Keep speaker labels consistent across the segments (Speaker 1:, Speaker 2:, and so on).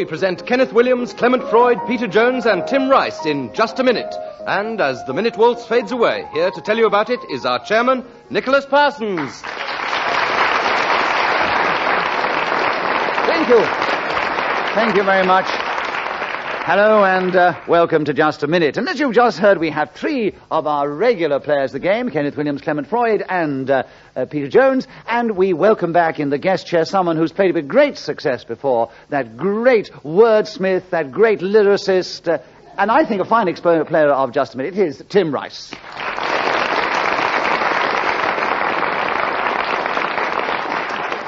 Speaker 1: we present Kenneth Williams, Clement Freud, Peter Jones, and Tim Rice in Just a Minute. And as the minute waltz fades away, here to tell you about it is our chairman, Nicholas Parsons.
Speaker 2: Thank you. Thank you very much. Hello and welcome to Just a Minute. And as you've just heard, we have three of our regular players of the game, Kenneth Williams, Clement Freud, and Peter Jones. And we welcome back in the guest chair someone who's played with great success before, that great wordsmith, that great lyricist, and I think a fine player of Just a Minute. It is Tim Rice.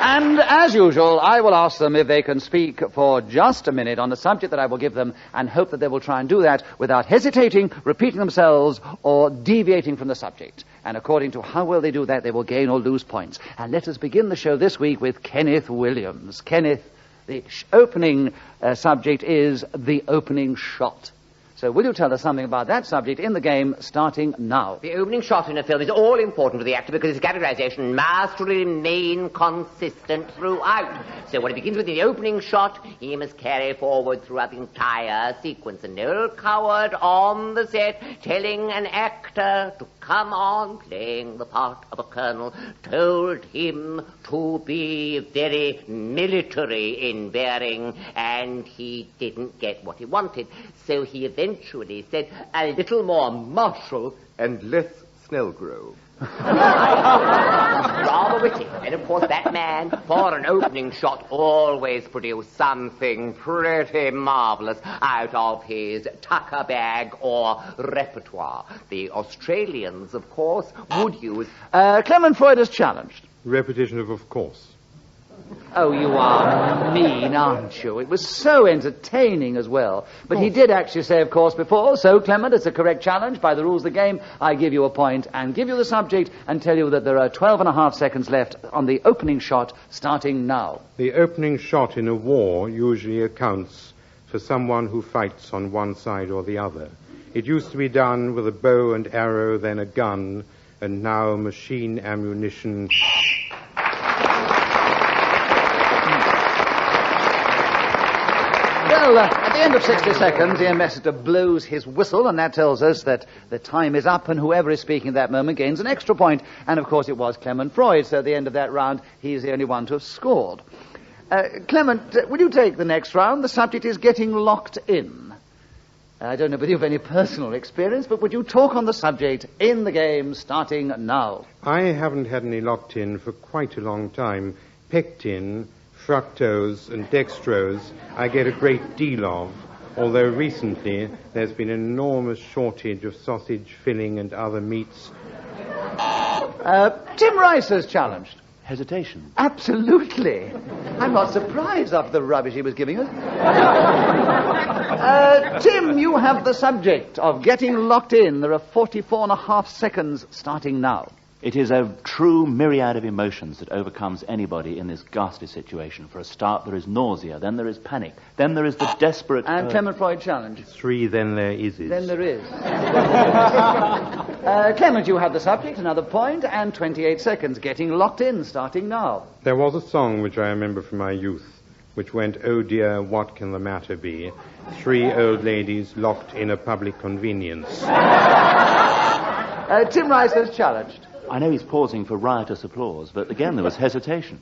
Speaker 2: And, as usual, I will ask them if they can speak for just a minute on the subject that I will give them, and hope that they will try and do that without hesitating, repeating themselves, or deviating from the subject. And according to how well they do that, they will gain or lose points. And let us begin the show this week with Kenneth Williams. Kenneth, the opening subject is the opening shot. So will you tell us something about that subject in the game, starting now?
Speaker 3: The opening shot in a film is all important to the actor because its categorization must remain consistent throughout. So when it begins with the opening shot, he must carry forward throughout the entire sequence. And no coward on the set telling an actor to come on playing the part of a colonel told him to be very military in bearing, and he didn't get what he wanted. So he eventually said, a little more martial and less Snellgrove. Rather witty. And of course that man, for an opening shot, always produced something pretty marvellous out of his tucker bag or repertoire. The Australians, of course, would use...
Speaker 2: Clement Freud is challenged.
Speaker 4: Repetition of course.
Speaker 2: Oh, you are mean, aren't you? It was so entertaining as well. But he did actually say, of course, before. So, Clement, it's a correct challenge. By the rules of the game, I give you a point and give you the subject and tell you that there are 12.5 seconds left on the opening shot, starting now.
Speaker 4: The opening shot in a war usually accounts for someone who fights on one side or the other. It used to be done with a bow and arrow, then a gun, and now machine ammunition...
Speaker 2: Well, at the end of 60 seconds, the ambassador blows his whistle, and that tells us that the time is up, and whoever is speaking at that moment gains an extra point. And, of course, it was Clement Freud, so at the end of that round, he's the only one to have scored. Clement, will you take the next round? The subject is getting locked in. I don't know whether you have any personal experience, but would you talk on the subject in the game, starting now?
Speaker 4: I haven't had any locked in for quite a long time. Pectin, fructose and dextrose I get a great deal of, although recently there's been an enormous shortage of sausage filling and other meats.
Speaker 2: Tim Rice is challenged.
Speaker 5: Hesitation.
Speaker 2: Absolutely. I'm not surprised after the rubbish he was giving us. Tim, you have the subject of getting locked in. There are 44.5 seconds starting now.
Speaker 5: It is a true myriad of emotions that overcomes anybody in this ghastly situation. For a start, there is nausea, then there is panic, then there is the desperate...
Speaker 2: And Clement Freud challenge.
Speaker 4: 3, then there is.
Speaker 2: Then there is. Clement, you have the subject, another point, and 28 seconds. Getting locked in, starting now.
Speaker 4: There was a song which I remember from my youth, which went, "Oh dear, what can the matter be? 3 old ladies locked in a public convenience."
Speaker 2: Tim Rice is challenged.
Speaker 5: I know he's pausing for riotous applause, but again there was hesitation.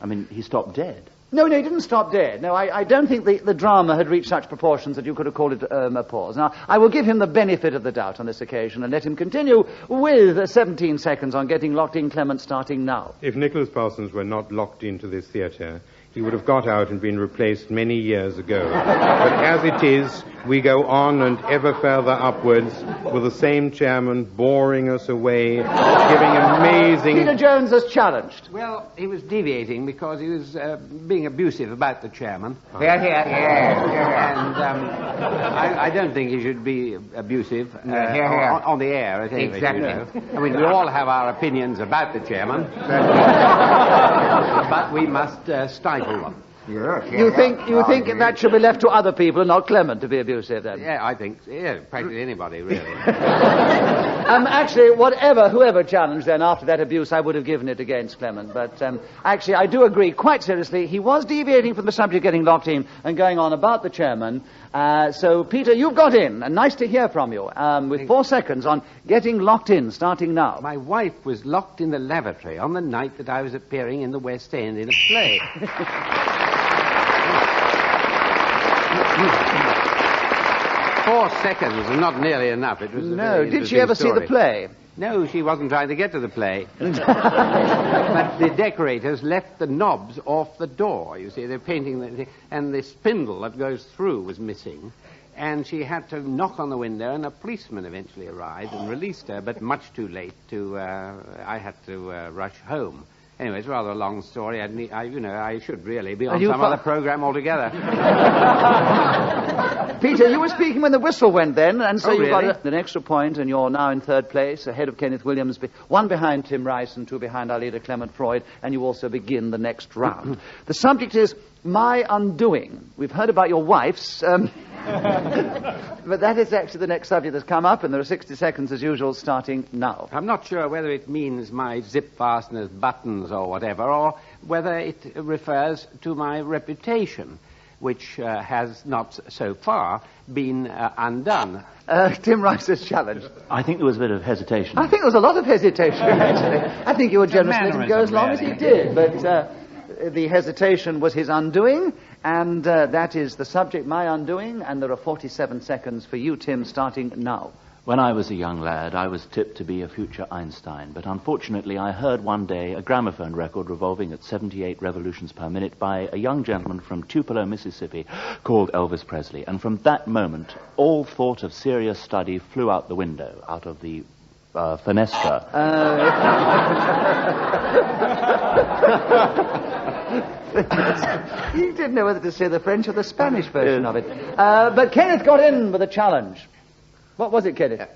Speaker 5: I mean, he stopped dead.
Speaker 2: No, he didn't stop dead. No, I don't think the drama had reached such proportions that you could have called it a pause. Now, I will give him the benefit of the doubt on this occasion and let him continue with 17 seconds on getting locked in, Clement, starting now.
Speaker 4: If Nicholas Parsons were not locked into this theatre, he would have got out and been replaced many years ago. But as it is, we go on and ever further upwards with the same chairman boring us away, giving amazing...
Speaker 2: Peter Jones is challenged.
Speaker 6: Well, he was deviating because he was being abusive about the chairman.
Speaker 3: Here.
Speaker 6: And I don't think he should be abusive on the air at any rate.
Speaker 3: Exactly.
Speaker 6: You know. I mean, we all have our opinions about the chairman, but we must stifle them.
Speaker 2: You think that should be left to other people and not Clement to be abusive then?
Speaker 6: Yeah, I think, practically anybody, really.
Speaker 2: Actually, whoever challenged then after that abuse, I would have given it against Clement. But actually, I do agree, quite seriously, he was deviating from the subject getting locked in and going on about the chairman. So, Peter, you've got in, and nice to hear from you, with 4 seconds on getting locked in, starting now.
Speaker 6: My wife was locked in the lavatory on the night that I was appearing in the West End in a play. 4 seconds is not nearly enough. It was
Speaker 2: did she ever see the play?
Speaker 6: No, she wasn't trying to get to the play. But the decorators left the knobs off the door. You see, they're painting, and the spindle that goes through was missing. And she had to knock on the window, and a policeman eventually arrived and released her, but much too late I had to rush home. Anyway, it's rather a long story. I should really be on some other program altogether.
Speaker 2: Peter, you were speaking when the whistle went then, and so you
Speaker 6: really?
Speaker 2: got an extra point, and you're now in 3rd place, ahead of Kenneth Williams, 1 behind Tim Rice and 2 behind our leader Clement Freud, and you also begin the next round. The subject is my undoing. We've heard about your wife's, but that is actually the next subject that's come up, and there are 60 seconds as usual starting now.
Speaker 6: I'm not sure whether it means my zip fasteners, buttons, or whatever, or whether it refers to my reputation, which has not so far been undone.
Speaker 2: Tim Rice's challenge.
Speaker 5: I think there was a bit of hesitation.
Speaker 2: I think there was a lot of hesitation, actually. I think you were generous to let him go as long as he did, but the hesitation was his undoing, and that is the subject, my undoing, and there are 47 seconds for you, Tim, starting now.
Speaker 5: When I was a young lad, I was tipped to be a future Einstein, but unfortunately I heard one day a gramophone record revolving at 78 revolutions per minute by a young gentleman from Tupelo, Mississippi, called Elvis Presley, and from that moment, all thought of serious study flew out the window, out of the fenestra.
Speaker 2: He didn't know whether to say the French or the Spanish version of it. But Kenneth got in with a challenge. What was it, Kenneth?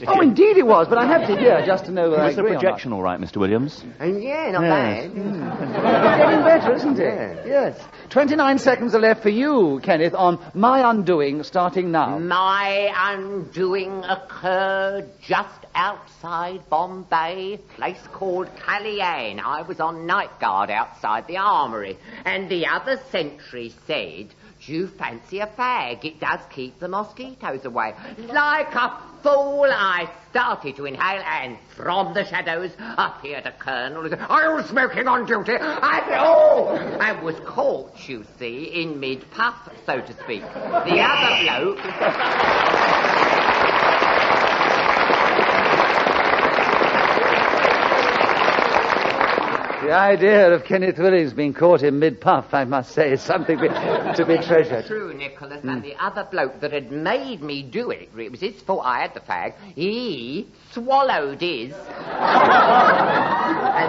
Speaker 2: Oh, indeed it was, but I have to hear just to know whether I
Speaker 5: Was the
Speaker 2: agree or
Speaker 5: projection
Speaker 2: not.
Speaker 5: all right, Mr. Williams?
Speaker 3: Yeah, not bad.
Speaker 2: It's getting better, isn't it? Yes. 29 seconds are left for you, Kenneth, on my undoing, starting now.
Speaker 3: My undoing occurred just outside Bombay, a place called Callyan. I was on night guard outside the armory, and the other sentry said, "Do you fancy a fag? It does keep the mosquitoes away." Like a fool, I started to inhale, and from the shadows appeared a colonel. "Are you smoking on duty?" I said, "Oh!" I was caught, you see, in mid-puff, so to speak. The other bloke...
Speaker 2: The idea of Kenneth Williams being caught in mid-puff, I must say, is something to be treasured.
Speaker 3: True, Nicholas, and the other bloke that had made me do it was his fault. I had the fag. He swallowed his. And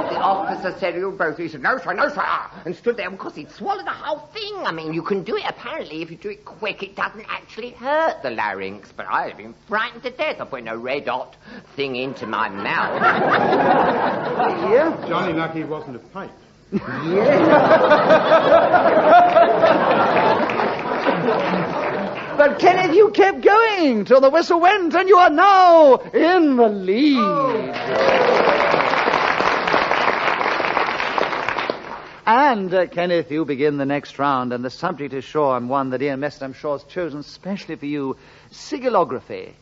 Speaker 3: the officer said, "You both," he said, "No, sir, no, sir," and stood there because he'd swallowed the whole thing. I mean, you can do it, apparently, if you do it quick. It doesn't actually hurt the larynx, but I had been frightened to death. I put a red hot thing into my mouth.
Speaker 2: Yeah?
Speaker 4: Johnny lucky it wasn't a pipe.
Speaker 2: But, Kenneth, you kept going till the whistle went, and you are now in the lead. And, Kenneth, you begin the next round, and the subject is sure, and one that Ian Meston, I'm sure, has chosen specially for you, Sigillography.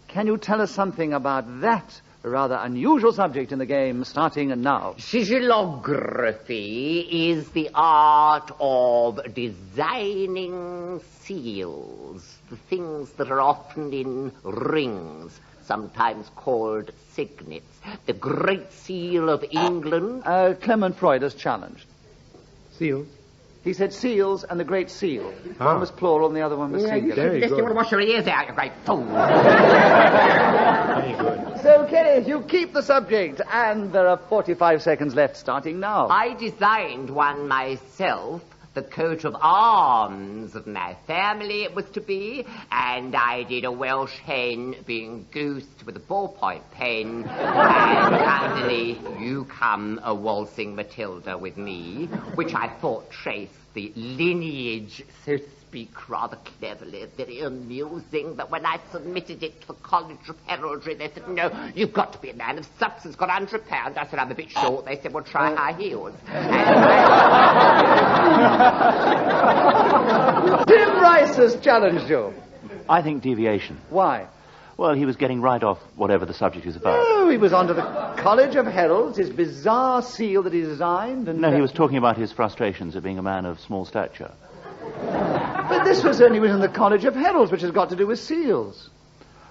Speaker 2: Can you tell us something about that rather unusual subject in the game, starting now?
Speaker 3: Sigillography is the art of designing seals, the things that are often in rings, sometimes called signets. The Great Seal of England.
Speaker 2: Clement Freud has challenged.
Speaker 4: Seals?
Speaker 2: He said seals and the Great Seal. One was plural and the other one was singular.
Speaker 4: Very
Speaker 3: Yes, you
Speaker 4: good.
Speaker 3: want to wash your ears out, you great fool.
Speaker 4: Very good.
Speaker 2: So, Kenneth, you keep the subject, and there are 45 seconds left, starting now.
Speaker 3: I designed one myself, the coat of arms of my family it was to be, and I did a Welsh hen being goosed with a ballpoint pen, and underneath, "You come a waltzing Matilda with me," which I thought traced the lineage, so speak rather cleverly, very amusing, but when I submitted it to the College of Heraldry, they said, no, you've got to be a man of substance, got 100 pounds. I said, I'm a bit short. They said, well, try high heels.
Speaker 2: Tim Rice has challenged you.
Speaker 5: I think deviation.
Speaker 2: Why?
Speaker 5: Well, he was getting right off whatever the subject is about.
Speaker 2: Oh, he was onto the College of Heralds, his bizarre seal that he designed. And
Speaker 5: No, he was talking about his frustrations at being a man of small stature.
Speaker 2: But this was only within the College of Heralds, which has got to do with seals.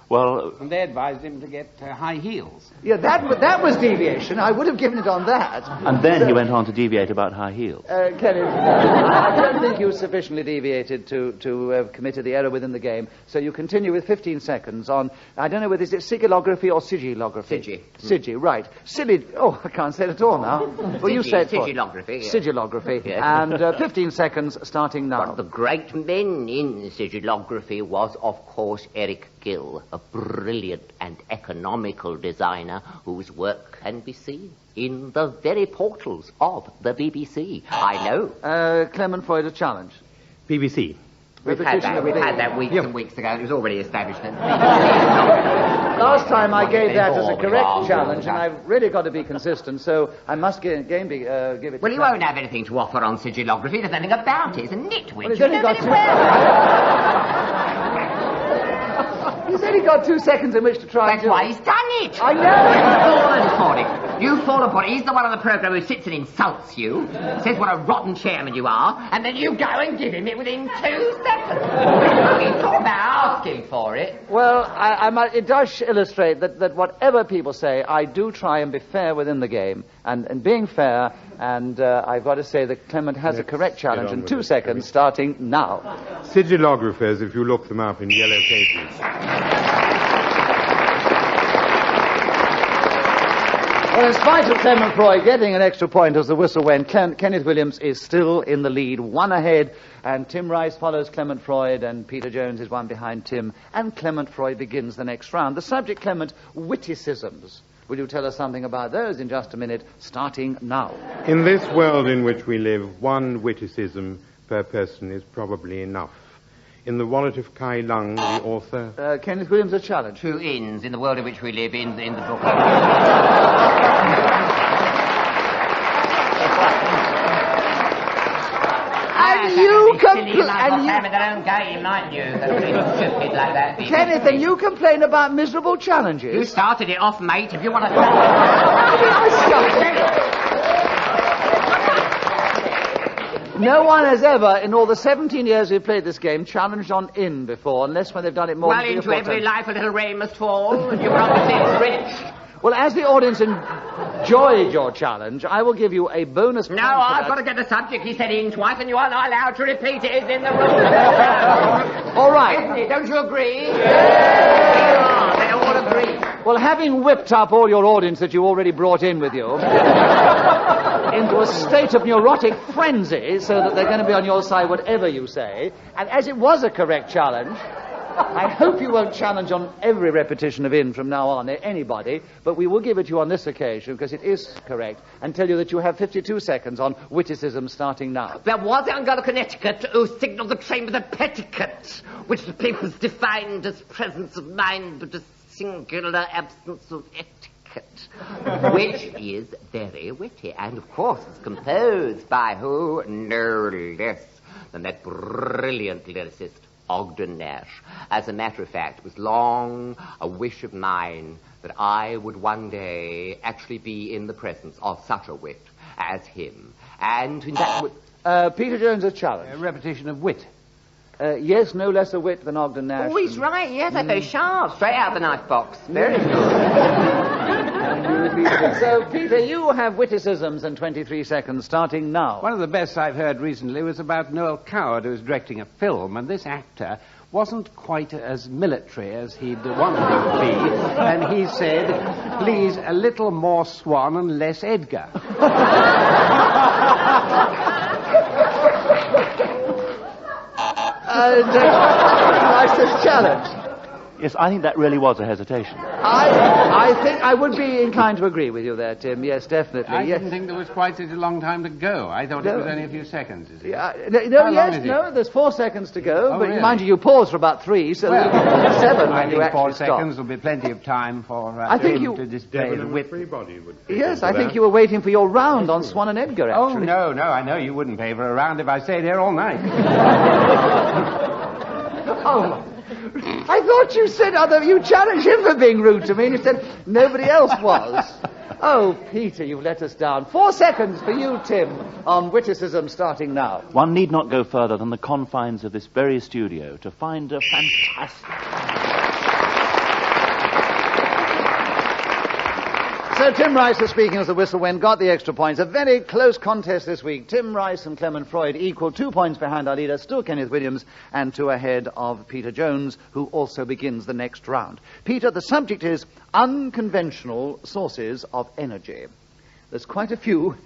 Speaker 5: Well,
Speaker 6: And they advised him to get high heels.
Speaker 2: Yeah, that was deviation. I would have given it on that.
Speaker 5: and then he went on to deviate about high heels.
Speaker 2: Kenneth, I don't think you sufficiently deviated to have committed the error within the game. So you continue with 15 seconds on, I don't know whether it's sigillography or sigillography. Sigi, right. Silly, I can't say it at all now. Well, you said
Speaker 3: Sigillography. Yes.
Speaker 2: Sigillography.
Speaker 3: Yes.
Speaker 2: And 15 seconds starting now.
Speaker 3: One of the great men in sigillography was, of course, Eric Gill, a brilliant and economical designer whose work can be seen in the very portals of the BBC. I know.
Speaker 2: Clement Freud, a challenge.
Speaker 4: BBC.
Speaker 3: We've had that weeks and weeks ago. It was already established then.
Speaker 2: Last time I gave that as a correct challenge, and I've really got to be consistent, so I must give it
Speaker 3: Well, you won't have anything to offer on sigillography. There's nothing about it. It's a nitwit.
Speaker 2: Well, he's only got 2 seconds in which to try
Speaker 3: That's why he's done it.
Speaker 2: I know.
Speaker 3: You've fallen for it. You've fallen for it. He's the one on the programme who sits and insults you, says what a rotten chairman you are, and then you go and give him it within 2 seconds. He's talking about asking for it.
Speaker 2: Well, it does illustrate that whatever people say, I do try and be fair within the game. And being fair, and I've got to say that Clement has a correct challenge in 2 seconds, starting now.
Speaker 4: Sigilographers, if you look them up in yellow pages.
Speaker 2: Well, in spite of Clement Freud getting an extra point as the whistle went, Kenneth Williams is still in the lead, one ahead, and Tim Rice follows Clement Freud, and Peter Jones is one behind Tim, and Clement Freud begins the next round. The subject, Clement, witticisms. Will you tell us something about those in just a minute, starting now?
Speaker 4: In this world in which we live, one witticism per person is probably enough. In the wallet of Kai Lung, the author...
Speaker 2: Kenneth Williams, a challenge.
Speaker 3: 2 inns in the world in which we live in the book.
Speaker 2: And you complain...
Speaker 3: their own game, aren't you? Stupid like that.
Speaker 2: Kenneth, and you complain about miserable challenges?
Speaker 3: You started it off, mate. If you want to...
Speaker 2: No one has ever, in all the 17 years we've played this game, challenged on in before, unless when they've done it more
Speaker 3: Well,
Speaker 2: than 3 or
Speaker 3: into
Speaker 2: 4
Speaker 3: every
Speaker 2: times.
Speaker 3: life a little rain must fall, and you're obviously rich.
Speaker 2: Well, as the audience enjoyed your challenge, I will give you a bonus point.
Speaker 3: No,
Speaker 2: for
Speaker 3: I've
Speaker 2: that.
Speaker 3: got to get the subject. He said in twice, and you are not allowed to repeat it. It's in the rules.
Speaker 2: All right.
Speaker 3: Isn't it? Don't you agree? Yeah. They all agree.
Speaker 2: Well, having whipped up all your audience that you already brought in with you into a state of neurotic frenzy so that they're going to be on your side whatever you say, and as it was a correct challenge, I hope you won't challenge on every repetition of in from now on, anybody, but we will give it to you on this occasion because it is correct and tell you that you have 52 seconds on witticism starting now.
Speaker 3: There was a young girl of Connecticut who signalled the train with a petticoat, which the papers defined as presence of mind but a singular absence of etiquette, which is very witty, and of course it's composed by who? No less than that brilliant lyricist, Ogden Nash. As a matter of fact, it was long a wish of mine that I would one day actually be in the presence of such a wit as him. And in that...
Speaker 2: Peter Jones, a challenge.
Speaker 6: A repetition of wit.
Speaker 2: Yes, no less a wit than Ogden Nash.
Speaker 3: Oh, he's right, yes, they're very sharp. Straight out of the knife box. Very good.
Speaker 2: So, Peter, you have witticisms in 23 seconds, starting now.
Speaker 6: One of the best I've heard recently was about Noel Coward, who was directing a film, and this actor wasn't quite as military as he'd wanted him to be, and he said, please, a little more Swan and less Edgar.
Speaker 2: Nice challenge.
Speaker 5: Yes, I think that really was a hesitation.
Speaker 2: I think I would be inclined to agree with you there, Tim. Yes, definitely.
Speaker 6: I
Speaker 2: yes.
Speaker 6: didn't think there was quite such a long time to go. I thought it was only a few seconds. Is it?
Speaker 2: There's 4 seconds to go,
Speaker 6: Oh,
Speaker 2: but
Speaker 6: really?
Speaker 2: mind you pause for about 3, so there'll be 7
Speaker 6: I
Speaker 2: when you
Speaker 6: think
Speaker 2: actually
Speaker 6: 4
Speaker 2: stop.
Speaker 6: seconds will be plenty of time for
Speaker 2: I think
Speaker 6: him
Speaker 2: you-
Speaker 6: to display
Speaker 4: Devon
Speaker 6: the
Speaker 4: and
Speaker 6: wit.
Speaker 4: Freebody would fit
Speaker 2: Yes,
Speaker 4: into
Speaker 2: I think
Speaker 4: that.
Speaker 2: you were waiting for your round on Swan and Edgar,
Speaker 6: Oh,
Speaker 2: actually.
Speaker 6: no, I know you wouldn't pay for a round if I stayed here all night.
Speaker 2: Oh, I thought you said you challenged him for being rude to me, and you said nobody else was. Oh, Peter, you've let us down. 4 seconds for you, Tim, on Witticisms starting now.
Speaker 5: One need not go further than the confines of this very studio to find a fantastic...
Speaker 2: So Tim Rice was speaking as the whistle went, got the extra points. A very close contest this week. Tim Rice and Clement Freud equal 2 points behind our leader, still Kenneth Williams, and 2 ahead of Peter Jones, who also begins the next round. Peter, the subject is unconventional sources of energy. There's quite a few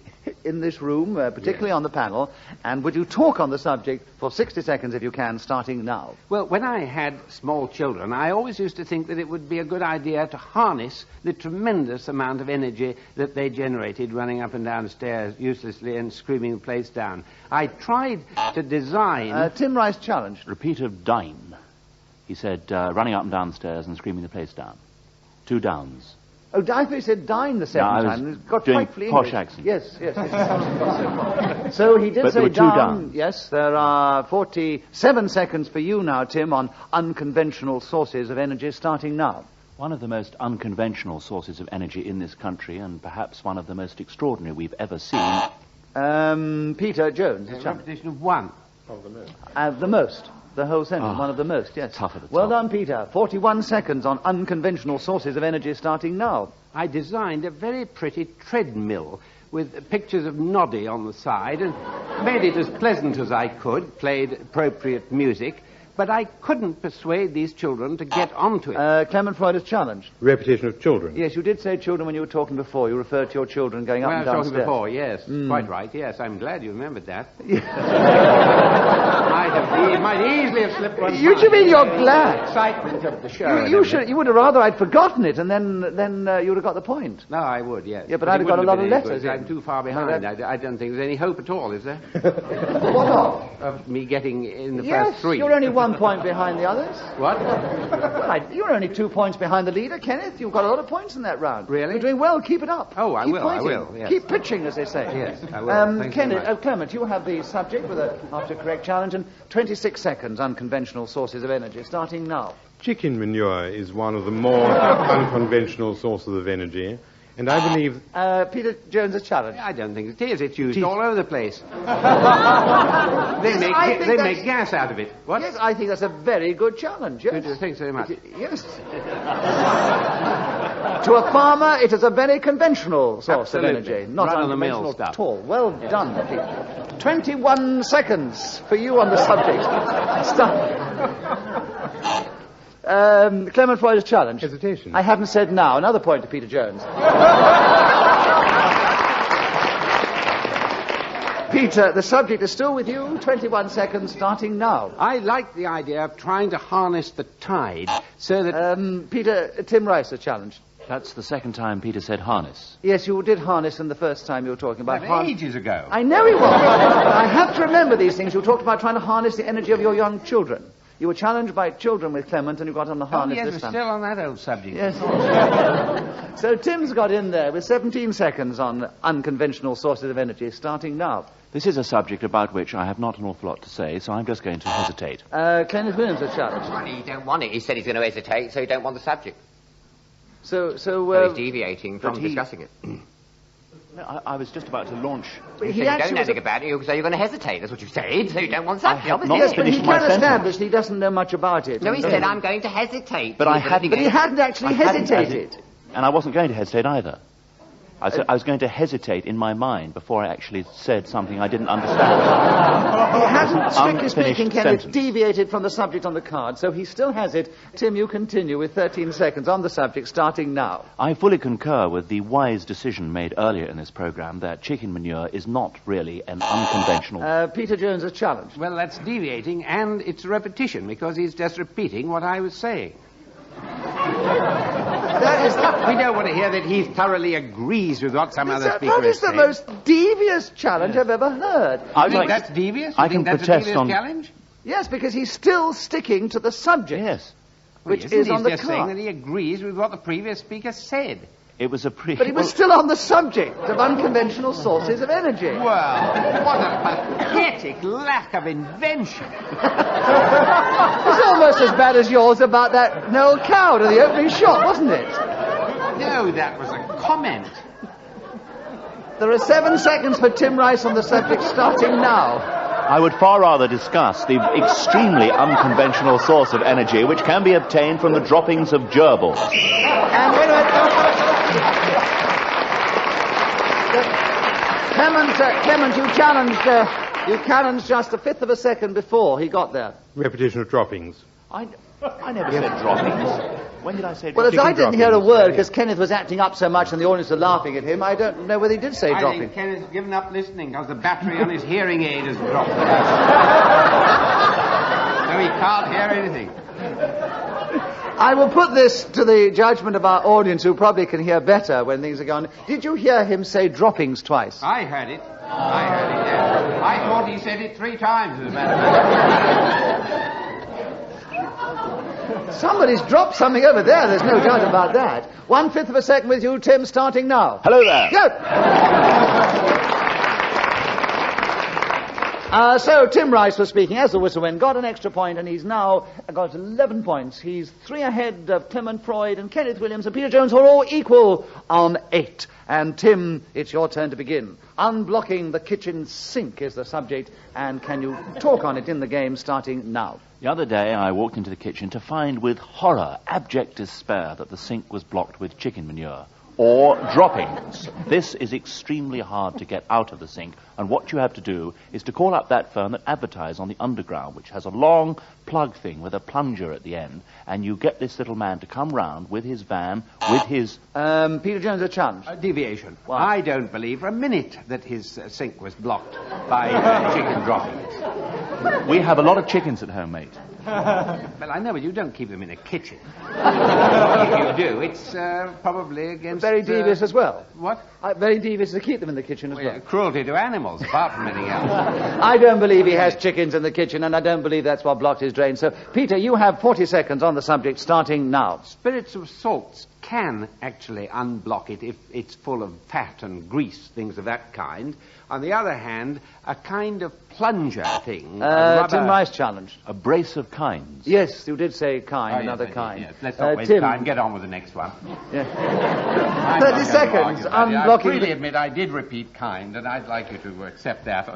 Speaker 2: in this room, particularly on the panel, and would you talk on the subject for 60 seconds if you can, starting now?
Speaker 6: Well, when I had small children, I always used to think that it would be a good idea to harness the tremendous amount of energy that they generated running up and down stairs uselessly and screaming the place down. I tried to design...
Speaker 2: Tim Rice challenged.
Speaker 5: Repeat of dine. He said, running up and down the stairs and screaming the place down. 2 downs.
Speaker 2: Oh, I thought you said dine the second
Speaker 5: No, I was
Speaker 2: time. It got
Speaker 5: doing
Speaker 2: frightfully
Speaker 5: posh
Speaker 2: English.
Speaker 5: accent.
Speaker 2: Yes. So he did
Speaker 5: But
Speaker 2: say
Speaker 5: there were 2
Speaker 2: down.
Speaker 5: down.
Speaker 2: Yes, there are 47 seconds for you now, Tim, on unconventional sources of energy, starting now.
Speaker 5: One of the most unconventional sources of energy in this country, and perhaps one of the most extraordinary we've ever seen.
Speaker 2: Peter Jones.
Speaker 6: A repetition of 1.
Speaker 2: The most. The whole sentence, one of the most, yes.
Speaker 5: Tough at the
Speaker 2: Well
Speaker 5: top.
Speaker 2: done, Peter. 41 seconds on unconventional sources of energy, starting now.
Speaker 6: I designed a very pretty treadmill with pictures of Noddy on the side and made it as pleasant as I could, played appropriate music, but I couldn't persuade these children to get onto it.
Speaker 2: Clement Freud is challenged.
Speaker 4: Repetition of children.
Speaker 2: Yes, you did say children when you were talking before. You referred to your children going up
Speaker 6: Well,
Speaker 2: and
Speaker 6: I
Speaker 2: down
Speaker 6: was talking
Speaker 2: stairs.
Speaker 6: before, yes. Quite right, yes. I'm glad you remembered that. It might easily have slipped one.
Speaker 2: You mean you're glad?
Speaker 6: Excitement of the show.
Speaker 2: You would have rather I'd forgotten it, and then you would have got the point.
Speaker 6: No, I would, yes.
Speaker 2: Yeah, but I'd have got a lot of letters in.
Speaker 6: I'm too far behind. I don't think there's any hope at all, is there?
Speaker 2: What of?
Speaker 6: Of me getting in the
Speaker 2: Yes,
Speaker 6: first 3.
Speaker 2: you're only 1 point behind the others.
Speaker 6: What?
Speaker 2: Well, you're only 2 points behind the leader, Kenneth. You've got a lot of points in that round.
Speaker 6: Really?
Speaker 2: You're doing well. Keep it up.
Speaker 6: Oh, I
Speaker 2: Keep
Speaker 6: will, I
Speaker 2: pointing.
Speaker 6: will, yes.
Speaker 2: Keep pitching, as they say.
Speaker 6: Yes, I will. Thank you very
Speaker 2: Kenneth,
Speaker 6: much.
Speaker 2: Clement, you have the subject with after a correct challenge, and 26 seconds, unconventional sources of energy, starting now.
Speaker 4: Chicken manure is one of the more unconventional sources of energy, and I believe
Speaker 2: Peter Jones has challenged.
Speaker 6: I don't think it is. It's used all over the place. They
Speaker 2: I think
Speaker 6: make gas out of it. What?
Speaker 2: Yes, I think that's a very good challenge. Yes.
Speaker 6: Thanks very much.
Speaker 2: Yes. To a farmer, it is a very conventional source
Speaker 6: Absolutely.
Speaker 2: of energy, not
Speaker 6: Run-of-the-mill
Speaker 2: unconventional
Speaker 6: stuff.
Speaker 2: at all. Well done, Pete. 21 seconds for you on the subject. Clement Freud is challenged.
Speaker 4: hesitation.
Speaker 2: I haven't said now. Another point to Peter Jones. Peter, the subject is still with you. 21 seconds, starting now.
Speaker 6: I like the idea of trying to harness the tide so that...
Speaker 2: Peter, Tim Rice is challenged.
Speaker 5: That's the second time Peter said harness.
Speaker 2: Yes, you did harness in the first time you were talking about harness.
Speaker 6: ages ago.
Speaker 2: I know he was. But I have to remember these things. You talked about trying to harness the energy of your young children. You were challenged by children with Clement, and you got on the harness
Speaker 6: yes,
Speaker 2: this
Speaker 6: we're
Speaker 2: time.
Speaker 6: still on that old subject.
Speaker 2: Yes. So Tim's got in there with 17 seconds on unconventional sources of energy, starting now.
Speaker 5: This is a subject about which I have not an awful lot to say, so I'm just going to hesitate.
Speaker 2: Kenneth Williams is challenged.
Speaker 3: Well, he don't want it. He said he's going to hesitate, so he don't want the subject.
Speaker 2: So
Speaker 3: So he's deviating from
Speaker 5: but he-
Speaker 3: discussing it.
Speaker 5: No, I was just about to launch.
Speaker 3: You
Speaker 2: he
Speaker 3: said you
Speaker 2: actually
Speaker 3: don't know
Speaker 2: was
Speaker 3: anything about it, so you're going to hesitate. That's what you said, so you don't want the subject.
Speaker 5: have
Speaker 3: obviously.
Speaker 5: not
Speaker 2: Yes, but he
Speaker 5: finished my
Speaker 2: can
Speaker 5: sentence.
Speaker 2: establish that he doesn't know much about it.
Speaker 3: No, he said, I'm going to hesitate.
Speaker 5: But I hadn't-
Speaker 2: But he hadn't actually hesitated.
Speaker 5: And I wasn't going to hesitate either. I was going to hesitate in my mind before I actually said something I didn't understand.
Speaker 2: He hasn't, strictly
Speaker 5: Unfinished
Speaker 2: speaking, Kenneth,
Speaker 5: sentence.
Speaker 2: deviated from the subject on the card, so he still has it. Tim, you continue with 13 seconds on the subject, starting now.
Speaker 5: I fully concur with the wise decision made earlier in this program that chicken manure is not really an unconventional...
Speaker 2: Peter Jones is challenged.
Speaker 6: Well, that's deviating, and it's repetition, because he's just repeating what I was saying. We don't want to hear that he thoroughly agrees with what some other speaker
Speaker 2: That
Speaker 6: has
Speaker 2: is the
Speaker 6: said.
Speaker 2: most devious challenge I've ever heard.
Speaker 6: You think that's devious?
Speaker 5: I
Speaker 6: You think
Speaker 5: can
Speaker 6: that's a
Speaker 5: protest
Speaker 6: devious
Speaker 5: on-
Speaker 6: challenge?
Speaker 2: Yes, because he's still sticking to the subject.
Speaker 5: Yes.
Speaker 2: Which
Speaker 6: Isn't
Speaker 2: is
Speaker 6: he
Speaker 2: on the
Speaker 6: just saying
Speaker 2: card.
Speaker 6: that he agrees with what the previous speaker said?
Speaker 5: It was a
Speaker 2: But he was still on the subject of unconventional sources of energy.
Speaker 6: Well, what a pathetic lack of invention.
Speaker 2: It's almost as bad as yours about that Noel Coward in the opening shot, wasn't it?
Speaker 6: No, that was a comment.
Speaker 2: There are 7 seconds for Tim Rice on the subject starting now.
Speaker 5: I would far rather discuss the extremely unconventional source of energy which can be obtained from the droppings of gerbils.
Speaker 2: And wait a minute. Clement, you challenged just a fifth of a second before he got there.
Speaker 4: Repetition of droppings.
Speaker 5: I never said droppings. When did I say
Speaker 2: Well, as
Speaker 5: droppings?
Speaker 2: I didn't hear a word because Kenneth was acting up so much and the audience were laughing at him, I don't know whether he did say
Speaker 6: I
Speaker 2: dropping.
Speaker 6: think Kenneth's given up listening because the battery on his hearing aid has dropped. So he can't hear anything.
Speaker 2: I will put this to the judgment of our audience, who probably can hear better when things are going. Did you hear him say droppings twice?
Speaker 6: I heard it, yes. I thought he said it 3 times, as a matter of fact.
Speaker 2: Somebody's dropped something over there, there's no doubt about that. 1/5 of a second with you, Tim, starting now.
Speaker 5: Hello there.
Speaker 2: Go! So Tim Rice was speaking as the whistle went, got an extra point, and he's now got 11 points. He's 3 ahead of Clement, Freud, and Kenneth Williams, and Peter Jones, who are all equal on 8. And Tim, it's your turn to begin. Unblocking the kitchen sink is the subject, and can you talk on it in the game starting now?
Speaker 5: The other day I walked into the kitchen to find with horror, abject despair, that the sink was blocked with chicken manure. Or droppings. This is extremely hard to get out of the sink, and what you have to do is to call up that firm that advertise on the underground, which has a long plug thing with a plunger at the end, and you get this little man to come round with his van, with his...
Speaker 2: Peter Jones, a challenge.
Speaker 6: Deviation.
Speaker 2: Why?
Speaker 6: I don't believe for a minute that his sink was blocked by chicken droppings.
Speaker 5: We have a lot of chickens at home, mate.
Speaker 6: Well, I know, but you don't keep them in a kitchen. If you do, it's probably against...
Speaker 2: Very devious as well.
Speaker 6: What?
Speaker 2: Very devious to keep them in the kitchen as well.
Speaker 6: Cruelty to animals, apart from anything else.
Speaker 2: I don't believe he has chickens in the kitchen, and I don't believe that's what blocked his drain. So, Peter, you have 40 seconds on the subject, starting now.
Speaker 6: Spirits of salts can actually unblock it if it's full of fat and grease, things of that kind. On the other hand, a kind of plunger thing...
Speaker 2: Tim Rice challenged.
Speaker 5: A brace of kinds.
Speaker 2: Yes, you did say kind,
Speaker 6: Oh,
Speaker 2: another
Speaker 6: yes,
Speaker 2: kind.
Speaker 6: Yes. Let's not waste
Speaker 2: Tim,
Speaker 6: time. Get on with the next one.
Speaker 2: 30 seconds,
Speaker 6: I
Speaker 2: unblocking...
Speaker 6: freely admit I did repeat kind, and I'd like you to accept that.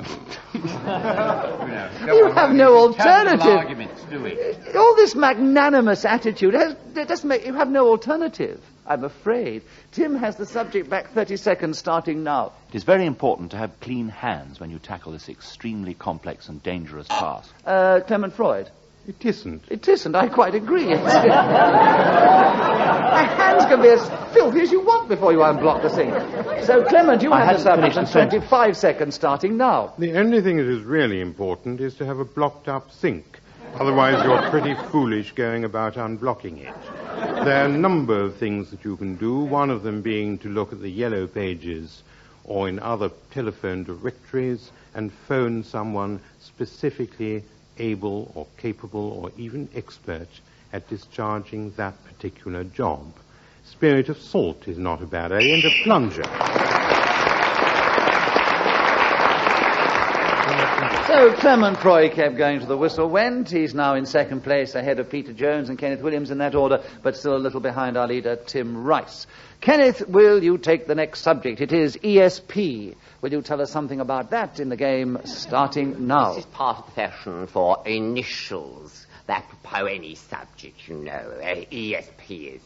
Speaker 2: You have no alternative.
Speaker 6: Arguments, do we?
Speaker 2: All this magnanimous attitude, it doesn't make... You have no alternative, I'm afraid. Tim has the subject back 30 seconds, starting now.
Speaker 5: It is very important to have clean hands when you tackle this extremely complex and dangerous task.
Speaker 2: Clement Freud.
Speaker 4: It isn't.
Speaker 2: It isn't, I quite agree. My hands can be as filthy as you want before you unblock the sink. So, Clement, you have the subject and 25 seconds starting now.
Speaker 4: The only thing that is really important is to have a blocked-up sink. Otherwise, you're pretty foolish going about unblocking it. There are a number of things that you can do, one of them being to look at the yellow pages or in other telephone directories and phone someone specifically able or capable or even expert at discharging that particular job. Spirit of salt is not a bad idea, and a plunger.
Speaker 2: So Clement Freud kept going to the whistle went. He's now in second place ahead of Peter Jones and Kenneth Williams in that order, but still a little behind our leader, Tim Rice. Kenneth, will you take the next subject? It is ESP. Will you tell us something about that in the game starting now?
Speaker 3: This is part of the fashion for initials that propose any subject, you know. ESP is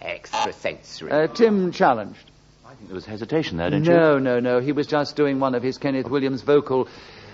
Speaker 3: extrasensory.
Speaker 2: Tim challenged.
Speaker 5: I think there was hesitation there, didn't you?
Speaker 2: No. He was just doing one of his Kenneth Williams vocal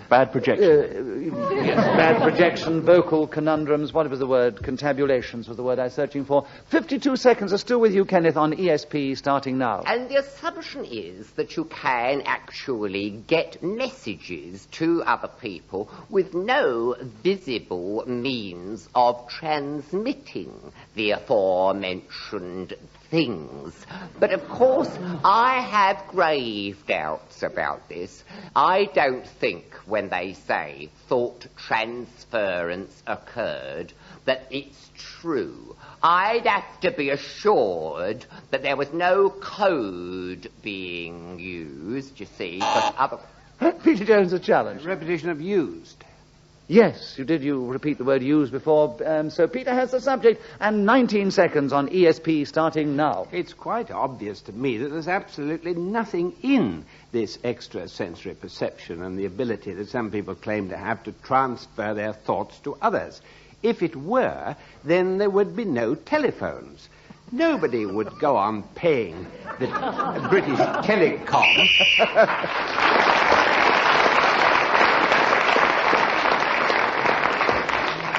Speaker 5: Bad projection.
Speaker 2: Yes, bad projection, vocal conundrums, what was the word? Contabulations was the word I was searching for. 52 seconds are still with you, Kenneth, on ESP, starting now.
Speaker 3: And the assumption is that you can actually get messages to other people with no visible means of transmitting the aforementioned things. But of course, I have grave doubts about this. I don't think when they say thought transference occurred that it's true. I'd have to be assured that there was no code being used, you see, but other...
Speaker 2: Peter Jones, a challenge.
Speaker 6: Repetition of used.
Speaker 2: Yes, you repeat the word used before. So Peter has the subject, and 19 seconds on ESP starting now.
Speaker 6: It's quite obvious to me that there's absolutely nothing in this extrasensory perception and the ability that some people claim to have to transfer their thoughts to others. If it were, then there would be no telephones. Nobody would go on paying the British Telecom.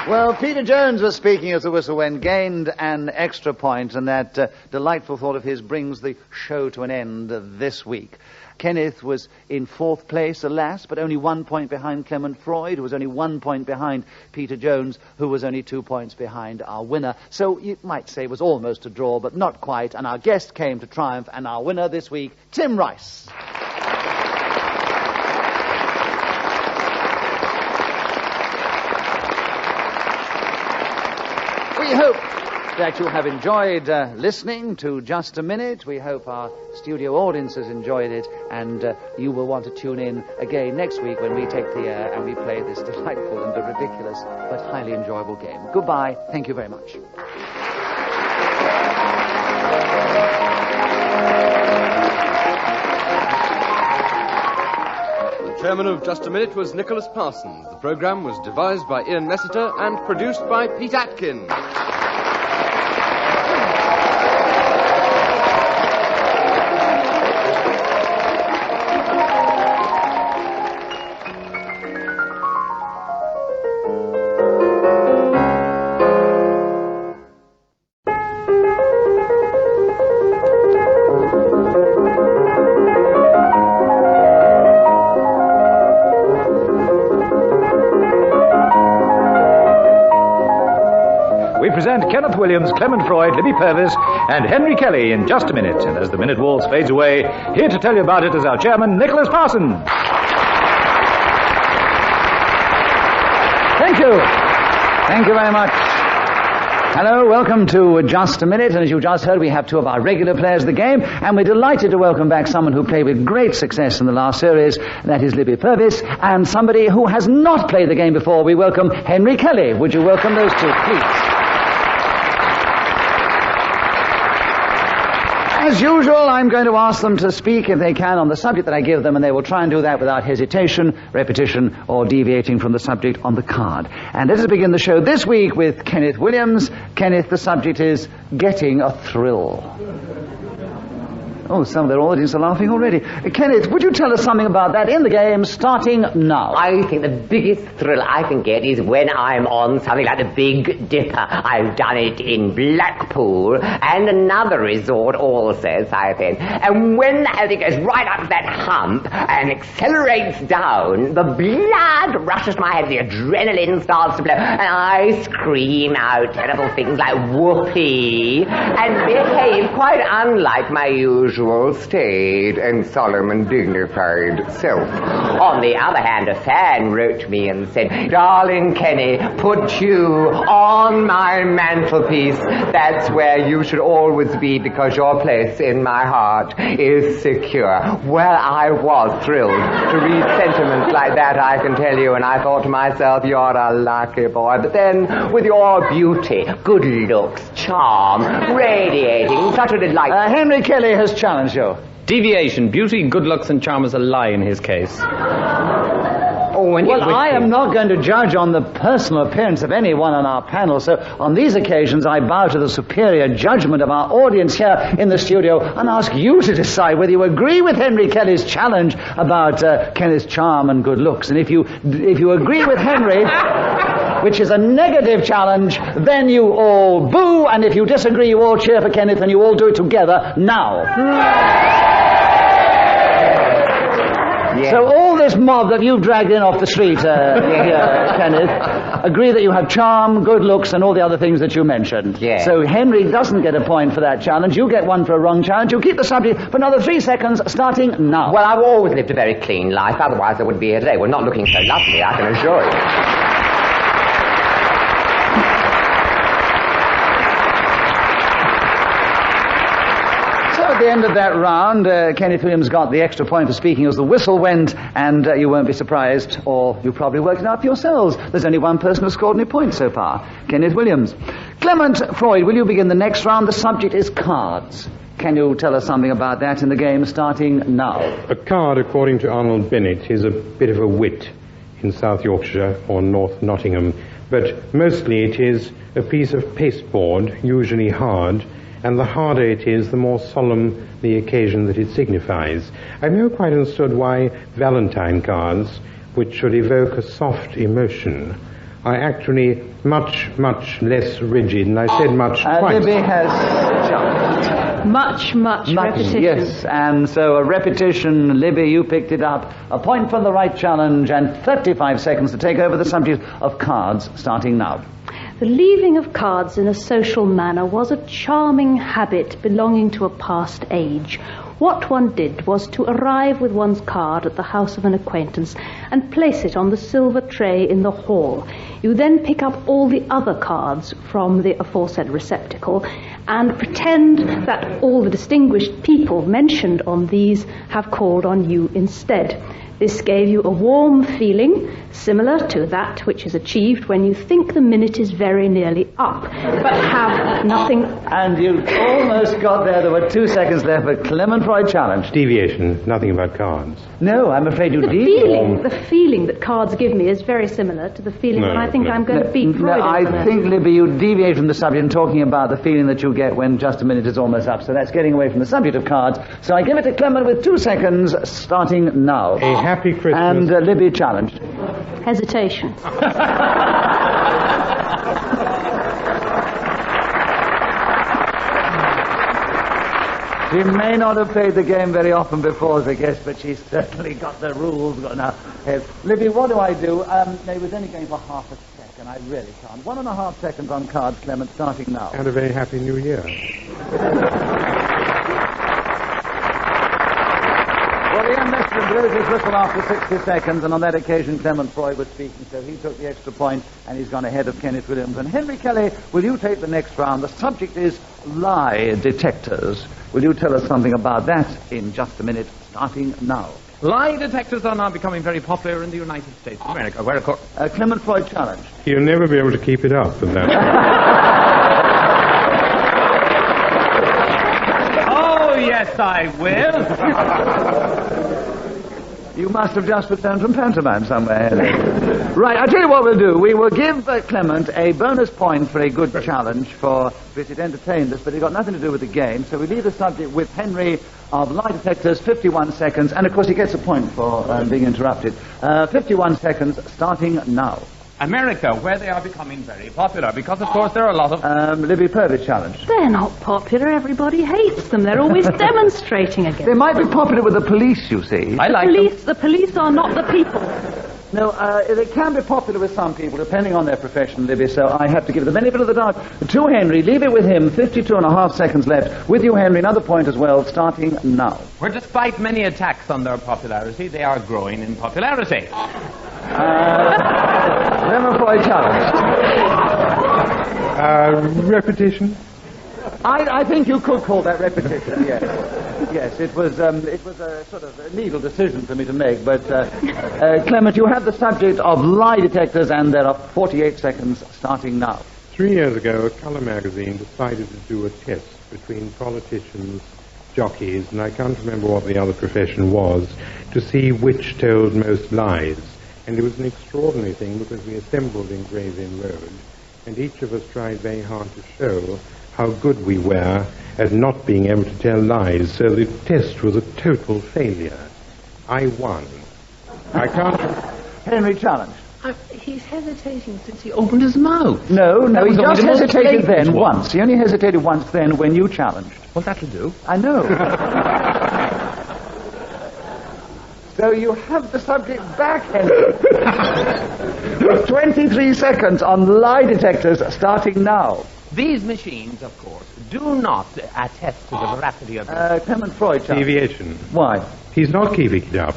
Speaker 2: Well, Peter Jones was speaking as the whistle went, gained an extra point, and that delightful thought of his brings the show to an end this week. Kenneth was in fourth place, alas, but only 1 point behind Clement Freud, who was only 1 point behind Peter Jones, who was only 2 points behind our winner. So you might say it was almost a draw, but not quite, and our guest came to triumph, and our winner this week, Tim Rice. We hope that you have enjoyed listening to Just a Minute. We hope our studio audience has enjoyed it, and you will want to tune in again next week when we take the air and we play this delightful and ridiculous but highly enjoyable game. Goodbye. Thank you very much.
Speaker 1: The chairman of Just a Minute was Nicholas Parsons. The programme was devised by Ian Messiter and produced by Pete Atkin.
Speaker 7: Present Kenneth Williams, Clement Freud, Libby Purves, and Henry Kelly in Just a Minute. And as the minute waltz fades away, here to tell you about it is our chairman, Nicholas Parsons.
Speaker 2: Thank you. Thank you very much. Hello, welcome to Just a Minute, and as you just heard, we have two of our regular players of the game, and we're delighted to welcome back someone who played with great success in the last series, that is Libby Purves, and somebody who has not played the game before. We welcome Henry Kelly. Would you welcome those two, please? As usual, I'm going to ask them to speak, if they can, on the subject that I give them, and they will try and do that without hesitation, repetition, or deviating from the subject on the card. And let us begin the show this week with Kenneth Williams. Kenneth, the subject is getting a thrill. Oh, some of their audience are laughing already. Kenneth, would you tell us something about that in the game, starting now?
Speaker 3: I think the biggest thrill I can get is when I'm on something like the Big Dipper. I've done it in Blackpool and another resort also, I think. And when the thing goes right up to that hump and accelerates down, the blood rushes to my head, the adrenaline starts to flow, and I scream out terrible things like whoopee and behave quite unlike my usual staid and solemn and dignified self. On the other hand, a fan wrote me and said, "Darling Kenny, put you on my mantelpiece. That's where you should always be, because your place in my heart is secure." Well, I was thrilled to read sentiments like that, I can tell you, and I thought to myself, you're a lucky boy. But then, with your beauty, good looks, charm, radiating, such a delight.
Speaker 2: Henry Kelly has challenged you.
Speaker 8: Deviation, beauty, good looks, and charm is a lie in his case.
Speaker 2: Well, I am not going to judge on the personal appearance of anyone on our panel, so on these occasions I bow to the superior judgment of our audience here in the studio and ask you to decide whether you agree with Henry Kelly's challenge about Kenneth's charm and good looks. And if you agree with Henry, which is a negative challenge, then you all boo, and if you disagree, you all cheer for Kenneth, and you all do it together now. Yeah. So all this mob that you've dragged in off the street here, Kenneth, agree that you have charm, good looks, and all the other things that you mentioned.
Speaker 3: Yeah.
Speaker 2: So Henry doesn't get a point for that challenge. You get one for a wrong challenge. You keep the subject for another 3 seconds, starting now.
Speaker 3: Well, I've always lived a very clean life, otherwise I wouldn't be here today. We're not looking so lovely, I can assure you.
Speaker 2: At the end of that round, Kenneth Williams got the extra point for speaking as the whistle went, and you won't be surprised, or you probably worked it out for yourselves. There's only one person who scored any points so far, Kenneth Williams. Clement, Freud, will you begin the next round? The subject is cards. Can you tell us something about that in the game, starting now?
Speaker 4: A card, according to Arnold Bennett, is a bit of a wit in South Yorkshire or North Nottingham, but mostly it is a piece of pasteboard, usually hard, and the harder it is, the more solemn the occasion that it signifies. I've never quite understood why Valentine cards, which should evoke a soft emotion, are actually much, much less rigid, and I said much twice.
Speaker 2: Libby has
Speaker 8: much repetition.
Speaker 2: Yes, and so a repetition. Libby, you picked it up. A point for the right challenge, and 35 seconds to take over the subject of cards, starting now.
Speaker 8: The leaving of cards in a social manner was a charming habit belonging to a past age. What one did was to arrive with one's card at the house of an acquaintance and place it on the silver tray in the hall. You then pick up all the other cards from the aforesaid receptacle and pretend that all the distinguished people mentioned on these have called on you instead. This gave you a warm feeling, similar to that which is achieved when you think the minute is very nearly up, but have nothing...
Speaker 2: And you almost got there. There were 2 seconds left, but Clement Freud challenge.
Speaker 4: Deviation, nothing about cards.
Speaker 2: No, I'm afraid you deviated.
Speaker 8: The feeling that cards give me is very similar to the feeling when I think I'm going to beat Freud.
Speaker 2: No, I think, Libby, you deviate from the subject and talking about the feeling that you get when just a minute is almost up. So that's getting away from the subject of cards. So I give it to Clement with 2 seconds, starting now.
Speaker 4: A happy Christmas.
Speaker 2: And Libby challenged.
Speaker 8: Hesitation.
Speaker 2: She may not have played the game very often before as a guest, but she's certainly got the rules got now. Libby, what do I do? They was only going for half a second. I really can't. 1.5 seconds on cards, Clement, starting now.
Speaker 4: And a very happy new year.
Speaker 2: Well, the ambassador blew his whistle after 60 seconds, and on that occasion Clement Freud was speaking, so he took the extra point, and he's gone ahead of Kenneth Williams. And Henry Kelly, will you take the next round? The subject is lie detectors. Will you tell us something about that in just a minute, starting now?
Speaker 9: Lie detectors are now becoming very popular in the United States of America, where, of course...
Speaker 2: Clement Freud challenge.
Speaker 4: You'll never be able to keep it up with that.
Speaker 9: Oh, yes, I will.
Speaker 2: You must have just returned from pantomime somewhere. Right, I'll tell you what we'll do. We will give Clement a bonus point for a good challenge for which it entertained us, but it got nothing to do with the game. So we leave the subject with Henry of lie detectors, 51 seconds, and of course he gets a point for being interrupted. 51 seconds, starting now.
Speaker 9: America, where they are becoming very popular, because, of course, there are a lot of...
Speaker 2: Libby Purves challenge.
Speaker 8: They're not popular. Everybody hates them. They're always demonstrating against
Speaker 2: They might be popular with the police, you see.
Speaker 9: I like them.
Speaker 8: The police are not the people.
Speaker 2: No, they can be popular with some people, depending on their profession, Libby, so I have to give the benefit of the doubt to Henry. Leave it with him. 52.5 seconds left. With you, Henry, another point as well, starting now.
Speaker 9: Where despite many attacks on their popularity, they are growing in popularity.
Speaker 2: Freud challenge.
Speaker 4: Repetition?
Speaker 2: I think you could call that repetition, yes. Yes, it was a sort of a legal decision for me to make, but Clement, you have the subject of lie detectors, and there are 48 seconds starting now.
Speaker 4: 3 years ago, a colour magazine decided to do a test between politicians, jockeys, and I can't remember what the other profession was, to see which told most lies. And it was an extraordinary thing because we assembled in Gray's Inn Road, and each of us tried very hard to show how good we were at not being able to tell lies, so the test was a total failure. I won. I can't...
Speaker 2: Henry challenged.
Speaker 9: He's hesitating since he opened his mouth.
Speaker 2: No,
Speaker 9: That
Speaker 2: he
Speaker 9: was only
Speaker 2: just
Speaker 9: the most
Speaker 2: hesitated then
Speaker 9: blatant one.
Speaker 2: once. He only hesitated once then when you challenged.
Speaker 9: Well, that'll do.
Speaker 2: I know. So you have the subject back, Henry. With 23 seconds on lie detectors starting now.
Speaker 9: These machines, of course, do not attest to the veracity of...
Speaker 2: Clement Freud challenged.
Speaker 4: Deviation.
Speaker 2: Why?
Speaker 4: He's not keeping it up.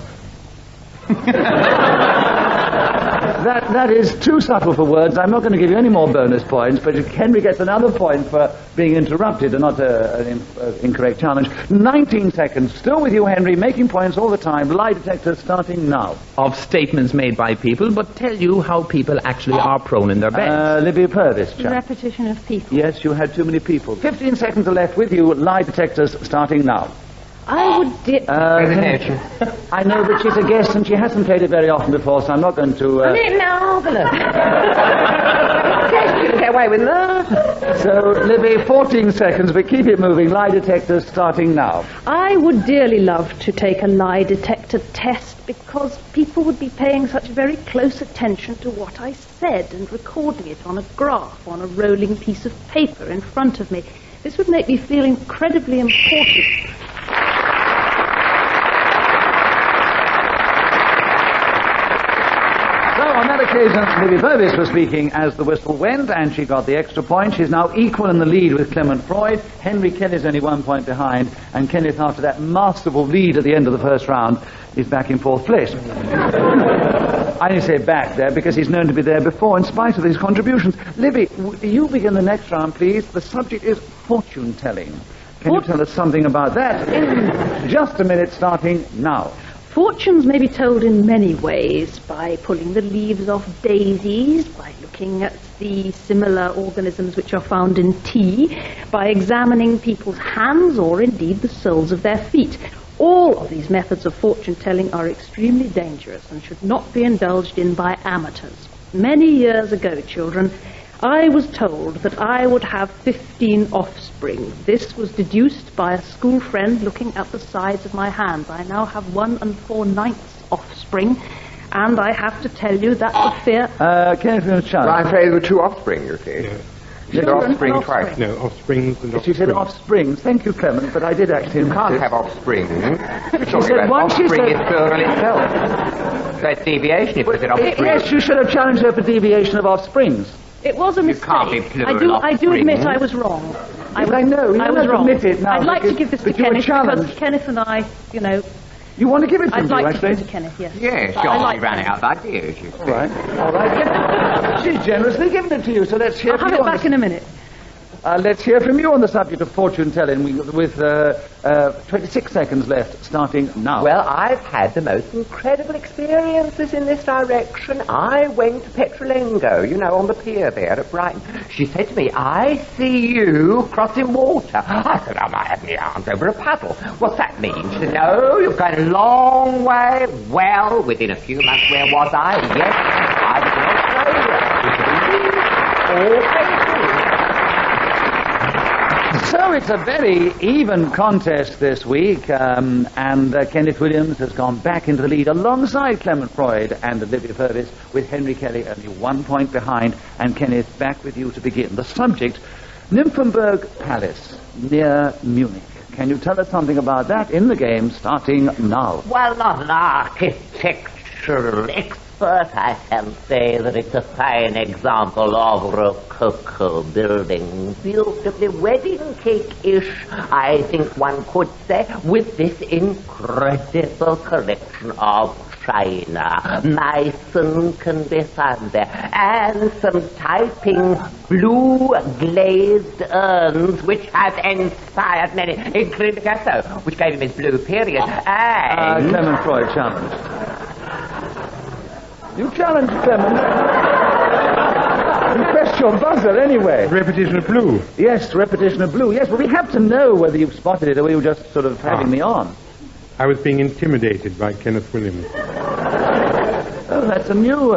Speaker 2: That is too subtle for words. I'm not going to give you any more bonus points, but Henry gets another point for being interrupted and not an incorrect challenge. 19 seconds. Still with you, Henry, making points all the time. Lie detector starting now.
Speaker 9: Of statements made by people, but tell you how people actually are prone in their beds.
Speaker 2: Libby Purves.
Speaker 8: Repetition of people.
Speaker 2: Yes, you had too many people. 15 seconds are left with you. Lie detectors starting now.
Speaker 8: I would
Speaker 2: I know that she's a guest and she hasn't played it very often before, so I'm not going to...
Speaker 3: Marvellous. You can get away with that.
Speaker 2: So, Libby, 14 seconds, but keep it moving. Lie detectors starting now.
Speaker 8: I would dearly love to take a lie detector test because people would be paying such very close attention to what I said and recording it on a graph, on a rolling piece of paper in front of me. This would make me feel incredibly important.
Speaker 2: On that occasion, Libby Purves was speaking as the whistle went, and she got the extra point. She's now equal in the lead with Clement Freud. Henry Kelly's only 1 point behind, and Kenneth, after that masterful lead at the end of the first round, is back in fourth place. I only say back there because he's known to be there before, in spite of his contributions. Libby, you begin the next round, please. The subject is fortune-telling. Can you tell us something about that in just a minute, starting now?
Speaker 8: Fortunes may be told in many ways, by pulling the leaves off daisies, by looking at the similar organisms which are found in tea, by examining people's hands or indeed the soles of their feet. All of these methods of fortune-telling are extremely dangerous and should not be indulged in by amateurs. Many years ago, children, I was told that I would have 15 offspring. This was deduced by a school friend looking at the size of my hands. I now have 1 4/9 offspring, and I have to tell you that the fear...
Speaker 2: Kenneth and Charles.
Speaker 10: Well, I'm afraid there were 2 offspring, you see.
Speaker 4: Yeah.
Speaker 10: You said offspring twice.
Speaker 4: No, offsprings and
Speaker 2: She said offspring. Thank you, Clement, but I did actually...
Speaker 10: You can't have offspring.
Speaker 2: She said once she
Speaker 10: offspring
Speaker 2: said...
Speaker 10: is plural itself. So it's deviation if you said offspring.
Speaker 2: Yes, you should have challenged her for deviation of offsprings.
Speaker 8: It was a mistake.
Speaker 10: can't be plural
Speaker 8: I do admit I was wrong.
Speaker 2: I know. You
Speaker 8: I was wrong.
Speaker 2: admit it now.
Speaker 8: I'd like to give this to Kenneth
Speaker 2: challenged.
Speaker 8: because Kenneth and I, you know...
Speaker 2: You want to give it to
Speaker 8: I'd
Speaker 2: me,
Speaker 8: like to
Speaker 2: actually?
Speaker 8: give it to Kenneth, yes.
Speaker 10: Yes,
Speaker 8: I
Speaker 10: John,
Speaker 8: like
Speaker 10: you ran
Speaker 8: Kenneth.
Speaker 10: out of ideas, you see.
Speaker 2: All right. She's generously given it to you, so let's hear
Speaker 8: I'll
Speaker 2: from
Speaker 8: have
Speaker 2: you.
Speaker 8: it back in a minute.
Speaker 2: Let's hear from you on the subject of fortune-telling with 26 seconds left, starting now.
Speaker 3: Well, I've had the most incredible experiences in this direction. I went to Petrulengo, you know, on the pier there at Brighton. She said to me, I see you crossing water. I said, I might have my arms over a puddle. What's that mean? She said, no, you're going a long way. Well, within a few months, where was I? Yes, I was in Australia.
Speaker 2: So it's a very even contest this week, and Kenneth Williams has gone back into the lead alongside Clement Freud and Libby Purves, with Henry Kelly only 1 point behind, and Kenneth back with you to begin. The subject, Nymphenburg Palace, near Munich. Can you tell us something about that in the game, starting now?
Speaker 3: Well, not an architectural expert, I can say that it's a fine example of Rococo building, beautifully wedding cake-ish, I think one could say, with this incredible collection of china. Meissen can be found there, and some typing blue glazed urns which have inspired many, including Picasso, which gave him his blue period, and...
Speaker 2: Clement Freud challenged. You challenged Clement. You pressed your buzzer anyway.
Speaker 4: Repetition of blue.
Speaker 2: Yes, repetition of blue. Yes, but we have to know whether you've spotted it or were you just sort of having me on.
Speaker 4: I was being intimidated by Kenneth Williams.
Speaker 2: Oh, that's a new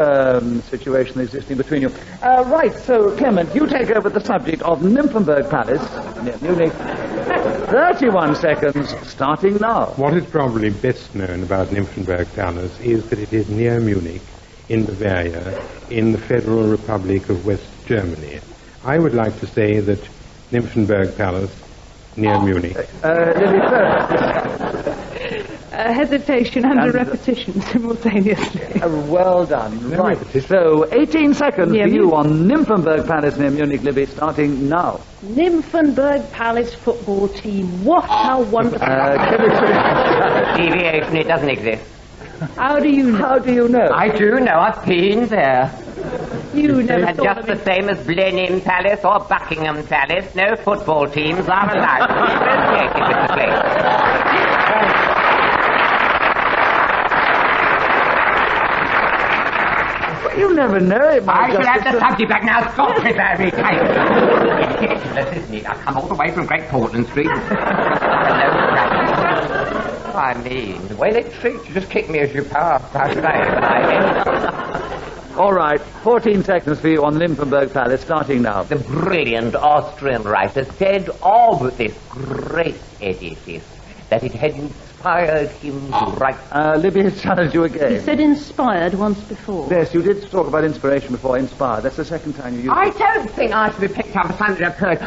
Speaker 2: situation existing between you. Right, so, Clement, you take over the subject of Nymphenburg Palace, near Munich. 31 seconds, starting now.
Speaker 4: What is probably best known about Nymphenburg Palace is that it is near Munich, in Bavaria, in the Federal Republic of West Germany. I would like to say that Nymphenburg Palace, near Munich.
Speaker 2: Libby Purves.
Speaker 8: Hesitation and a repetition simultaneously.
Speaker 2: Well done. Right. So, 18 seconds for you on Nymphenburg Palace near Munich, Libby, starting now.
Speaker 8: Nymphenburg Palace football team. What a wonderful...
Speaker 3: Deviation, it doesn't exist.
Speaker 8: How do you know?
Speaker 2: How do you know?
Speaker 3: I do know. I've been there.
Speaker 8: You never
Speaker 3: And just the same as Blenheim Palace or Buckingham Palace, no football teams are allowed to be associated with the place.
Speaker 2: You never know. It might
Speaker 3: I shall have the subject back now. Stop it, very tight. Ridiculous, isn't it? I've come all the way from Great Portland Street. I mean, the way they treat you, just kick me as you pass. How should I?
Speaker 2: All right, 14 seconds for you on Nymphenburg Palace, starting now.
Speaker 3: The brilliant Austrian writer said of this great edifice that it had inspired him to write...
Speaker 2: Libby has challenged you again.
Speaker 8: You said inspired once before.
Speaker 2: Yes, you did talk about inspiration before, inspired. That's the second time you used
Speaker 3: I
Speaker 2: it.
Speaker 3: don't think I should be picked up for something that occurred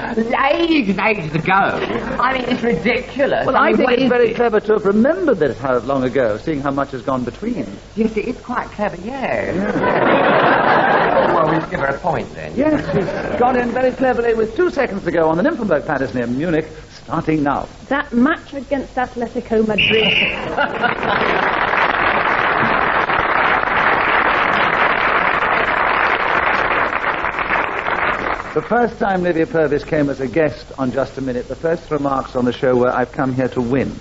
Speaker 3: ages ago. I mean, it's ridiculous.
Speaker 2: Well, I think it's very clever to have remembered this how long ago, seeing how much has gone between.
Speaker 3: Yes, it is quite clever, yes. Well, we'll give her a point then.
Speaker 2: Yes, she's gone in very cleverly with 2 seconds to go on the Nymphenburg Palace near Munich, starting now.
Speaker 8: That match against Atletico Madrid.
Speaker 2: The first time Libby Purves came as a guest on Just a Minute, the first remarks on the show were, "I've come here to win."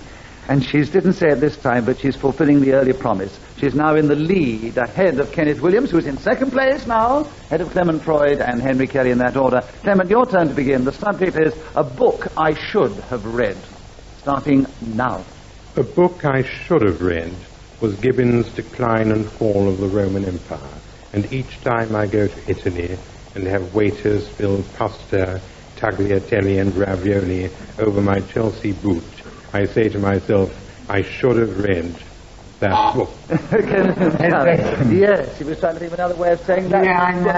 Speaker 2: And she didn't say it this time, but she's fulfilling the earlier promise. She's now in the lead, ahead of Kenneth Williams, who's in second place now, ahead of Clement Freud and Henry Kelly in that order. Clement, your turn to begin. The subject is A Book I Should Have Read. Starting now.
Speaker 4: A book I should have read was Gibbon's Decline and Fall of the Roman Empire. And each time I go to Italy and have waiters fill pasta, tagliatelle and ravioli over my Chelsea boot, I say to myself, I should have read that book.
Speaker 2: Yes, he was trying to think of another way of saying that.
Speaker 3: Yeah, I know.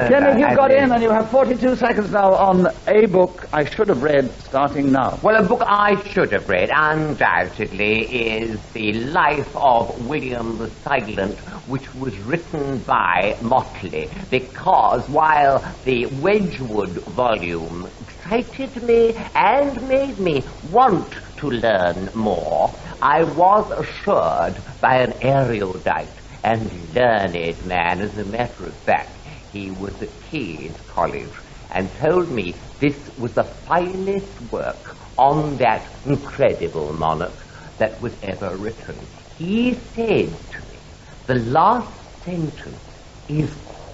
Speaker 2: Kenneth, you've got in and you have 42 seconds now on A Book I Should Have Read, starting now.
Speaker 3: Well, a book I should have read, undoubtedly, is The Life of William the Silent, which was written by Motley, because while the Wedgwood volume excited me and made me want to learn more, I was assured by an erudite and learned man, as a matter of fact, he was at King's College, and told me this was the finest work on that incredible monarch that was ever written. He said to me, the last sentence is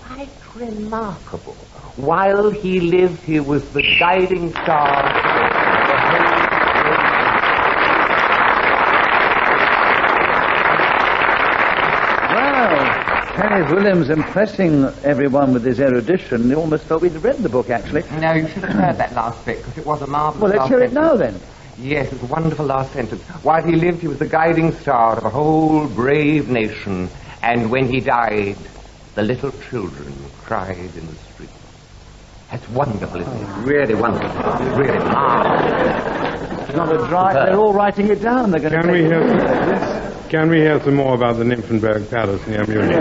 Speaker 3: quite remarkable. While he lived, he was the guiding star of the whole.
Speaker 2: Kenneth Williams impressing everyone with his erudition. You almost felt we'd read the book, actually.
Speaker 3: No, you should have heard that last bit, because it was a marvellous
Speaker 2: Well, let's hear it now, then.
Speaker 3: Yes, it was a wonderful last sentence. While he lived, he was the guiding star of a whole brave nation, and when he died, the little children cried in the street. That's wonderful, isn't it? Really wonderful. Really marvellous.
Speaker 2: It's not a dry... They're all writing it down. They're going
Speaker 4: Can we hear some more about the Nymphenburg Palace near Munich?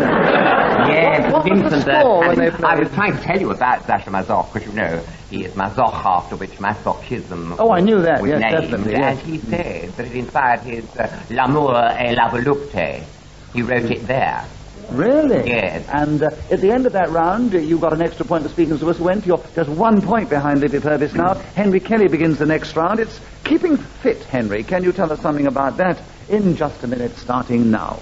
Speaker 3: Yes,
Speaker 2: What was the score when they played?
Speaker 3: I was trying to tell you about Sasha Mazoch, because you know he is Mazoch, after which masochism
Speaker 2: Oh, I knew that,
Speaker 3: was
Speaker 2: yes,
Speaker 3: named,
Speaker 2: definitely,
Speaker 3: and
Speaker 2: yes.
Speaker 3: he said that it inspired his L'amour et la volupté. He wrote it there.
Speaker 2: Really?
Speaker 3: Yes.
Speaker 2: And at the end of that round, you got an extra point for speaking to us. Went. You're just 1 point behind Libby Purves now. Henry Kelly begins the next round. It's keeping fit, Henry. Can you tell us something about that in just a minute, starting now?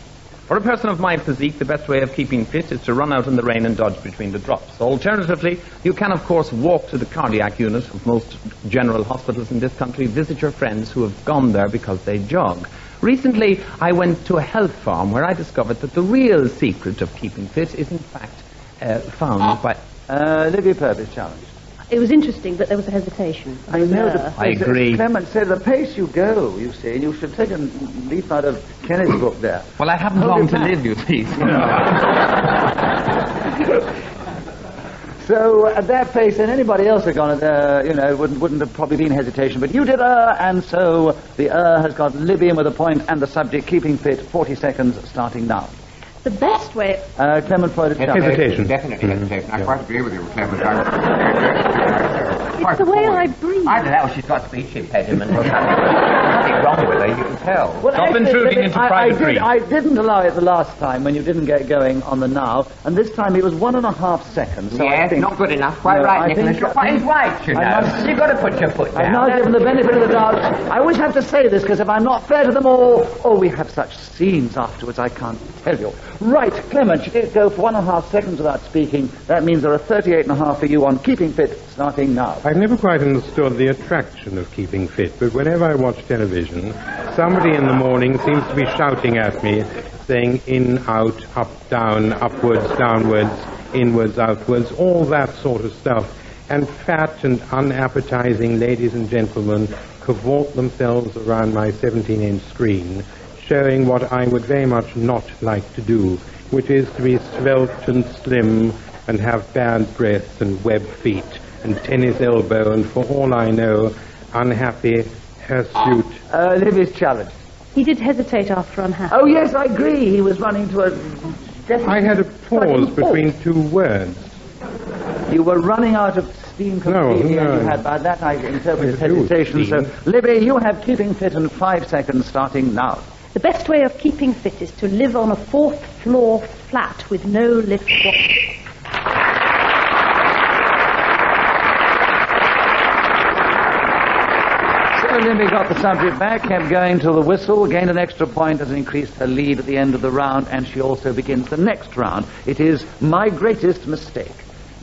Speaker 9: For a person of my physique, the best way of keeping fit is to run out in the rain and dodge between the drops. Alternatively, you can, of course, walk to the cardiac unit of most general hospitals in this country, visit your friends who have gone there because they jog. Recently, I went to a health farm where I discovered that the real secret of keeping fit is, in fact, found by...
Speaker 2: Libby Purves challenge.
Speaker 8: It was interesting, but there was a hesitation.
Speaker 2: I know.
Speaker 9: I agree.
Speaker 2: Clement said the pace you go, you see, and you should take a leaf out of Kenneth's book there.
Speaker 10: Well, I haven't long to live, you see.
Speaker 2: So at that pace, then anybody else had gone, wouldn't have probably been hesitation. But you did and so the has got Libby in with a point and the subject keeping fit. 40 seconds starting now.
Speaker 8: The best way...
Speaker 2: Clement Freud is
Speaker 4: hesitation.
Speaker 10: Definitely hesitation. I quite agree with you, Clement.
Speaker 8: It's the way I breathe.
Speaker 10: I don't know, she's got speech impediment or something. Nothing wrong with her, you can tell.
Speaker 2: Well,
Speaker 9: Stop intruding into private grief.
Speaker 2: I didn't allow it the last time when you didn't get going on the now, and this time it was 1.5 seconds. So
Speaker 10: yes, not good enough. Quite right, Nicholas. You're quite right, you know. You've got to put your foot down.
Speaker 2: I've now given the benefit of the doubt. I always have to say this, because if I'm not fair to them all, we have such scenes afterwards, I can't tell you. Right, Clement, you did go for 1.5 seconds without speaking. That means there are 38.5 for you on keeping fit, starting now.
Speaker 4: I've never quite understood the attraction of keeping fit, but whenever I watch television, somebody in the morning seems to be shouting at me, saying in, out, up, down, upwards, downwards, inwards, outwards, all that sort of stuff. And fat and unappetizing ladies and gentlemen cavort themselves around my 17-inch screen, showing what I would very much not like to do, which is to be svelte and slim and have bad breath and web feet and tennis elbow and, for all I know, unhappy hirsute.
Speaker 2: Libby's challenge.
Speaker 8: He did hesitate after unhappy.
Speaker 2: Oh, yes, I agree. He was running to a...
Speaker 4: I had a pause between two words.
Speaker 2: You were running out of steam completely,
Speaker 4: No.
Speaker 2: and you had, by that I interpreted hesitation. So, Libby, you have keeping fit in 5 seconds, starting now.
Speaker 8: The best way of keeping fit is to live on a 4th floor flat with no lift whatsoever.
Speaker 2: Libby got the subject back, kept going till the whistle, gained an extra point, has increased her lead at the end of the round, and she also begins the next round. It is My Greatest Mistake.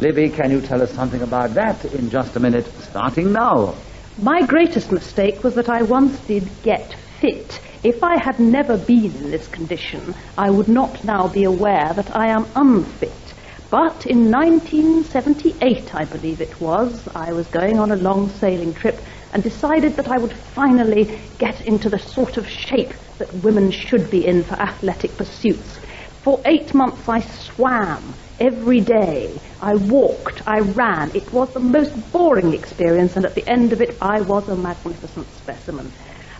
Speaker 2: Libby, can you tell us something about that in just a minute, starting now?
Speaker 8: My greatest mistake was that I once did get fit. If I had never been in this condition, I would not now be aware that I am unfit. But in 1978, I believe it was, I was going on a long sailing trip and decided that I would finally get into the sort of shape that women should be in for athletic pursuits. For 8 months I swam every day. I walked, I ran. It was the most boring experience, and at the end of it I was a magnificent specimen.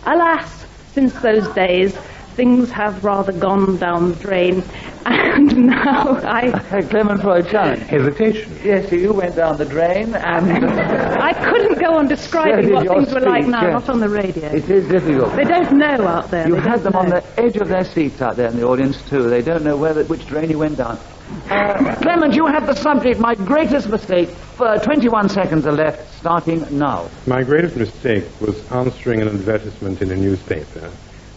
Speaker 8: Alas, since those days, things have rather gone down the drain, and now
Speaker 2: Clement Freud challenge.
Speaker 4: Hesitation.
Speaker 2: Yes, you went down the drain, and...
Speaker 8: I couldn't go on describing what things were like now, not on the radio.
Speaker 2: It is difficult.
Speaker 8: They don't know out there.
Speaker 2: You had them on the edge of their seats out there in the audience, too. They don't know which drain you went down. Clement, you have the subject, My Greatest Mistake. 21 seconds are left, starting now.
Speaker 4: My greatest mistake was answering an advertisement in a newspaper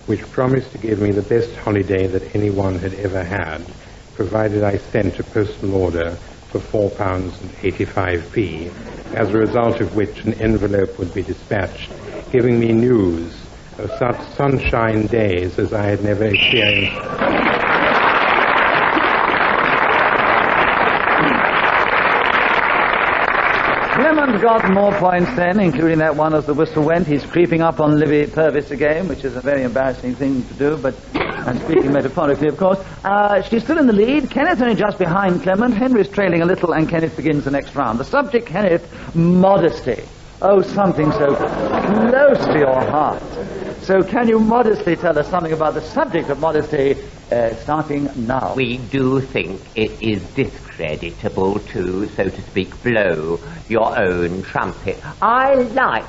Speaker 4: which promised to give me the best holiday that anyone had ever had, provided I sent a postal order for £4.85, as a result of which an envelope would be dispatched, giving me news of such sunshine days as I had never experienced.
Speaker 2: Clement got more points then, including that one as the whistle went. He's creeping up on Libby Purves again, which is a very embarrassing thing to do, but I'm speaking metaphorically, of course. She's still in the lead. Kenneth only just behind Clement. Henry's trailing a little, and Kenneth begins the next round. The subject, Kenneth, modesty. Oh, something so close to your heart. So can you modestly tell us something about the subject of modesty, starting now?
Speaker 3: We do think it is discreditable to, so to speak, blow your own trumpet. I like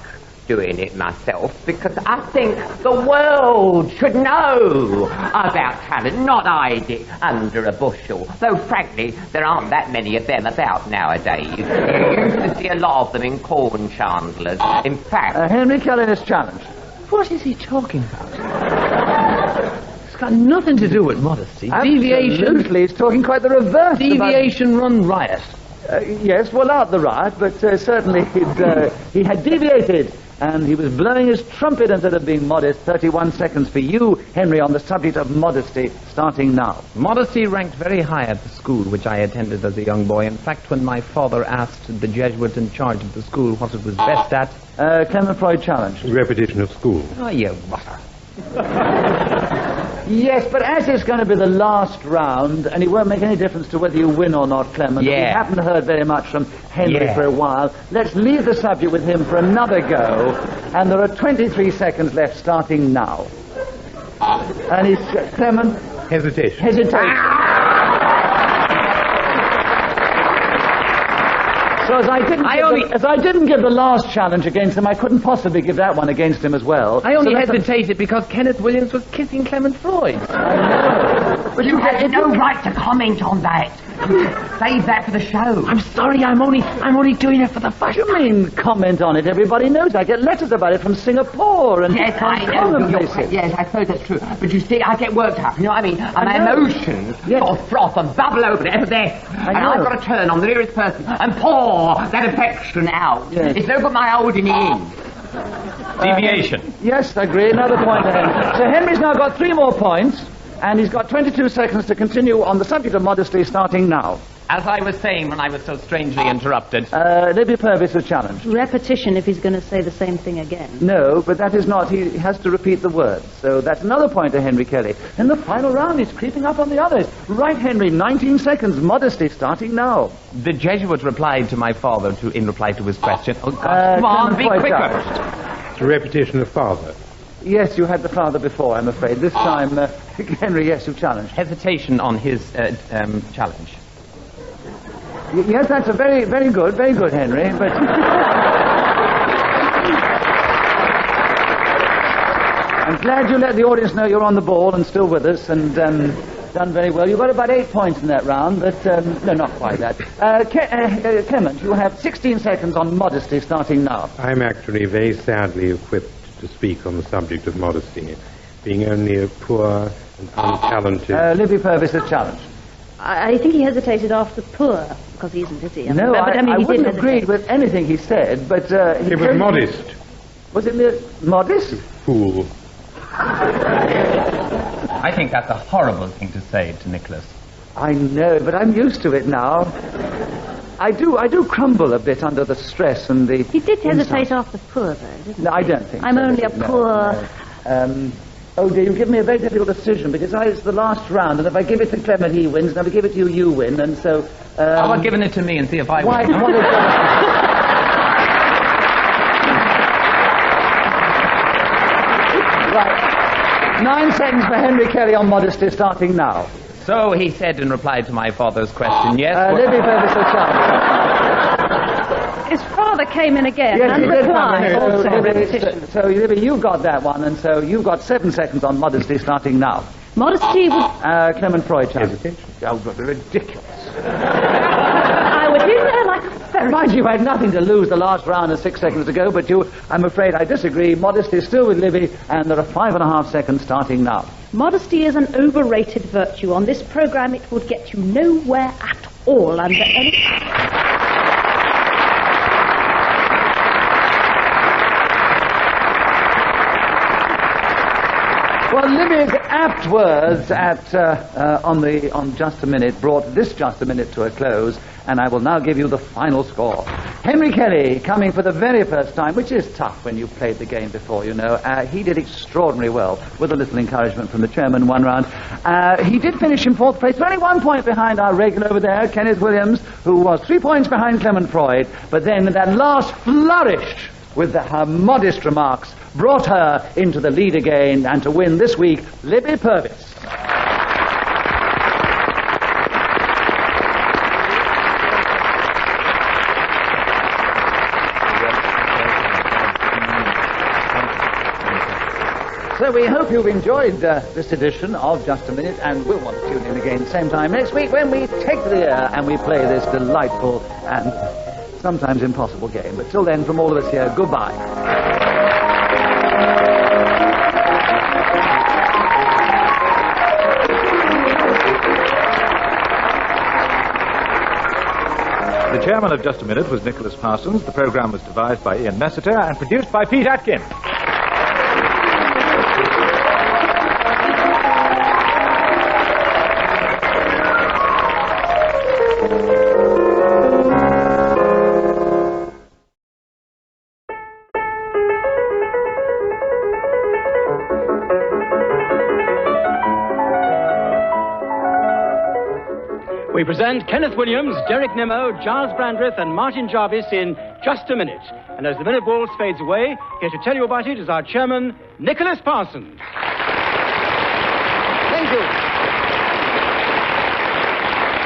Speaker 3: doing it myself because I think the world should know about talent, not hide it under a bushel. Though, frankly, there aren't that many of them about nowadays. You used to see a lot of them in corn chandlers. In fact...
Speaker 2: Henry Kelly is challenged.
Speaker 10: What is he talking about?
Speaker 9: got nothing to do with modesty.
Speaker 2: Absolutely, he's talking quite the reverse.
Speaker 9: Deviation run riot.
Speaker 2: Yes, well, not the riot, but certainly he had deviated, and he was blowing his trumpet instead of being modest. 31 seconds for you, Henry, on the subject of modesty, starting now.
Speaker 9: Modesty ranked very high at the school which I attended as a young boy. In fact, when my father asked the Jesuit in charge of the school what it was best at...
Speaker 2: Clement Freud challenge.
Speaker 4: Repetition of school.
Speaker 9: Oh, you rotter.
Speaker 2: Yes, but as it's going to be the last round, and it won't make any difference to whether you win or not, Clement.
Speaker 9: Yeah.
Speaker 2: We haven't heard very much from Henry for a while. Let's leave the subject with him for another go, and there are 23 seconds left, starting now. And he's... Clement?
Speaker 4: Hesitation.
Speaker 2: So as I didn't give the last challenge against him, I couldn't possibly give that one against him as well.
Speaker 9: I only hesitated because Kenneth Williams was kissing Clement Freud.
Speaker 10: But you had no right to comment on that. Save that for the show.
Speaker 9: I'm sorry, I'm only doing it for the fun.
Speaker 2: What do you mean, comment on it? Everybody knows. I get letters about it from Singapore and
Speaker 10: Yes, I know. Yes, I suppose that's true. But you see, I get worked up, you know what I mean? And my emotions sort of froth and bubble over there. And I've got to turn on the nearest person and pour that affection out.
Speaker 2: Yes.
Speaker 10: It's no good my holding it in.
Speaker 9: Deviation.
Speaker 2: Yes, I agree. Another point to Henry. So Henry's now got 3 more points, and he's got 22 seconds to continue on the subject of modesty, starting now.
Speaker 9: As I was saying when I was so strangely interrupted.
Speaker 2: Libby Purves is challenged.
Speaker 8: Repetition if he's going to say the same thing again.
Speaker 2: No, but that is not. He has to repeat the words. So that's another point to Henry Kelly. In the final round, he's creeping up on the others. Right, Henry, 19 seconds. Modesty, starting now.
Speaker 9: The Jesuit replied to my father in reply to his question. Oh, God, come on, be quicker.
Speaker 4: It's a repetition of father.
Speaker 2: Yes, you had the father before, I'm afraid. This time, Henry, yes, you challenged.
Speaker 9: Hesitation on his challenge.
Speaker 2: Yes, that's a very good, Henry, but... I'm glad you let the audience know you're on the ball and still with us, and done very well. You got about 8 points in that round, but no, not quite that. Clement, you have 16 seconds on modesty, starting now.
Speaker 4: I'm actually very sadly equipped to speak on the subject of modesty, being only a poor and untalented...
Speaker 2: Libby Purves is challenged.
Speaker 8: I think he hesitated after poor, because he isn't, is he?
Speaker 2: No, I wouldn't agree with anything he said, but...
Speaker 4: He was modest.
Speaker 2: Was it modest?
Speaker 4: Fool.
Speaker 9: I think that's a horrible thing to say to Nicholas.
Speaker 2: I know, but I'm used to it now. I do crumble a bit under the stress and the...
Speaker 8: He did hesitate after poor, though, didn't he?
Speaker 2: No, I don't think
Speaker 8: I'm
Speaker 2: so.
Speaker 8: only a poor...
Speaker 2: No. Oh dear, you give me a very difficult decision because it's the last round, and if I give it to Clement, he wins, and if I give it to you, you win, and so...
Speaker 9: How about giving it to me and see if I win?
Speaker 2: Right. 9 seconds for Henry Kelly on modesty, starting now.
Speaker 9: So he said in reply to my father's question, yes...
Speaker 2: Libby Purves is challenged.
Speaker 8: His father came in again
Speaker 2: Yes,
Speaker 8: and
Speaker 2: he did
Speaker 8: replied.
Speaker 2: So, Libby, you got that one, and so you've got 7 seconds on modesty, starting now.
Speaker 8: Modesty would...
Speaker 2: Clement Freud challenge.
Speaker 4: Oh,
Speaker 2: ridiculous.
Speaker 8: I was in there like a ferret.
Speaker 2: Mind you had nothing to lose the last round of 6 seconds ago, but I'm afraid I disagree. Modesty is still with Libby, and there are 5.5 seconds starting now.
Speaker 8: Modesty is an overrated virtue. On this program, it would get you nowhere at all under any...
Speaker 2: Well, Libby's apt words on Just a Minute brought this Just a Minute to a close, and I will now give you the final score. Henry Kelly, coming for the very first time, which is tough when you've played the game before, you know. He did extraordinarily well, with a little encouragement from the chairman one round. He did finish in 4th place, only 1 point behind our regular over there, Kenneth Williams, who was 3 points behind Clement Freud, but then that last flourish with her modest remarks brought her into the lead again, and to win this week, Libby Purves. So we hope you've enjoyed this edition of Just a Minute, and we'll want to tune in again same time next week when we take to the air and we play this delightful and sometimes impossible game. But till then, from all of us here, goodbye.
Speaker 7: chairman of Just a Minute was Nicholas Parsons. The program was devised by Ian Messiter and produced by Pete Atkin.
Speaker 11: We present Kenneth Williams, Derek Nimmo, Giles Brandreth, and Martin Jarvis in Just a Minute. And as the minute waltz fades away, here to tell you about it is our chairman, Nicholas Parsons.
Speaker 2: Thank you.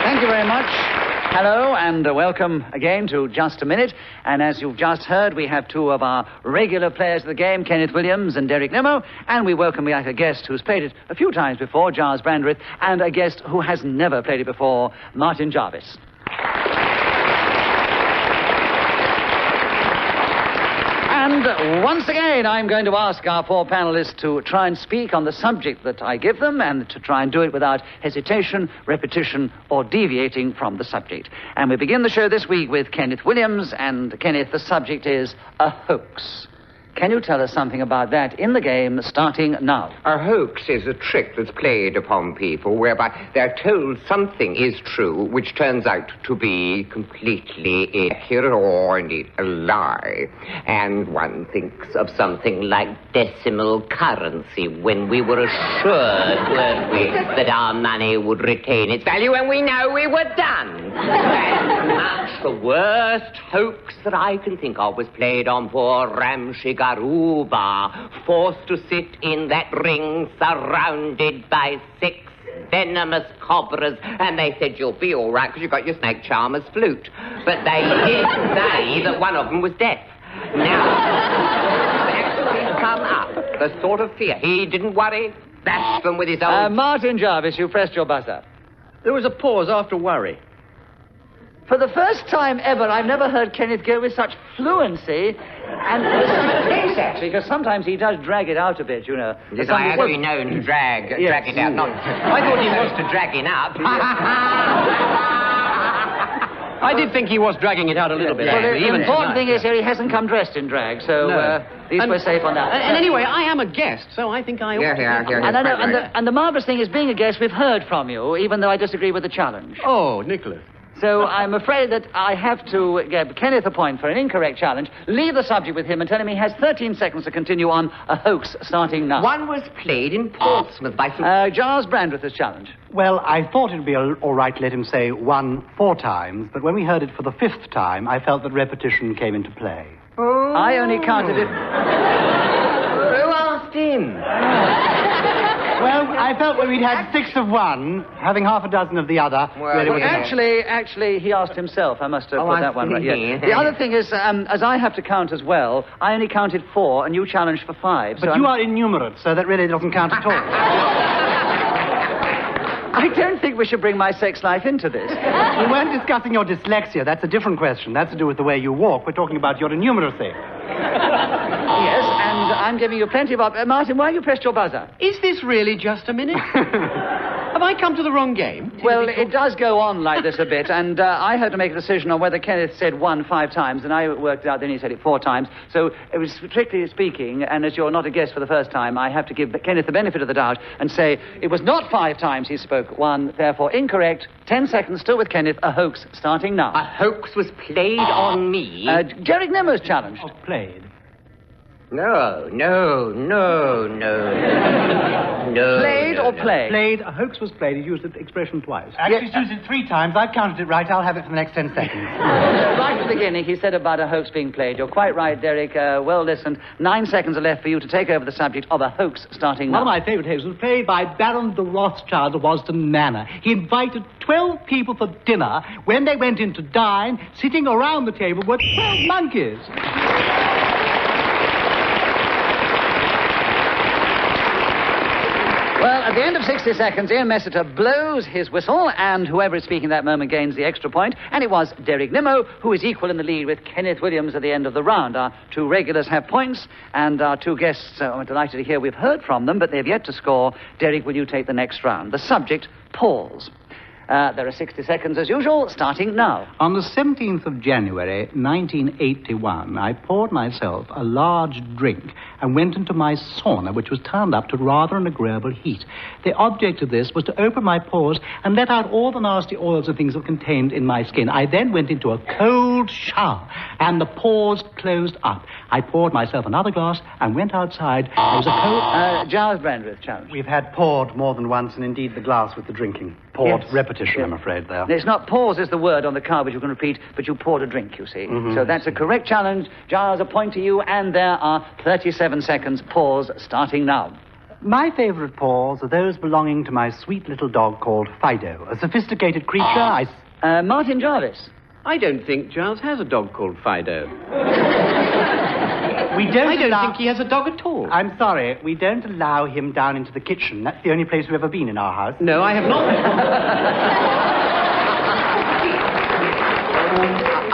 Speaker 2: Thank you very much. Hello, and welcome again to Just a Minute. And as you've just heard, we have two of our regular players of the game, Kenneth Williams and Derek Nimmo. And we welcome back a guest who's played it a few times before, Giles Brandreth, and a guest who has never played it before, Martin Jarvis. And once again, I'm going to ask our four panelists to try and speak on the subject that I give them, and to try and do it without hesitation, repetition, or deviating from the subject. And we begin the show this week with Kenneth Williams. And Kenneth, the subject is a hoax. Can you tell us something about that in the game, starting now?
Speaker 3: A hoax is a trick that's played upon people whereby they're told something is true, which turns out to be completely inaccurate or indeed a lie. And one thinks of something like decimal currency, when we were assured, weren't we, that our money would retain its value, and we know we were done. And much the worst hoax that I can think of was played on poor Ramshy Garuba, forced to sit in that ring surrounded by 6 venomous cobras, and they said, you'll be all right because you've got your snake charmer's flute. But they did say that one of them was deaf. Now, actually come up the sort of fear. He didn't worry, bashed them with his own...
Speaker 2: Martin Jarvis, you pressed your buzzer.
Speaker 11: There was a pause after worry.
Speaker 2: For the first time ever, I've never heard Kenneth go with such fluency and with such pace, actually, because sometimes he does drag it out a bit, you know.
Speaker 3: Yes, I have been known to drag it out. Not, I thought he was to drag it up.
Speaker 11: I did think he was dragging it out a little bit.
Speaker 2: Well,
Speaker 11: actually,
Speaker 2: the important thing is here, he hasn't come dressed in drag, so at least we're safe on that.
Speaker 11: And anyway, I am a guest, so I think I ought to...
Speaker 2: And the marvellous thing is, being a guest, we've heard from you, even though I disagree with the challenge.
Speaker 11: Oh, Nicholas.
Speaker 2: So I'm afraid that I have to give Kenneth a point for an incorrect challenge, leave the subject with him, and tell him he has 13 seconds to continue on a hoax starting now.
Speaker 3: One was played in Portsmouth by some...
Speaker 2: Giles Brandreth is challenged.
Speaker 12: Well, I thought it would be all right to let him say 1 4 times, but when we heard it for the 5th time, I felt that repetition came into play.
Speaker 3: Oh.
Speaker 2: I only counted it...
Speaker 3: Who asked him?
Speaker 12: Well, I felt when we'd had 6 of one, having half a dozen of the other, really was
Speaker 2: actually, he asked himself. I must have put that one right. Yeah. The other thing is, as I have to count as well, I only counted 4, and you challenged for 5.
Speaker 12: But you are innumerate, so that really doesn't count at all.
Speaker 2: I don't think we should bring my sex life into this.
Speaker 12: We weren't discussing your dyslexia. That's a different question. That's to do with the way you walk. We're talking about your innumeracy.
Speaker 2: Yes, and I'm giving you plenty of... Martin, why you pressed your buzzer?
Speaker 11: Is this really Just a Minute? Have I come to the wrong game?
Speaker 2: Well, it does go on like this a bit, and I had to make a decision on whether Kenneth said 1 5 times, and I worked it out, then he said it 4 times. So, it was strictly speaking, and as you're not a guest for the first time, I have to give Kenneth the benefit of the doubt and say it was not 5 times he spoke. 1, therefore incorrect. 10 seconds still with Kenneth. A hoax starting now.
Speaker 3: A hoax was played on me.
Speaker 2: Derek Nimmo's challenged.
Speaker 12: Oh, played.
Speaker 3: No.
Speaker 2: Played or played?
Speaker 12: Played. A hoax was played. He used the expression twice. Actually, he's used it 3 times. I've counted it right. I'll have it for the next 10 seconds.
Speaker 2: Right at the beginning, he said about a hoax being played. You're quite right, Derek. Well listened. 9 seconds are left for you to take over the subject of a hoax starting now.
Speaker 12: One of my favourite hoaxes was played by Baron de Rothschild of Wasden Manor. He invited 12 people for dinner. When they went in to dine, sitting around the table were 12 monkeys.
Speaker 2: Well, at the end of 60 seconds, Ian Messiter blows his whistle, and whoever is speaking at that moment gains the extra point. And it was Derek Nimmo, who is equal in the lead with Kenneth Williams at the end of the round. Our 2 regulars have points, and our 2 guests, I'm delighted to hear we've heard from them, but they've yet to score. Derek, will you take the next round? The subject, Paws. There are 60 seconds as usual, starting now.
Speaker 12: On the 17th of January, 1981, I poured myself a large drink and went into my sauna, which was turned up to rather an agreeable heat. The object of this was to open my pores and let out all the nasty oils and things that were contained in my skin. I then went into a cold shower, and the pores closed up. I poured myself another glass and went outside. There was a cold...
Speaker 2: Giles Brandreth, challenge.
Speaker 13: We've had poured more than once, and indeed the glass with the drinking. Poured.
Speaker 2: Yes.
Speaker 13: Repetition, I'm afraid, there.
Speaker 2: It's not pause is the word on the card which you can repeat, but you poured a drink, you see. So that's a correct challenge. Giles, a point to you, and there are 37 seconds. Pause, starting now.
Speaker 13: My favourite paws are those belonging to my sweet little dog called Fido, a sophisticated creature.
Speaker 2: Martin Jarvis.
Speaker 6: I don't think Giles has a dog called Fido.
Speaker 13: We don't
Speaker 6: I don't think he has a dog at all.
Speaker 13: I'm sorry, we don't allow him down into the kitchen. That's the only place we've ever been in our house.
Speaker 6: No, I have not.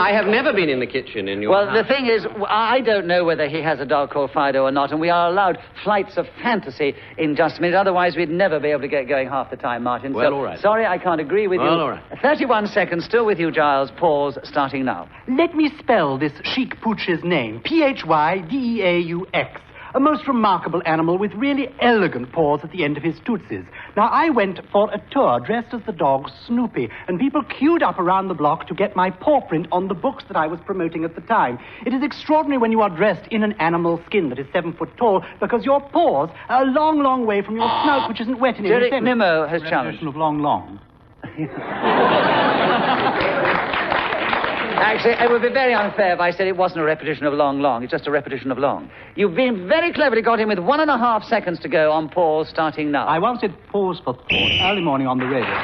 Speaker 6: I have never been in the kitchen in your house.
Speaker 2: The thing is, I don't know whether he has a dog called Fido or not, and we are allowed flights of fantasy in just a minute. Otherwise, we'd never be able to get going half the time, Martin.
Speaker 6: Well,
Speaker 2: so,
Speaker 6: all right.
Speaker 2: Sorry, I can't agree with you.
Speaker 6: All right.
Speaker 2: 31 seconds, still with you, Giles. Pause, starting now.
Speaker 13: Let me spell this chic pooch's name. P-H-Y-D-E-A-U-X. A most remarkable animal with really elegant paws at the end of his tootsies. Now, I went for a tour dressed as the dog Snoopy, and people queued up around the block to get my paw print on the books that I was promoting at the time. It is extraordinary when you are dressed in an animal skin that is 7 foot tall, because your paws are a long, long way from your snout, which isn't wet in any
Speaker 2: Derek
Speaker 13: sense.
Speaker 2: Nimmo has challenged.
Speaker 12: Repetition of long, long.
Speaker 2: Actually, it would be very unfair if I said it wasn't a repetition of long, long. It's just a repetition of long. You've been very cleverly got him with 1.5 seconds to go on pause, starting now.
Speaker 12: I once did pause for thought early morning on the radio.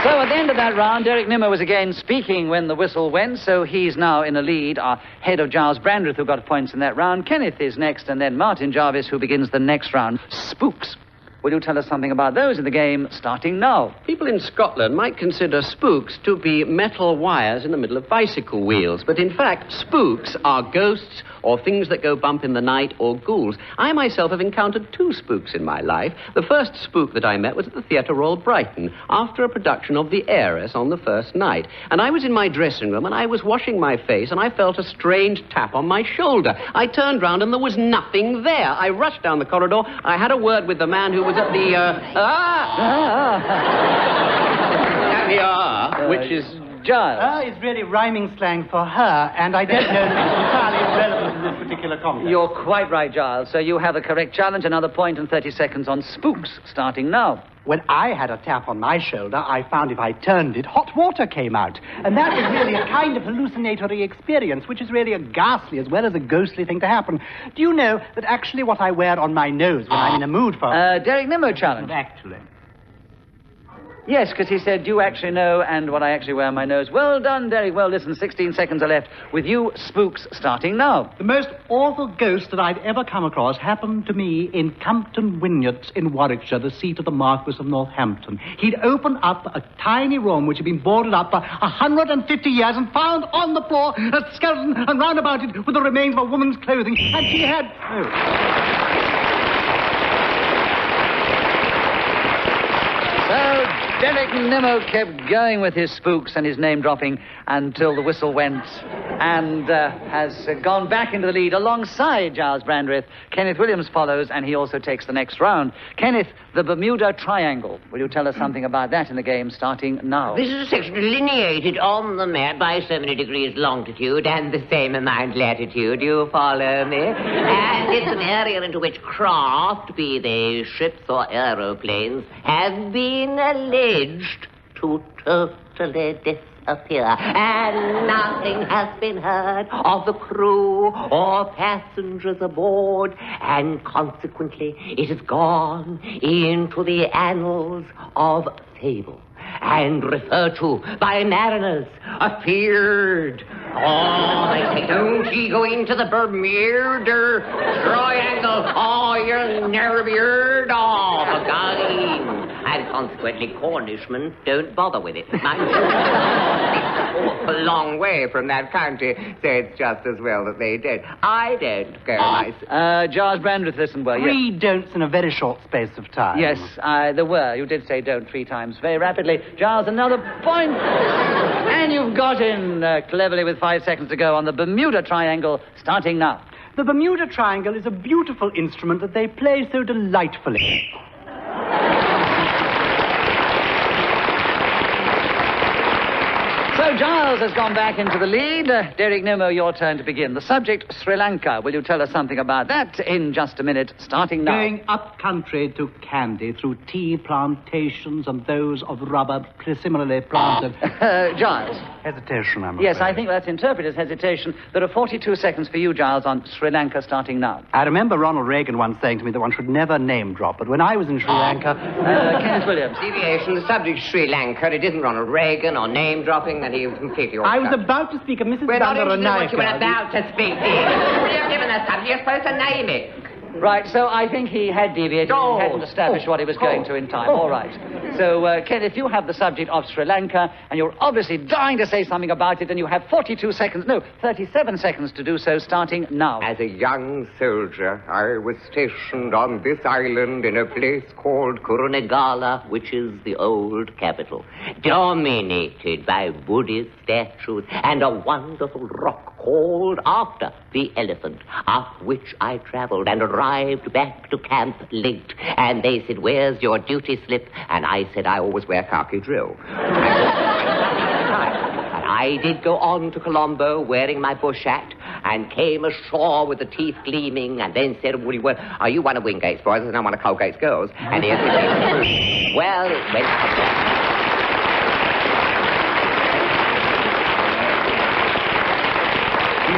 Speaker 2: So at the end of that round, Derek Nimmo was again speaking when the whistle went, so he's now in the lead, ahead of Giles Brandreth, who got points in that round. Kenneth is next, and then Martin Jarvis, who begins the next round. Spooks. Will you tell us something about those in the game, starting now?
Speaker 6: People in Scotland might consider spooks to be metal wires in the middle of bicycle wheels, but in fact, spooks are ghosts or things that go bump in the night or ghouls. I myself have encountered 2 spooks in my life. The first spook that I met was at the Theatre Royal Brighton, after a production of The Heiress on the first night. And I was in my dressing room, and I was washing my face, and I felt a strange tap on my shoulder. I turned round, and there was nothing there. I rushed down the corridor. I had a word with the man who was at the, which is...
Speaker 2: Giles.
Speaker 13: Is really rhyming slang for her, and I don't know that it's entirely relevant in this particular context.
Speaker 2: You're quite right, Giles. So you have the correct challenge. Another point and 30 seconds on spooks, starting now.
Speaker 13: When I had a tap on my shoulder, I found if I turned it, hot water came out. And that was really a kind of hallucinatory experience, which is really a ghastly as well as a ghostly thing to happen. Do you know that actually what I wear on my nose when I'm in a mood for...
Speaker 2: Derek Nimmo challenge.
Speaker 13: Actually.
Speaker 2: Yes, because he said, do you actually know, and what I actually wear on my nose. Well done, Derek. Well, listen, 16 seconds are left. With you, spooks, starting now.
Speaker 12: The most awful ghost that I've ever come across happened to me in Campden Wynyards in Warwickshire, the seat of the Marquis of Northampton. He'd opened up a tiny room which had been boarded up for 150 years and found on the floor a skeleton, and round about it were the remains of a woman's clothing, and she had...
Speaker 2: So Derek Nimmo kept going with his spooks and his name-dropping until the whistle went, and has gone back into the lead alongside Giles Brandreth. Kenneth Williams follows, and he also takes the next round. Kenneth, the Bermuda Triangle. Will you tell us something about that in the game, starting now?
Speaker 3: This is a section delineated on the map by 70 degrees longitude and the same amount latitude. You follow me? And it's an area into which craft, be they ships or aeroplanes, have been alleged to totally disappear. And nothing has been heard of the crew or passengers aboard. And consequently, it has gone into the annals of fable and referred to by mariners, afeard. Oh, they say, don't ye go into the Bermuda Triangle, oh, you'll never be heard of again. And consequently, Cornishmen don't bother with it. awful long way from that county, so it's just as well that they don't. I don't go myself.
Speaker 2: Giles Brandreth, listen well.
Speaker 13: Three don'ts in a very short space of time.
Speaker 2: Yes, there were. You did say don't 3 times very rapidly. Giles, another point. And you've got in cleverly with 5 seconds to go on the Bermuda Triangle, starting now.
Speaker 13: The Bermuda Triangle is a beautiful instrument that they play so delightfully.
Speaker 2: So Giles has gone back into the lead. Derek Nimmo, your turn to begin. The subject, Sri Lanka. Will you tell us something about that in just a minute, starting now?
Speaker 12: Going up country to Kandy through tea plantations and those of rubber similarly planted.
Speaker 2: Giles.
Speaker 13: Hesitation, I'm afraid.
Speaker 2: Yes, I think that's interpreted as hesitation. There are 42 seconds for you, Giles, on Sri Lanka, starting now.
Speaker 13: I remember Ronald Reagan once saying to me that one should never name drop, but when I was in Sri Lanka...
Speaker 2: Kenneth Williams.
Speaker 3: Deviation, the subject Sri Lanka. It isn't Ronald Reagan or name dropping, and he was completely off.
Speaker 13: I was about to speak of Mrs.
Speaker 3: We're not interested in what
Speaker 13: Bandaranaike.
Speaker 3: you were about to speak in. You're given a subject, you're supposed to name it.
Speaker 2: Right, so I think he had deviated and hadn't established what he was going to in time. All right. So, Kenneth, you have the subject of Sri Lanka, and you're obviously dying to say something about it, and you have 37 seconds to do so, starting now.
Speaker 3: As a young soldier, I was stationed on this island in a place called Kurunegala, which is the old capital, dominated by Buddhist statues and a wonderful rock called after the elephant, up which I traveled and arrived back to camp late. And they said, "Where's your duty slip?" And I said, "I always wear khaki drill." And I did go on to Colombo wearing my bush hat and came ashore with the teeth gleaming and then said, "Well, are you one of Wingate's boys?" And I'm one of Colgate's girls. And here's the case. Well, it went...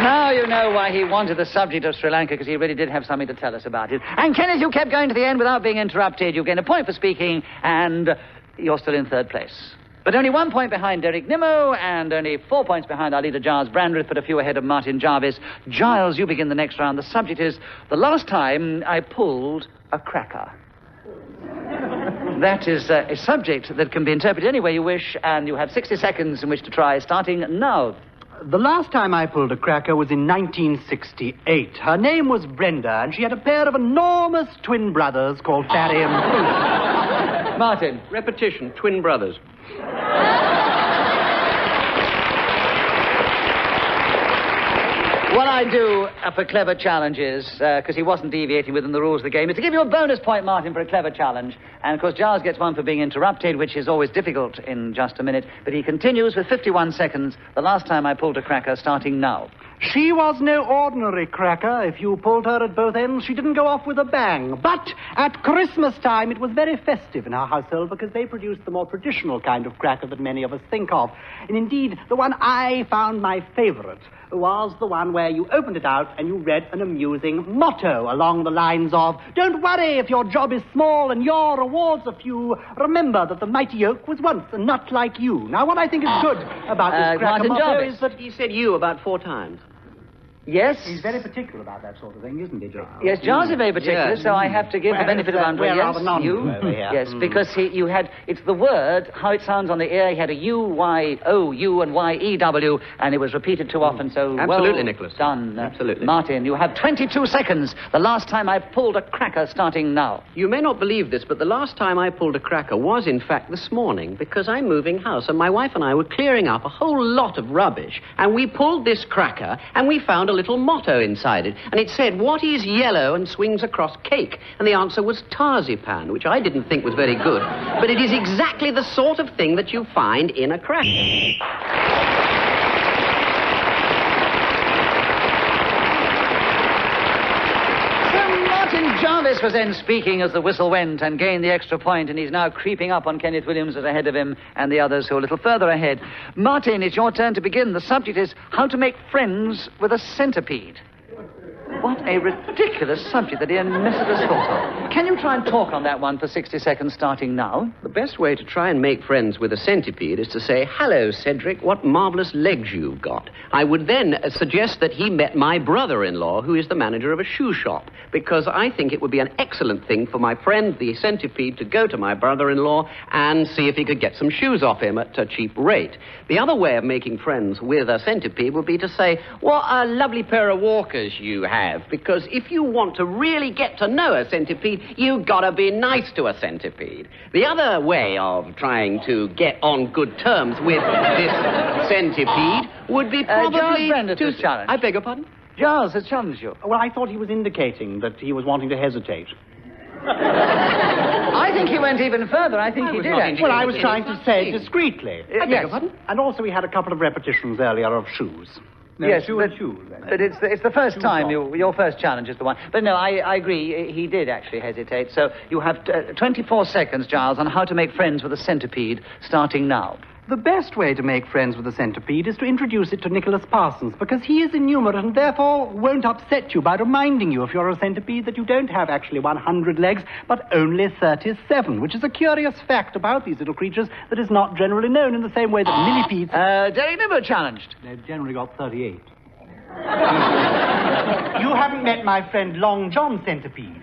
Speaker 2: Now you know why he wanted the subject of Sri Lanka, because he really did have something to tell us about it. And Kenneth, you kept going to the end without being interrupted. You gained a point for speaking, and you're still in 3rd place. But only 1 point behind Derek Nimmo, and only 4 points behind our leader, Giles Brandreth, but a few ahead of Martin Jarvis. Giles, you begin the next round. The subject is, the last time I pulled a cracker. That is a subject that can be interpreted any way you wish, and you have 60 seconds in which to try, starting now.
Speaker 13: The last time I pulled a cracker was in 1968. Her name was Brenda, and she had a pair of enormous twin brothers called Barry and Bruce.
Speaker 2: Martin.
Speaker 6: Repetition, twin brothers.
Speaker 2: What I do for clever challenges, because he wasn't deviating within the rules of the game, is to give you a bonus point, Martin, for a clever challenge. And, of course, Giles gets one for being interrupted, which is always difficult in just a minute. But he continues with 51 seconds. The last time I pulled a cracker, starting now.
Speaker 13: She was no ordinary cracker. If you pulled her at both ends, she didn't go off with a bang. But at Christmas time, it was very festive in our household because they produced the more traditional kind of cracker that many of us think of. And indeed, the one I found my favorite was the one where you opened it out and you read an amusing motto along the lines of, "Don't worry if your job is small and your rewards are few. Remember that the mighty oak was once a nut like you." Now, what I think is good about this cracker
Speaker 2: Martin
Speaker 13: motto
Speaker 2: Jarvis.
Speaker 13: is that...
Speaker 6: He said you about 4 times.
Speaker 2: Yes?
Speaker 12: He's very particular about that sort of thing, isn't he, Giles?
Speaker 2: Yes, Giles is very particular,
Speaker 6: Yes.
Speaker 2: so I have to give the benefit of
Speaker 13: where are the
Speaker 2: yes,
Speaker 13: nuns
Speaker 2: you.
Speaker 13: over here?
Speaker 2: Yes, because you had, it's the word, how it sounds on the ear, he had a U, Y, O, U, and Y, E, W, and it was repeated too often, so
Speaker 6: Absolutely,
Speaker 2: well
Speaker 6: Nicholas.
Speaker 2: done.
Speaker 6: Absolutely.
Speaker 2: Martin, you have 22 seconds. The last time I pulled a cracker, starting now.
Speaker 6: You may not believe this, but the last time I pulled a cracker was, in fact, this morning, because I'm moving house, and my wife and I were clearing up a whole lot of rubbish, and we pulled this cracker, and we found a little motto inside it, and it said, "What is yellow and swings across cake?" And the answer was tarzipan, which I didn't think was very good, but it is exactly the sort of thing that you find in a cracker.
Speaker 2: Martin Jarvis was then speaking as the whistle went and gained the extra point, and he's now creeping up on Kenneth Williams as ahead of him and the others who are a little further ahead. Martin, it's your turn to begin. The subject is how to make friends with a centipede. What a ridiculous subject that Ian Messrs. thought of. Can you try and talk on that one for 60 seconds starting now?
Speaker 14: The best way to try and make friends with a centipede is to say, "Hello, Cedric, what marvellous legs you've got." I would then suggest that he met my brother-in-law, who is the manager of a shoe shop, because I think it would be an excellent thing for my friend, the centipede, to go to my brother-in-law and see if he could get some shoes off him at a cheap rate. The other way of making friends with a centipede would be to say, "What a lovely pair of walkers you have," because if you want to really get to know a centipede, you've got to be nice to a centipede. The other way of trying to get on good terms with this centipede would be probably
Speaker 2: Brandreth has challenged.
Speaker 14: I beg your pardon?
Speaker 2: Gyles has challenged you.
Speaker 13: Well, I thought he was indicating that he was wanting to hesitate.
Speaker 2: I think he went even further. I think he did, actually.
Speaker 13: Well, I was trying to say discreetly.
Speaker 2: I beg your pardon?
Speaker 13: And also we had a couple of repetitions earlier of shoes. No,
Speaker 2: yes,
Speaker 13: shoes.
Speaker 2: But it's the first time, your first challenge is the one. But no, I agree, he did actually hesitate. So you have 24 seconds, Gyles, on how to make friends with a centipede, starting now.
Speaker 13: The best way to make friends with a centipede is to introduce it to Nicholas Parsons, because he is innumerate and therefore won't upset you by reminding you, if you're a centipede, that you don't have actually 100 legs, but only 37, which is a curious fact about these little creatures that is not generally known in the same way that millipedes...
Speaker 2: Derek Nimmo challenged.
Speaker 13: They've generally got 38. You haven't met my friend Long John Centipede.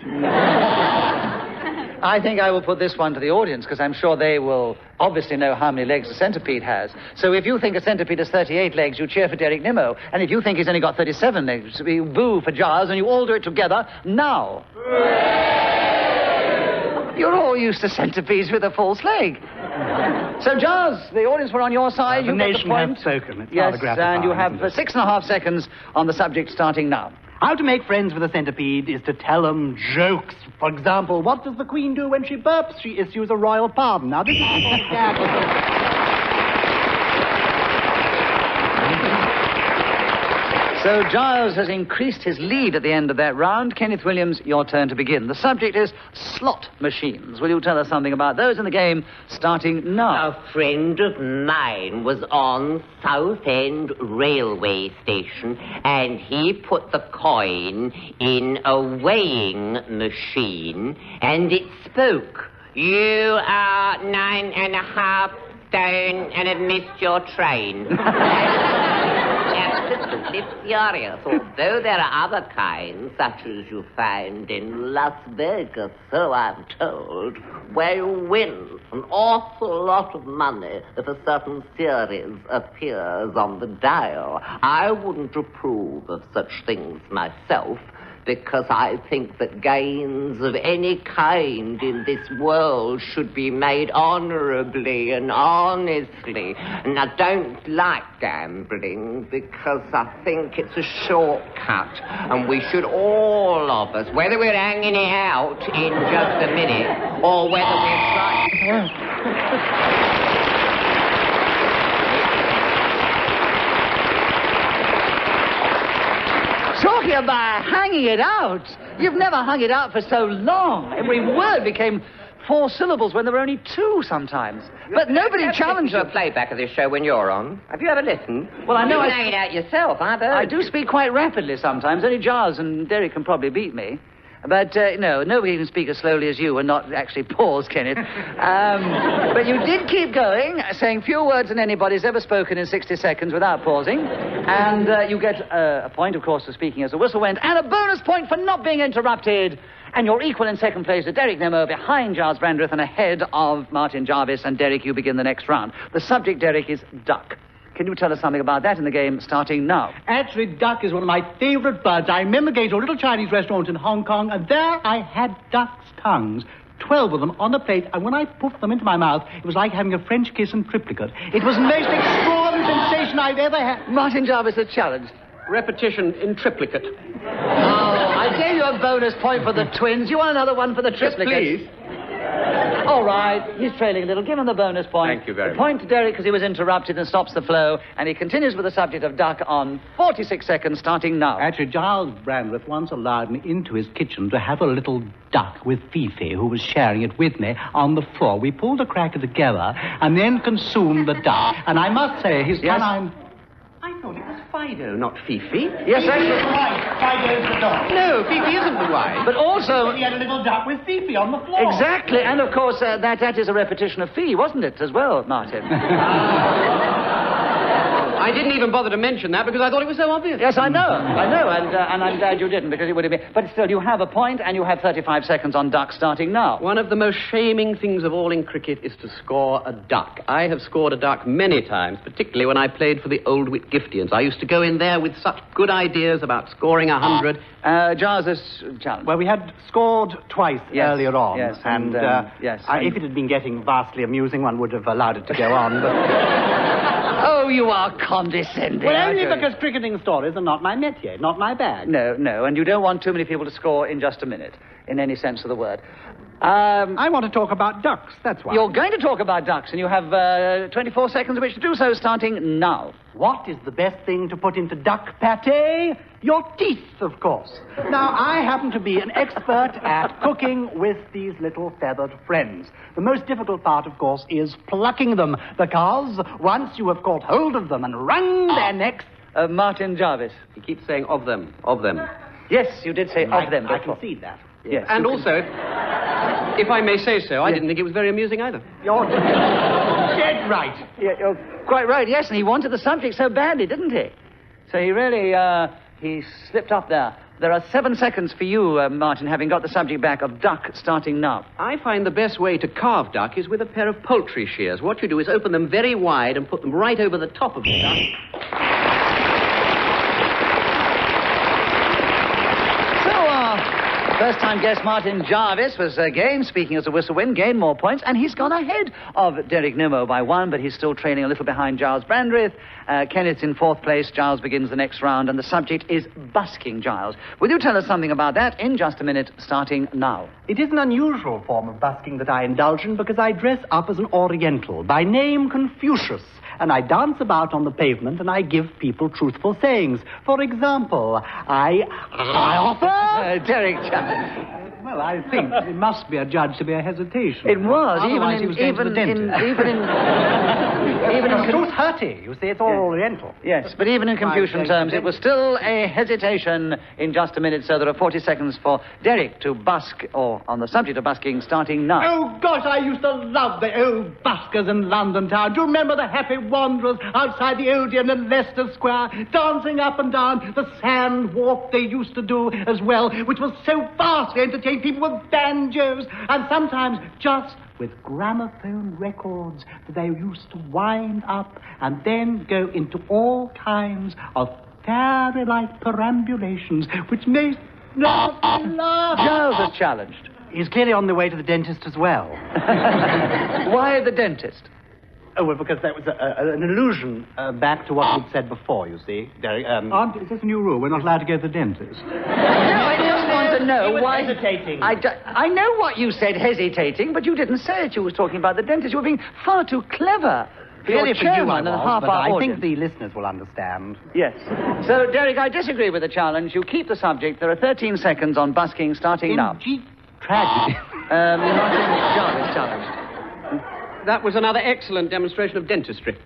Speaker 2: I think I will put this one to the audience, because I'm sure they will obviously know how many legs a centipede has. So if you think a centipede has 38 legs, you cheer for Derek Nimmo. And if you think he's only got 37 legs, you boo for Gyles, and you all do it together now. You're all used to centipedes with a false leg. So, Gyles, the audience were on your side.
Speaker 13: The nation has spoken. It's
Speaker 2: yes,
Speaker 13: rather gratifying,
Speaker 2: and you have
Speaker 13: isn't it?
Speaker 2: 6.5 seconds on the subject starting now.
Speaker 13: How to make friends with a centipede is to tell them jokes. For example, what does the Queen do when she burps? She issues a royal pardon. Now, this is the gag.
Speaker 2: So Gyles has increased his lead at the end of that round. Kenneth Williams, your turn to begin. The subject is slot machines. Will you tell us something about those in the game, starting now?
Speaker 3: A friend of mine was on Southend railway station, and he put the coin in a weighing machine, and it spoke. "You are 9.5 stone and have missed your train." Absolutely furious, although there are other kinds, such as you find in Las Vegas, so I'm told, where you win an awful lot of money if a certain series appears on the dial. I wouldn't approve of such things myself, because I think that gains of any kind in this world should be made honorably and honestly. And I don't like gambling because I think it's a shortcut, and we should all of us, whether we're hanging it out in just a minute or whether we're trying...
Speaker 2: Talking about hanging it out. You've never hung it out for so long. Every word became 4 syllables when there were only 2 sometimes. But nobody challenged you.
Speaker 3: A playback of this show when you're on. Have you ever listened?
Speaker 2: Well, I know
Speaker 3: you hang it out yourself, I've heard.
Speaker 2: I do speak quite rapidly sometimes. Only Gyles and Derek can probably beat me. But, no, nobody can speak as slowly as you and not actually pause, Kenneth. But you did keep going, saying fewer words than anybody's ever spoken in 60 seconds without pausing. And you get a point, of course, for speaking as the whistle went, and a bonus point for not being interrupted. And you're equal in second place to Derek Nimmo, behind Giles Brandreth and ahead of Martin Jarvis. And Derek, you begin the next round. The subject, Derek, is duck. Can you tell us something about that in the game, starting now?
Speaker 13: Actually, duck is one of my favorite birds. I remember going to a little Chinese restaurant in Hong Kong, and there I had duck's tongues. 12 of them on the plate, and when I put them into my mouth, it was like having a French kiss in triplicate. It was the most extraordinary sensation I've ever had.
Speaker 2: Martin Jarvis has challenged.
Speaker 14: Repetition in triplicate.
Speaker 2: Oh, I gave you a bonus point for the twins. You want another one for the triplicate?
Speaker 14: Yes, please.
Speaker 2: All right, he's trailing a little. Give him the bonus point.
Speaker 14: Thank you very much.
Speaker 2: The point to Derek because he was interrupted and stops the flow, and he continues with the subject of duck on 46 seconds, starting now.
Speaker 12: Actually, Giles Brandreth once allowed me into his kitchen to have a little duck with Fifi, who was sharing it with me, on the floor. We pulled a cracker together and then consumed the duck. And I must say, his canine...
Speaker 14: I thought it was Fido, not Fifi.
Speaker 2: Yes, actually.
Speaker 13: Why goes the dog?
Speaker 14: No, Fifi isn't the wife.
Speaker 2: But also...
Speaker 13: He had a little duck with Fifi on the floor.
Speaker 2: Exactly, and of course, that is a repetition of Fee, wasn't it, as well, Martin?
Speaker 14: I didn't even bother to mention that because I thought it was so obvious.
Speaker 2: Yes, I know, and I'm glad you didn't, because it would have been... But still, you have a point, and you have 35 seconds on duck starting now.
Speaker 14: One of the most shaming things of all in cricket is to score a duck. I have scored a duck many times, particularly when I played for the Old Whitgiftians. I used to go in there with such good ideas about scoring 100.
Speaker 2: Jarvis challenge.
Speaker 13: Well, we had scored twice earlier on.
Speaker 2: Yes,
Speaker 13: and
Speaker 2: yes.
Speaker 13: If it had been getting vastly amusing, one would have allowed it to go on, but...
Speaker 2: Oh, you are condescending.
Speaker 13: Well, only because cricketing stories are not my métier, not my bag.
Speaker 2: No, and you don't want too many people to score in just a minute, in any sense of the word.
Speaker 13: I want to talk about ducks, that's why.
Speaker 2: You're going to talk about ducks, and you have 24 seconds in which to do so, starting now.
Speaker 13: What is the best thing to put into duck pâté? Your teeth, of course. Now, I happen to be an expert at cooking with these little feathered friends. The most difficult part, of course, is plucking them, because once you have caught hold of them and wrung their necks...
Speaker 2: Martin Jarvis.
Speaker 14: He keeps saying of them.
Speaker 2: Yes, you did say of them.
Speaker 13: I concede that.
Speaker 2: Yes.
Speaker 14: And also, if I may say so, I didn't think it was very amusing either.
Speaker 13: You're dead right.
Speaker 2: Yeah, you're quite right, yes, and he wanted the subject so badly, didn't he? So he really, he slipped up there. There are 7 seconds for you, Martin, having got the subject back of duck starting now.
Speaker 14: I find the best way to carve duck is with a pair of poultry shears. What you do is open them very wide and put them right over the top of the duck.
Speaker 2: First-time guest Martin Jarvis was again speaking as a whistle wind, gained more points, and he's gone ahead of Derek Nimmo by 1, but he's still trailing a little behind Gyles Brandreth. Kenneth's in 4th place. Gyles begins the next round, and the subject is busking, Gyles. Will you tell us something about that in just a minute, starting now?
Speaker 13: It is an unusual form of busking that I indulge in because I dress up as an Oriental, by name Confucius, and I dance about on the pavement and I give people truthful sayings. For example, I offer...
Speaker 2: Derek...
Speaker 12: Well, I think it must be adjudged to be a hesitation.
Speaker 2: It was,
Speaker 12: Otherwise he was going to the dentist.
Speaker 2: even in
Speaker 13: Tooth hurty. You see, it's all Oriental.
Speaker 2: Yes, but even in Confucian terms, it was still a hesitation in just a minute, so there are 40 seconds for Derek to busk, or on the subject of busking, starting now.
Speaker 13: Oh, gosh, I used to love the old buskers in London town. Do you remember the happy wanderers outside the Odeon in Leicester Square, dancing up and down the sand walk they used to do as well, which was so vastly entertaining, people with banjos, and sometimes just with gramophone records that they used to wind up and then go into all kinds of fairy-like perambulations, which made laugh.
Speaker 2: Gyles is challenged.
Speaker 13: He's clearly on the way to the dentist as well.
Speaker 2: Why the dentist?
Speaker 13: Oh, well, because that was an allusion back to what we'd said before, you see. Derek,
Speaker 12: Is this a new rule? We're not allowed to go to the dentist.
Speaker 2: No, I just want to know why...
Speaker 13: hesitating.
Speaker 2: I know what you said, hesitating, but you didn't say it. You were talking about the dentist. You were being far too clever.
Speaker 13: Clearly for you I was,
Speaker 2: and half
Speaker 13: but
Speaker 2: our
Speaker 13: I
Speaker 2: audience.
Speaker 13: think the listeners will understand.
Speaker 2: Yes. So, Derek, I disagree with the challenge. You keep the subject. There are 13 seconds on busking starting now.
Speaker 13: Tragedy.
Speaker 2: Martin Jarvis challenged.
Speaker 14: That was another excellent demonstration of dentistry.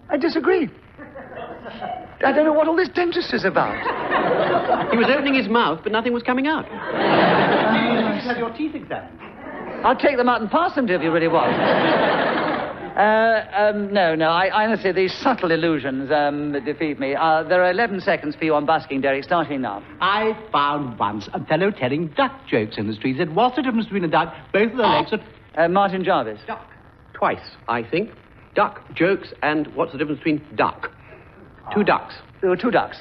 Speaker 2: I disagree. I don't know what all this dentist is about.
Speaker 14: He was opening his mouth, but nothing was coming out.
Speaker 13: You should have your teeth examined.
Speaker 2: I'll take them out and pass them to if you really want. No. I honestly, these subtle illusions defeat me. There are 11 seconds for you on busking, Derek, starting now.
Speaker 12: I found once a fellow telling duck jokes in the street. He said, what's the difference between a duck? Both of the legs are...
Speaker 2: Martin Jarvis.
Speaker 14: Duck. Twice, I think. Duck, jokes, and what's the difference between duck? 2 ducks.
Speaker 2: There were 2 ducks.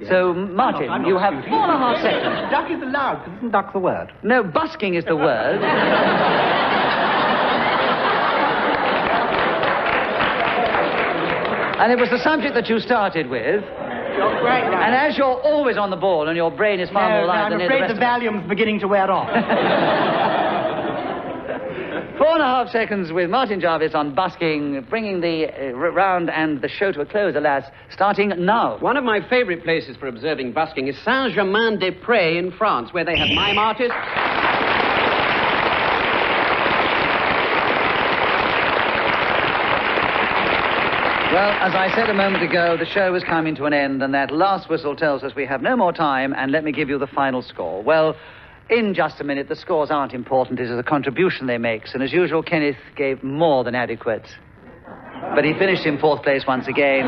Speaker 2: Yes. So, Martin, you have 4.5 seconds.
Speaker 13: Duck is allowed, because isn't duck the word?
Speaker 2: No, busking is the word. And it was the subject that you started with.
Speaker 13: You're great, now.
Speaker 2: And as you're always on the ball and your brain is far more alive than the rest
Speaker 13: I'm afraid the Valium's beginning to wear off.
Speaker 2: 4.5 seconds with Martin Jarvis on busking, bringing the round and the show to a close, alas, starting now.
Speaker 14: One of my favourite places for observing busking is Saint-Germain-des-Prés in France, where they have mime artists.
Speaker 2: Well, as I said a moment ago, the show is coming to an end, and that last whistle tells us we have no more time, and let me give you the final score. Well, in just a minute, the scores aren't important. It is the contribution they make, and as usual, Kenneth gave more than adequate. But he finished in fourth place once again.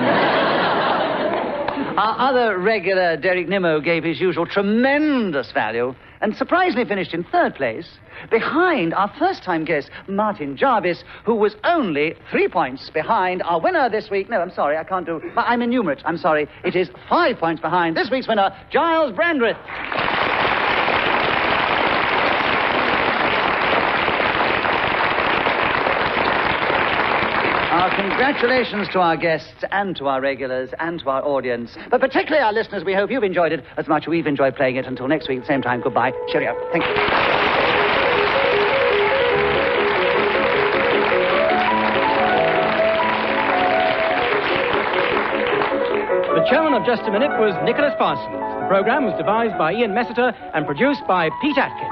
Speaker 2: Our other regular, Derek Nimmo, gave his usual tremendous value, and surprisingly finished in third place, behind our first-time guest, Martin Jarvis, who was only 3 points behind our winner this week. No, I'm sorry, I can't do... I'm enumerate. I'm sorry. It is 5 points behind this week's winner, Gyles Brandreth. Our congratulations to our guests and to our regulars and to our audience. But particularly our listeners, we hope you've enjoyed it as much as we've enjoyed playing it. Until next week, same time, goodbye. Cheerio. Thank you.
Speaker 11: The chairman of Just a Minute was Nicholas Parsons. The programme was devised by Ian Messiter and produced by Pete Atkin.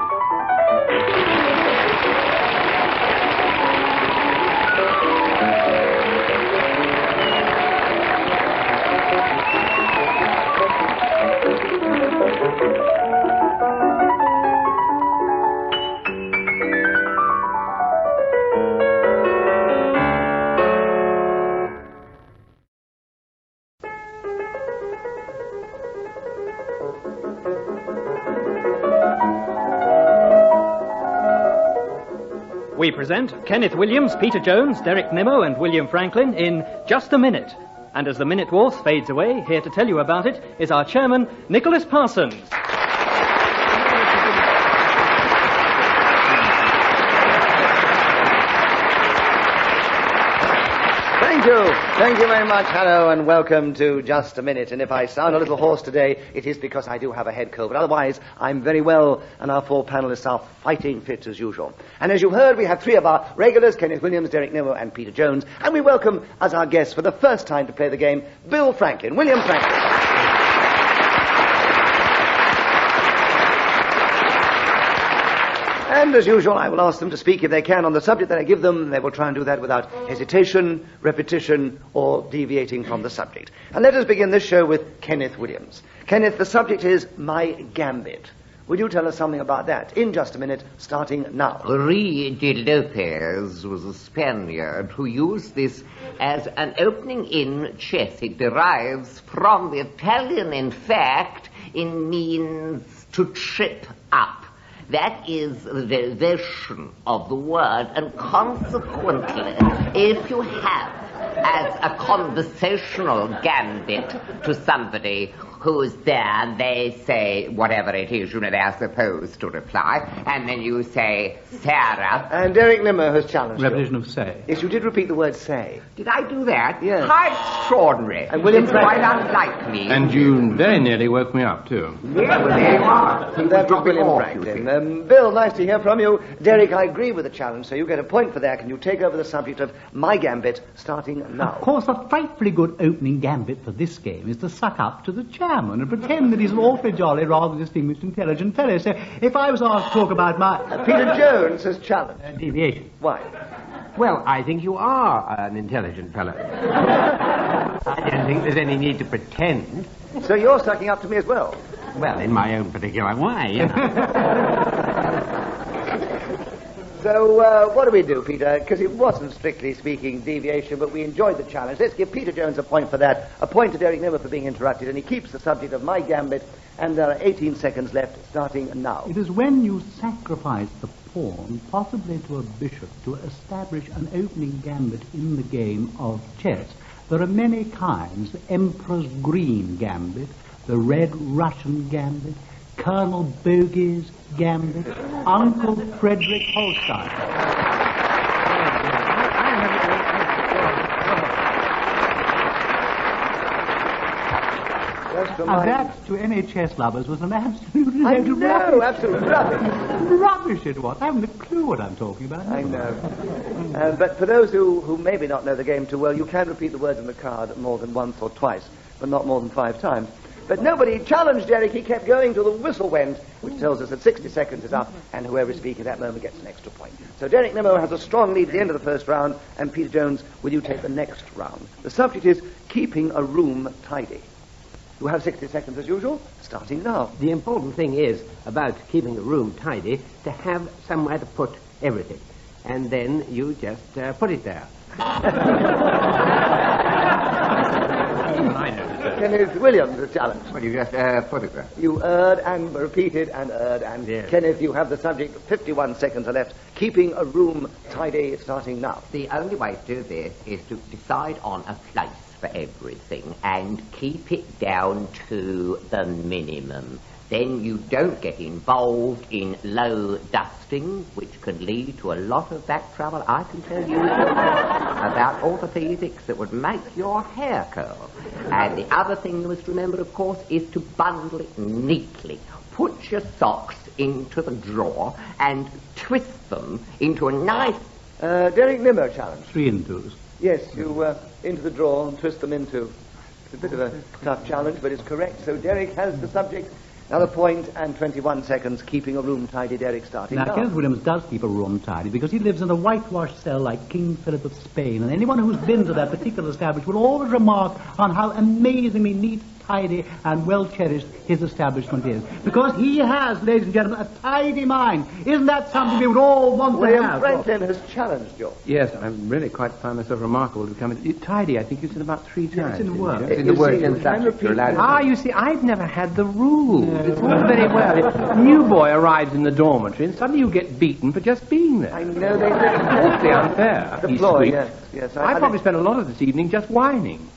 Speaker 11: We present Kenneth Williams, Peter Jones, Derek Nimmo, and William Franklin in Just a Minute. And as the minute waltz fades away, here to tell you about it is our chairman, Nicholas Parsons.
Speaker 2: Thank you very much. Hello and welcome to Just a Minute. And if I sound a little hoarse today, it is because I do have a head cold. But otherwise, I'm very well, and our four panelists are fighting fit as usual. And as you've heard, we have three of our regulars, Kenneth Williams, Derek Nimmo, and Peter Jones. And we welcome as our guests for the first time to play the game, Bill Franklin, William Franklin. And as usual, I will ask them to speak if they can on the subject that I give them. They will try and do that without hesitation, repetition, or deviating from the subject. And let us begin this show with Kenneth Williams. Kenneth, the subject is My Gambit. Would you tell us something about that in just a minute, starting now?
Speaker 3: Rui de Lopez was a Spaniard who used this as an opening in chess. It derives from the Italian, in fact, in means to trip up. That is the derivation of the word, and consequently, if you have as a conversational gambit to somebody who's there, they say whatever it is, they are supposed to reply, and then you say, Sarah.
Speaker 2: And Derek Nimmo has challenged
Speaker 12: Repetition of say.
Speaker 2: Yes, you did repeat the word say.
Speaker 3: Did I do that?
Speaker 2: Yes.
Speaker 3: How extraordinary.
Speaker 2: And William
Speaker 3: it's quite unlike me.
Speaker 4: And you very nearly woke me up, too.
Speaker 3: Yeah, well, there you are.
Speaker 2: And that was William Franklin. Bill, nice to hear from you. Derek, I agree with the challenge, so you get a point for that. Can you take over the subject of My Gambit, starting now?
Speaker 12: Of course, a frightfully good opening gambit for this game is to suck up to the chairman and pretend that he's an awfully jolly, rather distinguished, intelligent fellow. So if I was asked to talk about my...
Speaker 2: Peter Jones has challenged.
Speaker 6: Deviation.
Speaker 2: Why?
Speaker 6: Well, I think you are an intelligent fellow. I don't think there's any need to pretend.
Speaker 2: So you're sucking up to me as well?
Speaker 6: Well, in my own particular way, you know.
Speaker 2: So, what do we do, Peter? Because it wasn't, strictly speaking, deviation, but we enjoyed the challenge. Let's give Peter Jones a point for that, a point to Derek Nimmo for being interrupted, and he keeps the subject of My Gambit, and there are 18 seconds left, starting now.
Speaker 12: It is when you sacrifice the pawn, possibly to a bishop, to establish an opening gambit in the game of chess. There are many kinds: the Emperor's Green Gambit, the Red Russian Gambit, Colonel Bogey's Gambit, Uncle Frederick Holstein. And that, to any chess lovers, was an absolute load of rubbish.
Speaker 2: Absolute rubbish.
Speaker 12: Rubbish it was. I haven't a clue what I'm talking about.
Speaker 2: I know. But for those who maybe not know the game too well, you can repeat the words on the card more than once or twice, but not more than 5 times.
Speaker 15: But nobody challenged Derek. He kept going till the whistle went, which tells us that 60 seconds is up, and whoever is speaking at that moment gets an extra point. So Derek Nimmo has a strong lead at the end of the first round, and Peter Jones, will you take the next round? The subject is keeping a room tidy. You have 60 seconds as usual, starting now.
Speaker 6: The important thing is, about keeping a room tidy, to have somewhere to put everything. And then you just put it there.
Speaker 15: Kenneth Williams, the challenge.
Speaker 16: Well, you just put it there.
Speaker 15: You erred and repeated and erred, and
Speaker 6: Yes.
Speaker 15: Kenneth, you have the subject. 51 seconds are left. Keeping a room tidy, starting now.
Speaker 3: The only way to do this is to decide on a place for everything and keep it down to the minimum. Then you don't get involved in low dusting, which can lead to a lot of back trouble. I can tell you about orthopedics that would make your hair curl. And the other thing you must remember, of course, is to bundle it neatly. Put your socks into the drawer and twist them into a nice...
Speaker 15: Derek Nimmo challenge.
Speaker 12: 3 and 2s.
Speaker 15: Yes, you into the drawer and twist them into. It's a bit of a tough challenge, but it's correct. So Derek has the subject. Another point and 21 seconds, keeping a room tidy. Derek starting
Speaker 12: Now,
Speaker 15: now.
Speaker 12: Kenneth Williams does keep a room tidy because he lives in a whitewashed cell like King Philip of Spain, and anyone who's been to that particular establishment will always remark on how amazingly neat, tidy, and well-cherished his establishment is. Because he has, ladies and gentlemen, a tidy mind. Isn't that something we would all want to have?
Speaker 15: William Franklin has challenged you.
Speaker 6: Yes, I really quite find myself remarkable to become tidy. I think you said about 3 times.
Speaker 12: It's in the word.
Speaker 16: It's in the word in subject. You're allowed to.
Speaker 6: You see, I've never had the rules. It's all very well. A new boy arrives in the dormitory and suddenly you get beaten for just being there.
Speaker 15: I know they
Speaker 6: Awfully unfair.
Speaker 15: The
Speaker 6: he
Speaker 15: floor,
Speaker 6: squeaked.
Speaker 15: yes.
Speaker 6: I probably spent a lot of this evening just whining.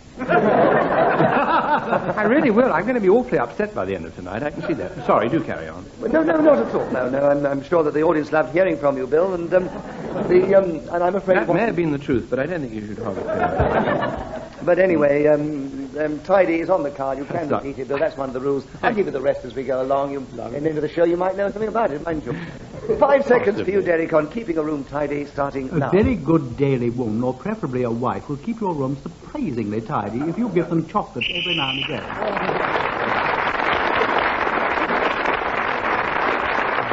Speaker 6: I really will. I'm going to be awfully upset by the end of tonight. I can see that. Sorry, do carry on.
Speaker 15: No, not at all. No, I'm sure that the audience loved hearing from you, Bill, and and I'm afraid...
Speaker 6: That may have been the truth, but I don't think you should hold it.
Speaker 15: But anyway, tidy is on the card. You can repeat it, Bill. That's one of the rules. I'll give you the rest as we go along. And into the show, you might know something about it, mind you. 5 seconds for you, Derek, on keeping a room tidy, starting now.
Speaker 12: A very good daily woman, or preferably a wife, will keep your room surprisingly tidy if you give them chocolate every now and again.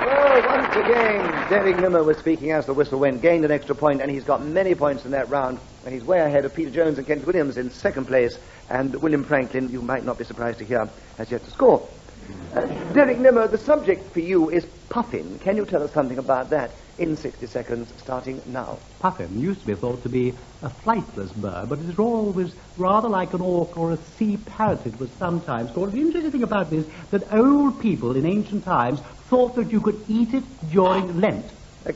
Speaker 15: Well, once again, Derek Nimmo was speaking as the whistle went, gained an extra point, and he's got many points in that round, and he's way ahead of Peter Jones and Kenneth Williams in second place, and William Franklin, you might not be surprised to hear, has yet to score. Derek Nimmo, the subject for you is puffin. Can you tell us something about that in 60 seconds, starting now?
Speaker 12: Puffin used to be thought to be a flightless bird, but it is always rather like an auk or a sea parrot, it was sometimes called. The interesting thing about this is that old people in ancient times thought that you could eat it during Lent.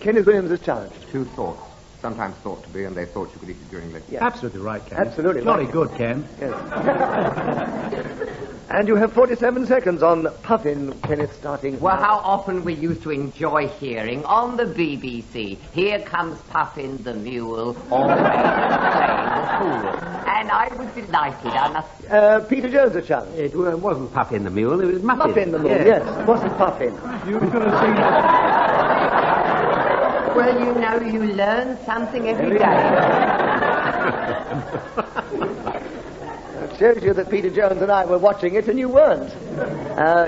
Speaker 15: Kenneth Williams is challenged.
Speaker 16: 2 thoughts. Sometimes thought to be, and they thought you could eat it during Lent.
Speaker 15: Yes.
Speaker 12: Absolutely right, Ken.
Speaker 15: Absolutely
Speaker 12: Jolly
Speaker 15: right.
Speaker 12: good, Ken.
Speaker 15: Yes. And you have 47 seconds on puffin, Kenneth, starting.
Speaker 3: Well, how often we used to enjoy hearing on the BBC, here comes Puffin the mule, always playing the fool. And I was delighted, I must...
Speaker 15: Peter Jones a challenge.
Speaker 6: It wasn't Puffin the mule, it was Muffin.
Speaker 15: Muffin the mule, yes. It wasn't puffin.
Speaker 12: You could have seen that.
Speaker 3: Well, you know, you learn something every day.
Speaker 15: It shows you that Peter Jones and I were watching it and you weren't.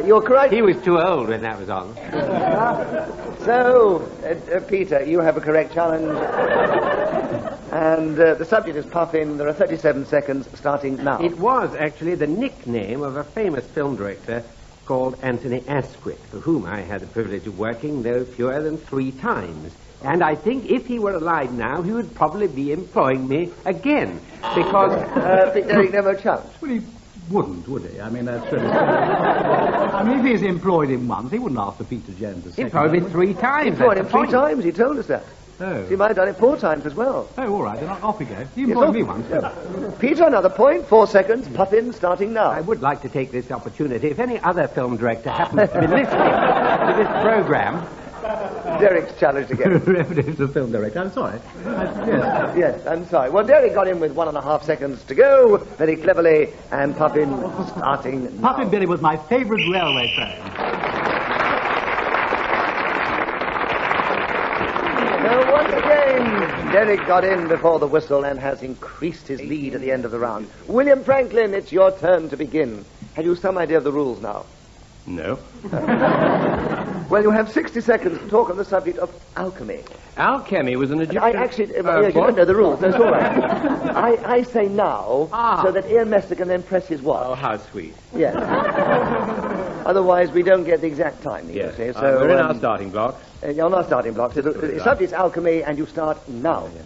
Speaker 15: You're correct.
Speaker 6: He was too old when that was on.
Speaker 15: So, Peter, you have a correct challenge. And the subject is puffin. There are 37 seconds starting now.
Speaker 6: It was actually the nickname of a famous film director called Anthony Asquith, for whom I had the privilege of working no fewer than 3 times. And I think if he were alive now, he would probably be employing me again, because...
Speaker 15: Derek Nimmo challenge.
Speaker 12: Well, he wouldn't, would he? I mean, that's really... I mean, if he's employed him once, he wouldn't ask for Peter Jones a second.
Speaker 6: He employed me 3 times.
Speaker 15: He employed him 3 times, he told us that.
Speaker 12: Oh.
Speaker 15: He might have done it 4 times as well.
Speaker 12: Oh, all right, then off we go. He employed me once.
Speaker 15: Yeah. Peter, another point, 4 seconds, puffin, starting now.
Speaker 6: I would like to take this opportunity, if any other film director happens to be listening to this program...
Speaker 15: Derek's challenged again.
Speaker 12: It's a film director, I'm sorry. Yes.
Speaker 15: Yes, I'm sorry. Well, Derek got in with 1.5 seconds to go, very cleverly, and Puffin starting now.
Speaker 12: Puffin Billy was my favourite railway train.
Speaker 15: Now, once again, Derek got in before the whistle and has increased his lead at the end of the round. William Franklin, it's your turn to begin. Have you some idea of the rules now?
Speaker 17: No.
Speaker 15: Well, you have 60 seconds to talk on the subject of alchemy.
Speaker 17: Alchemy was an Egyptian...
Speaker 15: I actually... you don't know the rules. That's all right. I say now, so that Ian Mester can then press his watch.
Speaker 17: Oh, how sweet.
Speaker 15: Yes. Otherwise, we don't get the exact time, you see. So,
Speaker 17: we're in our starting blocks.
Speaker 15: You're not starting blocks. The subject's alchemy, and you start now.
Speaker 17: Yeah.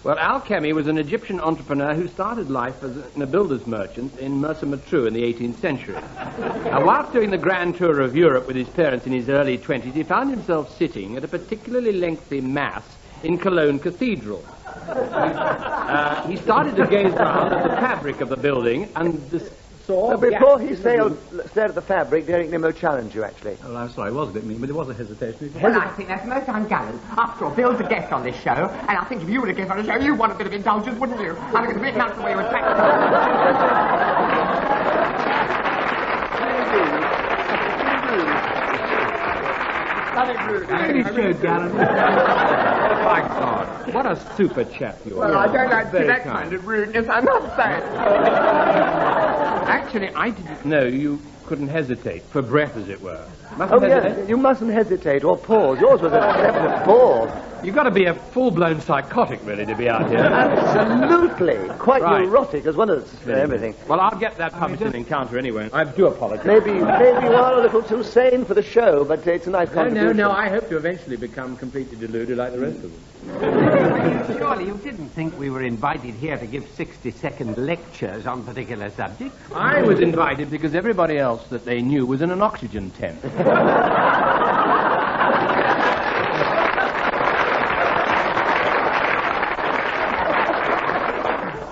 Speaker 17: Well, Alchemy was an Egyptian entrepreneur who started life as a builder's merchant in Mersa Matruh in the 18th century. Now, whilst doing the grand tour of Europe with his parents in his early 20s, he found himself sitting at a particularly lengthy Mass in Cologne Cathedral. He started to gaze round at the fabric of the building and saw...
Speaker 15: before he stared at the fabric, Derek Nimmo challenged you, actually.
Speaker 12: Oh, I'm sorry, I was a bit mean, but there was a hesitation.
Speaker 10: Well, I think that's most ungallant. After all, Bill's a guest on this show, and I think if you were a guest on the show, you'd want a bit of indulgence, wouldn't you? I think it's a bit nuts the way you attack
Speaker 17: Really so gallant. Oh, my God. What a super chap you are.
Speaker 10: Well, I don't like that kind of rudeness, I must say.
Speaker 17: Actually, I didn't know you couldn't hesitate, for breath, as it were.
Speaker 15: Yes, you mustn't hesitate or pause. Yours was a definite pause.
Speaker 17: You've got to be a full-blown psychotic, really, to be out here.
Speaker 15: Absolutely. Quite neurotic as well as everything.
Speaker 17: Well, I'll get that Pupperton encounter anyway. I do apologize.
Speaker 15: Maybe you are a little too sane for the show, but it's a nice contribution.
Speaker 17: No, I hope to eventually become completely deluded like the rest of them.
Speaker 6: Surely you didn't think we were invited here to give 60-second lectures on particular subjects?
Speaker 17: I was invited because everybody else that they knew was in an oxygen tent.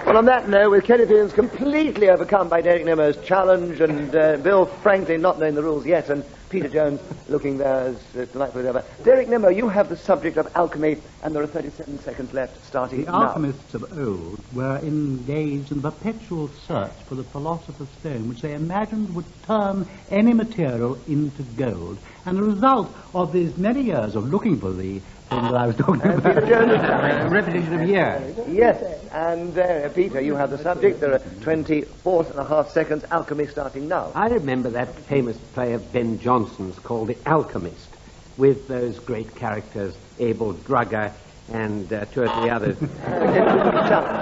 Speaker 15: Well, on that note, with Kenneth Williams completely overcome by Derek Nimmo's challenge, and Bill Franklin not knowing the rules yet, and Peter Jones looking there as delightfully over. Derek Nimmo, you have the subject of alchemy, and there are 37 seconds left, starting
Speaker 12: now.
Speaker 15: The
Speaker 12: alchemists of old were engaged in perpetual search for the philosopher's stone, which they imagined would turn any material into gold. And the result of these many years of looking for the thing that I was talking about.
Speaker 15: Peter Jones.
Speaker 6: A repetition of years.
Speaker 15: Yes, and Peter, you have the subject. There are 24.5 seconds. Alchemy starting now.
Speaker 6: I remember that famous play of Ben Jonson's called The Alchemist, with those great characters, Abel Drugger and two or three others.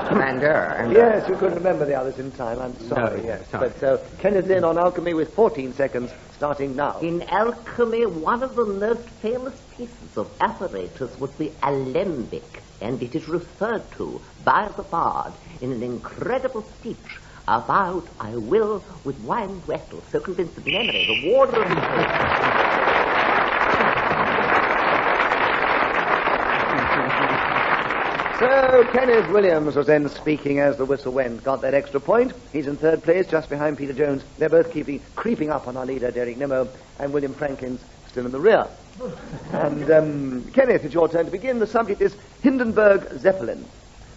Speaker 10: Commander.
Speaker 15: Yes, you couldn't remember the others in time. I'm sorry.
Speaker 6: No,
Speaker 15: yes.
Speaker 6: sorry.
Speaker 15: But so Kenneth in on alchemy with 14 seconds, starting now.
Speaker 3: In alchemy, one of the most famous pieces of apparatus was the alembic, and it is referred to by the bard in an incredible speech about I will with wine wrestle, so convinced of memory, the water of
Speaker 15: So, Kenneth Williams was then speaking as the whistle went. Got that extra point. He's in third place, just behind Peter Jones. They're both creeping up on our leader, Derek Nimmo, and William Franklin's still in the rear. And, Kenneth, it's your turn to begin. The subject is Hindenburg Zeppelin.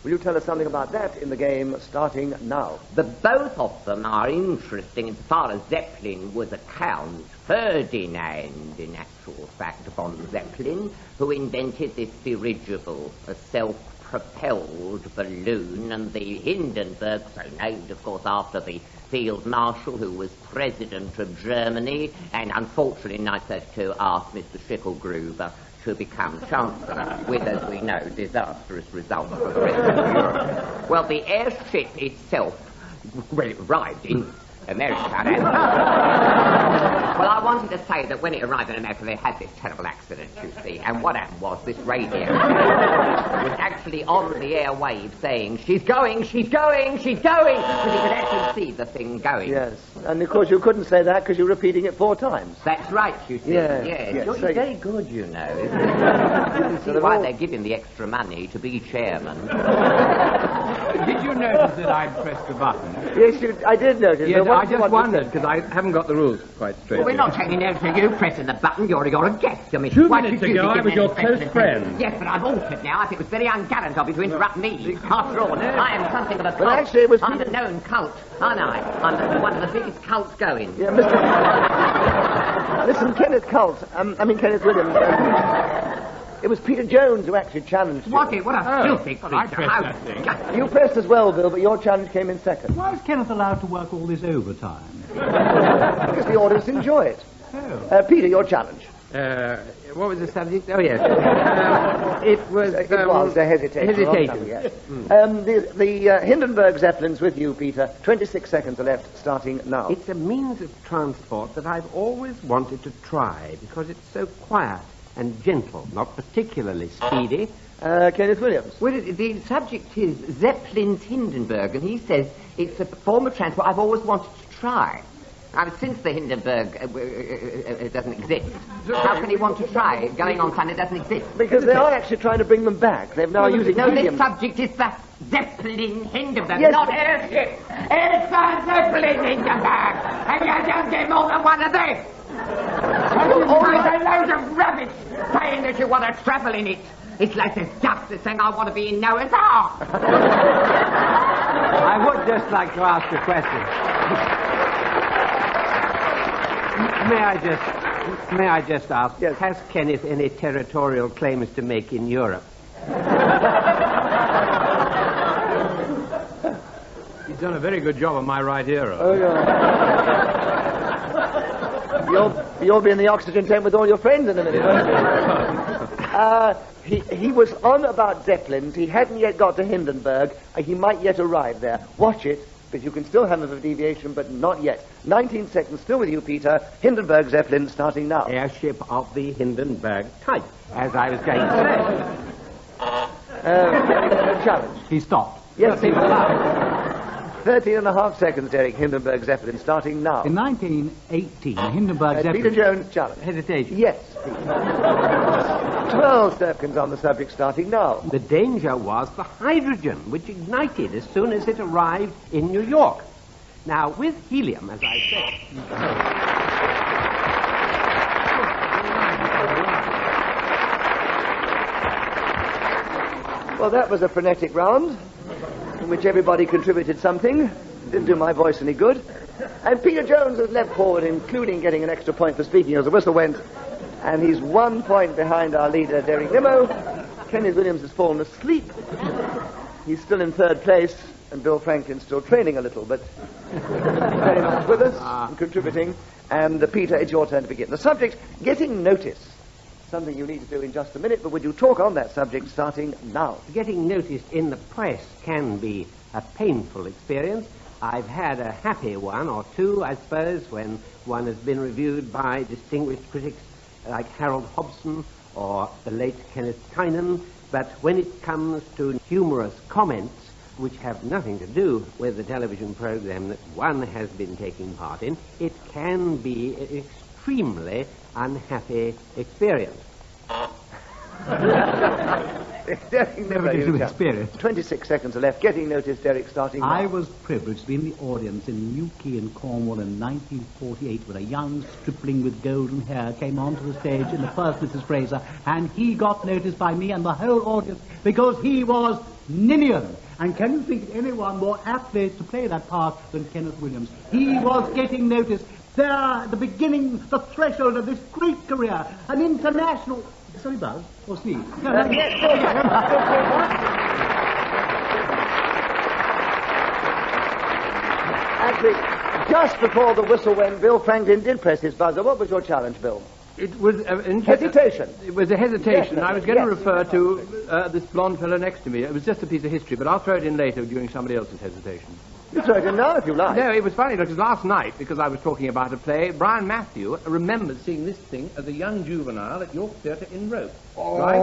Speaker 15: Will you tell us something about that in the game, starting now?
Speaker 3: The both of them are interesting as far as Zeppelin was a Count Ferdinand, in actual fact, von Zeppelin, who invented this dirigible, a self-propelled balloon, and the Hindenburg, so named, of course, after the Field Marshal who was President of Germany, and unfortunately in 1932 asked Mr. Schicklgruber to become Chancellor, with, as we know, disastrous results for the rest of Europe. Well, the airship itself, well, it arrived in America. Well, I wanted to say that when it arrived in America, they had this terrible accident, you see, and what happened was this radio was actually on the airwaves saying, she's going, she's going, she's going, because you could actually see the thing going.
Speaker 15: Yes, and of course you couldn't say that because you're repeating it 4 times.
Speaker 3: That's right, you see.
Speaker 15: Yes.
Speaker 3: You're very good, you know. You can see why they're giving the extra money to be chairman.
Speaker 17: Did you notice that I pressed the button?
Speaker 15: Yes, I did notice.
Speaker 17: Yes, I just wondered, because I haven't got the rules quite straight.
Speaker 3: Well, we're not taking notice of you pressing the button. You're a guest. I mean,
Speaker 17: 2 minutes ago, I was your close friend.
Speaker 3: Yes, but I've altered now. I think it was very ungallant of you to interrupt me. After all, I am something of a cult.
Speaker 15: But actually, it was...
Speaker 3: I'm a known cult, aren't I? I'm one of the biggest cults going.
Speaker 15: Yeah, Listen, Kenneth Williams. It was Peter Jones who actually challenged you.
Speaker 10: What a filthy creature.
Speaker 15: You pressed as well, Bill, but your challenge came in second.
Speaker 12: Why is Kenneth allowed to work all this overtime?
Speaker 15: Because the audience enjoy it.
Speaker 6: Oh.
Speaker 15: Peter, your challenge.
Speaker 6: What was the subject? Oh, yes. It was
Speaker 15: a hesitation.
Speaker 6: Hesitation.
Speaker 15: Yes. The Hindenburg Zeppelin's with you, Peter. 26 seconds are left, starting now.
Speaker 6: It's a means of transport that I've always wanted to try because it's so quiet and gentle, not particularly speedy.
Speaker 15: Kenneth Williams.
Speaker 10: Well, the subject is Zeppelin's Hindenburg, and he says it's a form of transport I've always wanted to try. Since the Hindenburg doesn't exist, how can he want to try going on something that doesn't exist?
Speaker 15: Because they are actually trying to bring them back. They're now using
Speaker 10: this subject is the Zeppelin Hindenburg,
Speaker 15: yes,
Speaker 10: not airship. It's the Zeppelin Hindenburg, and you don't get more than one of them. There's a load of rubbish saying that you want to travel in it. It's like the doctor saying I want to be in Noah's Ark.
Speaker 6: I would just like to ask a question. May I just ask, yes. Has Kenneth any territorial claims to make in Europe?
Speaker 17: He's done a very good job on my right ear.
Speaker 15: Oh, yeah. You'll be in the oxygen tent with all your friends in a minute, won't you? He was on about Zeppelins. He hadn't yet got to Hindenburg. He might yet arrive there. Watch it. But you can still have a deviation, but not yet. 19 seconds, still with you, Peter. Hindenburg Zeppelin starting now.
Speaker 6: Airship of the Hindenburg type, as I was going to say.
Speaker 15: Challenge.
Speaker 12: He stopped.
Speaker 15: Yes, he was. 13 and a half seconds, Derek. Hindenburg Zeppelin starting now.
Speaker 12: In 1918, Hindenburg Zeppelin...
Speaker 15: Peter Jones challenge.
Speaker 6: Hesitation.
Speaker 15: Yes, Peter. 12 seconds on the subject starting now.
Speaker 6: The danger was the hydrogen, which ignited as soon as it arrived in New York. Now, with helium, as I said...
Speaker 15: Well, that was a frenetic round, in which everybody contributed something. Didn't do my voice any good. And Peter Jones has leapt forward, including getting an extra point for speaking as the whistle went. And he's 1 point behind our leader, Derek Nimmo. Kenneth Williams has fallen asleep. He's still in third place, and Bill Franklin's still training a little, but very much with us and contributing. And Peter, it's your turn to begin. The subject, getting notice. Something you need to do in just a minute, but would you talk on that subject starting now?
Speaker 6: Getting noticed in the press can be a painful experience. I've had a happy one or two, I suppose, when one has been reviewed by distinguished critics like Harold Hobson or the late Kenneth Tynan. But when it comes to humorous comments which have nothing to do with the television program that one has been taking part in, it can be an extremely unhappy experience.
Speaker 15: Derek,
Speaker 12: never did you experience.
Speaker 15: 26 seconds are left. Getting noticed, Derek, starting now.
Speaker 12: I was privileged to be in the audience in Newquay in Cornwall in 1948 when a young stripling with golden hair came onto the stage in the first Mrs. Fraser, and he got noticed by me and the whole audience because he was Ninian. And can you think of anyone more aptly to play that part than Kenneth Williams? He was getting noticed there at the beginning, the threshold of this great career, an international... Sorry, Buzz, or sneeze? No,
Speaker 15: Actually, just before the whistle went, Bill Franklin did press his buzzer. What was your challenge, Bill?
Speaker 17: It was
Speaker 15: hesitation.
Speaker 17: It was a hesitation.
Speaker 15: Yes,
Speaker 17: I was going to refer to this blonde fellow next to me. It was just a piece of history, but I'll throw it in later during somebody else's hesitation.
Speaker 15: You throw it in now if you like.
Speaker 17: No, it was funny because last night, because I was talking about a play, Brian Matthew remembered seeing this thing as a young juvenile at York Theatre in Rope.
Speaker 10: Oh,
Speaker 17: right?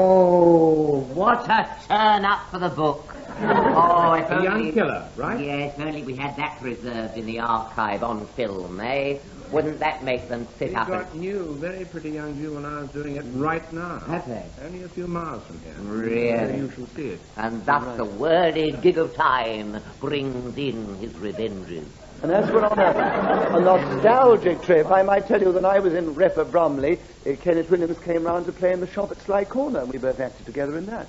Speaker 10: What a turn up for the book. Oh, if
Speaker 17: a
Speaker 10: only...
Speaker 17: young killer, right?
Speaker 10: Yes, if only we had that preserved in the archive on film, eh? Wouldn't that make them sit
Speaker 17: We've
Speaker 10: up
Speaker 17: got
Speaker 10: and...
Speaker 17: new, very pretty young juveniles doing it right now.
Speaker 10: Have they?
Speaker 17: Only a few miles from here.
Speaker 10: Really?
Speaker 17: You shall see it.
Speaker 10: And thus the wordy gig of time brings in his revenges.
Speaker 15: And as we're on a nostalgic trip, I might tell you that I was in Rep at Bromley. Kenneth Williams came round to play in the shop at Sly Corner, and we both acted together in that.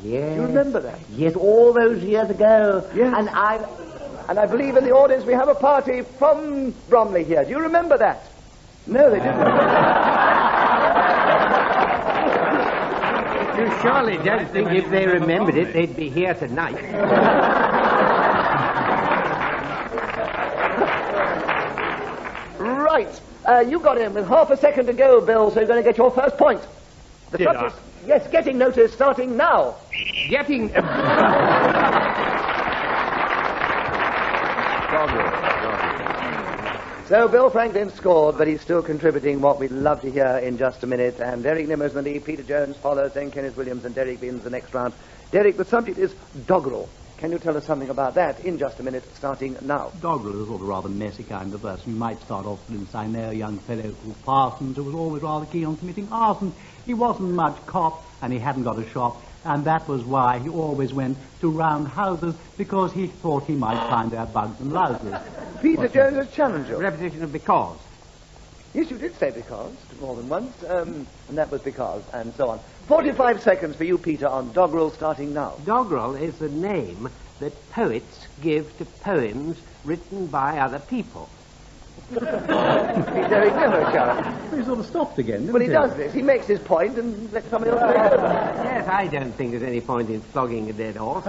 Speaker 10: Yes.
Speaker 15: Do you remember that?
Speaker 10: Yes, all those years ago.
Speaker 15: Yes. And I believe in the audience we have a party from Bromley here. Do you remember that? No, they didn't.
Speaker 6: You surely don't think if they remembered it, they'd be here tonight.
Speaker 15: Right. You got in with half a second to go, Bill, so you're going to get your first point. The
Speaker 17: Did
Speaker 15: subject, yes, getting notice starting now.
Speaker 17: Getting...
Speaker 15: So Bill Franklin scored, but he's still contributing what we'd love to hear in just a minute. And Derek Nimmo's in the lead. Peter Jones follows, then Kenneth Williams, and Derek begins the next round. Derek, the subject is doggerel. Can you tell us something about that in just a minute, starting now?
Speaker 12: Doggerel is a sort of rather messy kind of person. You might start off with, I know a young fellow called Parsons who was always rather keen on committing arson. He wasn't much cop, and he hadn't got a shop, and that was why he always went to round houses, because he thought he might find there bugs and louses.
Speaker 15: Peter Jones has challenged you.
Speaker 6: Repetition of because.
Speaker 15: Yes, you did say because, more than once, and that was because, and so on. 45 seconds for you, Peter, on doggerel, starting now.
Speaker 6: Doggerel is the name that poets give to poems written by other people.
Speaker 15: Derek Nimmo, Charles.
Speaker 12: He sort of stopped again, didn't
Speaker 15: Well, he does this. He makes his point and lets somebody else take over.
Speaker 6: Yes, I don't think there's any point in flogging a dead horse.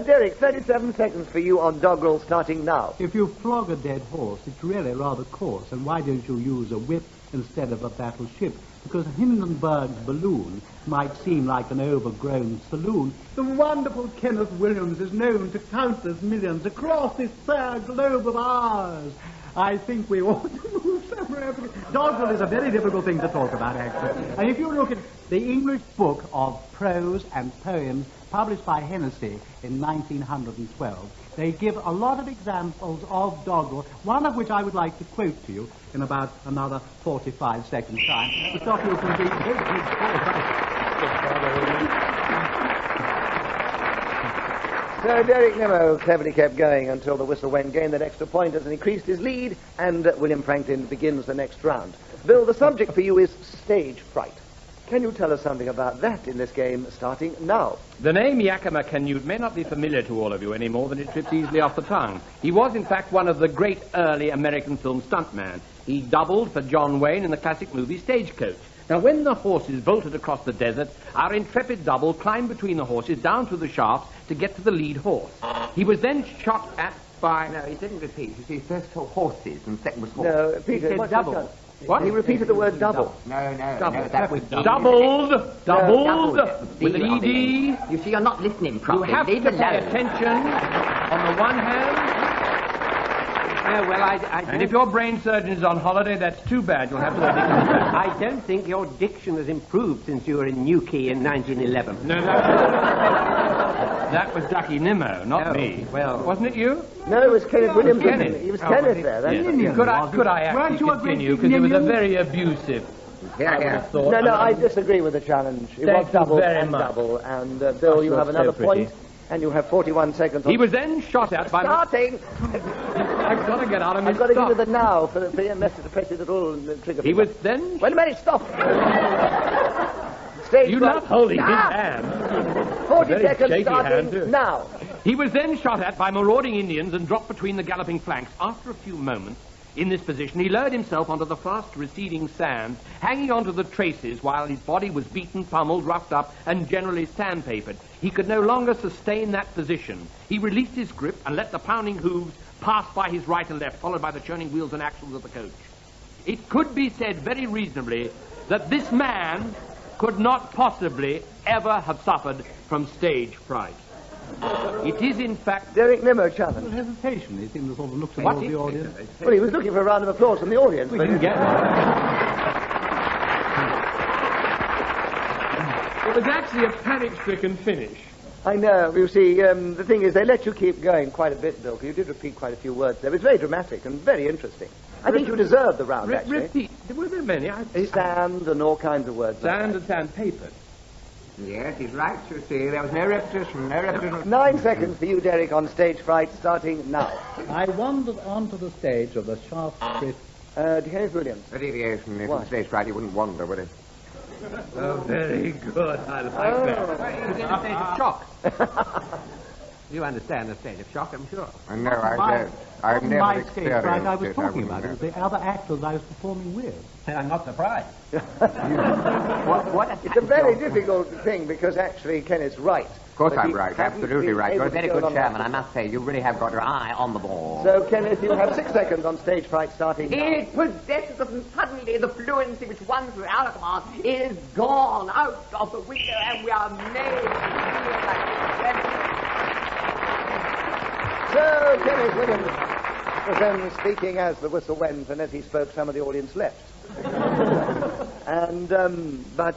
Speaker 15: Derek, 37 seconds for you on doggerel, starting now.
Speaker 12: If you flog a dead horse, it's really rather coarse, and why don't you use a whip instead of a battleship? Because Hindenburg's balloon might seem like an overgrown saloon. The wonderful Kenneth Williams is known to countless millions across this fair globe of ours. I think we ought to move somewhere. Doggerel is a very difficult thing to talk about, actually. And if you look at the English book of prose and poems published by Hennessy in 1912, they give a lot of examples of doggerel, one of which I would like to quote to you in about another 45 seconds' time. To stop you from being...
Speaker 15: So Derek Nimmo cleverly kept going until the whistle went, gained that extra point as he increased his lead, and William Franklin begins the next round. Bill, the subject for you is stage fright. Can you tell us something about that in this game, starting now?
Speaker 17: The name Yakima Canute may not be familiar to all of you any more than it trips easily off the tongue. He was, in fact, one of the great early American film stuntmen. He doubled for John Wayne in the classic movie Stagecoach. Now, when the horses bolted across the desert, our intrepid double climbed between the horses down through the shafts to get to the lead horse. He was then shot at by...
Speaker 16: No, he didn't repeat. You see, first saw horses and second was horse.
Speaker 15: No, Peter,
Speaker 16: he said double.
Speaker 15: What? He repeated the word double.
Speaker 16: No,
Speaker 17: double.
Speaker 16: that was
Speaker 17: doubled with an ED.
Speaker 3: You see, you're not listening properly.
Speaker 17: You have to pay attention on the one hand.
Speaker 6: Well,
Speaker 17: and if your brain surgeon is on holiday, that's too bad. You'll have to let it come back.
Speaker 6: I don't think your diction has improved since you were in Newquay in 1911.
Speaker 17: No, that was Ducky Nimmo, not me.
Speaker 6: Well,
Speaker 17: wasn't it you?
Speaker 15: No, it was Kenneth Williams.
Speaker 17: Kenneth.
Speaker 15: He was Kenneth there. That's
Speaker 17: Yes. Could I actually continue? Because it was a very abusive...
Speaker 15: No, I disagree with the challenge. It was double and double. And, Bill, you have another point. And you have 41 seconds.
Speaker 17: He was then shot at by...
Speaker 15: Starting!
Speaker 17: I've got to get out of my
Speaker 15: I've got to give you the now for the message to press the little trigger.
Speaker 17: He was then...
Speaker 15: Wait a minute, stop! Stage
Speaker 17: You're not holding his hand.
Speaker 15: 40 seconds starting now.
Speaker 17: He was then shot at by marauding Indians and dropped between the galloping flanks. After a few moments, in this position, he lowered himself onto the fast receding sand, hanging onto the traces while his body was beaten, pummeled, roughed up, and generally sandpapered. He could no longer sustain that position. He released his grip and let the pounding hooves pass by his right and left, followed by the churning wheels and axles of the coach. It could be said very reasonably that this man could not possibly ever have suffered from stage fright. It is, in fact...
Speaker 15: Derek Nimmo challenge.
Speaker 12: Hesitation. He seemed to sort of look
Speaker 17: What
Speaker 12: toward the audience.
Speaker 15: Well, he was looking for a round of applause from the audience.
Speaker 17: We didn't get one. It was actually a panic-stricken finish.
Speaker 15: I know. You see, the thing is, they let you keep going quite a bit, Bill, because you did repeat quite a few words there. It was very dramatic and very interesting. I think you deserved the round, actually.
Speaker 17: Repeat. Were there many?
Speaker 15: Sand and all kinds of words.
Speaker 17: Sand and sandpaper.
Speaker 16: Yes, he's right, you see. There was no repetition,
Speaker 15: 9 seconds for you, Derek, on stage fright, starting now.
Speaker 12: I wandered onto the stage of the Shaftesbury...
Speaker 15: Kenneth Williams.
Speaker 16: A deviation. If on stage fright, he wouldn't wander, would he?
Speaker 17: Oh, very good. I like that.
Speaker 6: He was in a state of shock. You understand the state of shock, I'm sure.
Speaker 16: No, I don't. I've
Speaker 12: On
Speaker 16: never
Speaker 12: my stage
Speaker 16: experienced
Speaker 12: fright I was
Speaker 16: it.
Speaker 12: talking about. It was the other actors I was performing with.
Speaker 6: And I'm not surprised.
Speaker 15: It's a very difficult thing because actually Kenneth's right.
Speaker 16: Of course I'm right, absolutely right.
Speaker 3: You're a very good chairman, I must say. You really have got your eye on the ball.
Speaker 15: So, Kenneth, you have 6 seconds on stage fright starting now.
Speaker 3: It possesses us, and suddenly the fluency which runs through our command is gone out of the window, and we are made to feel like
Speaker 15: So, Kenneth Williams was then speaking as the whistle went, and as he spoke, some of the audience left. But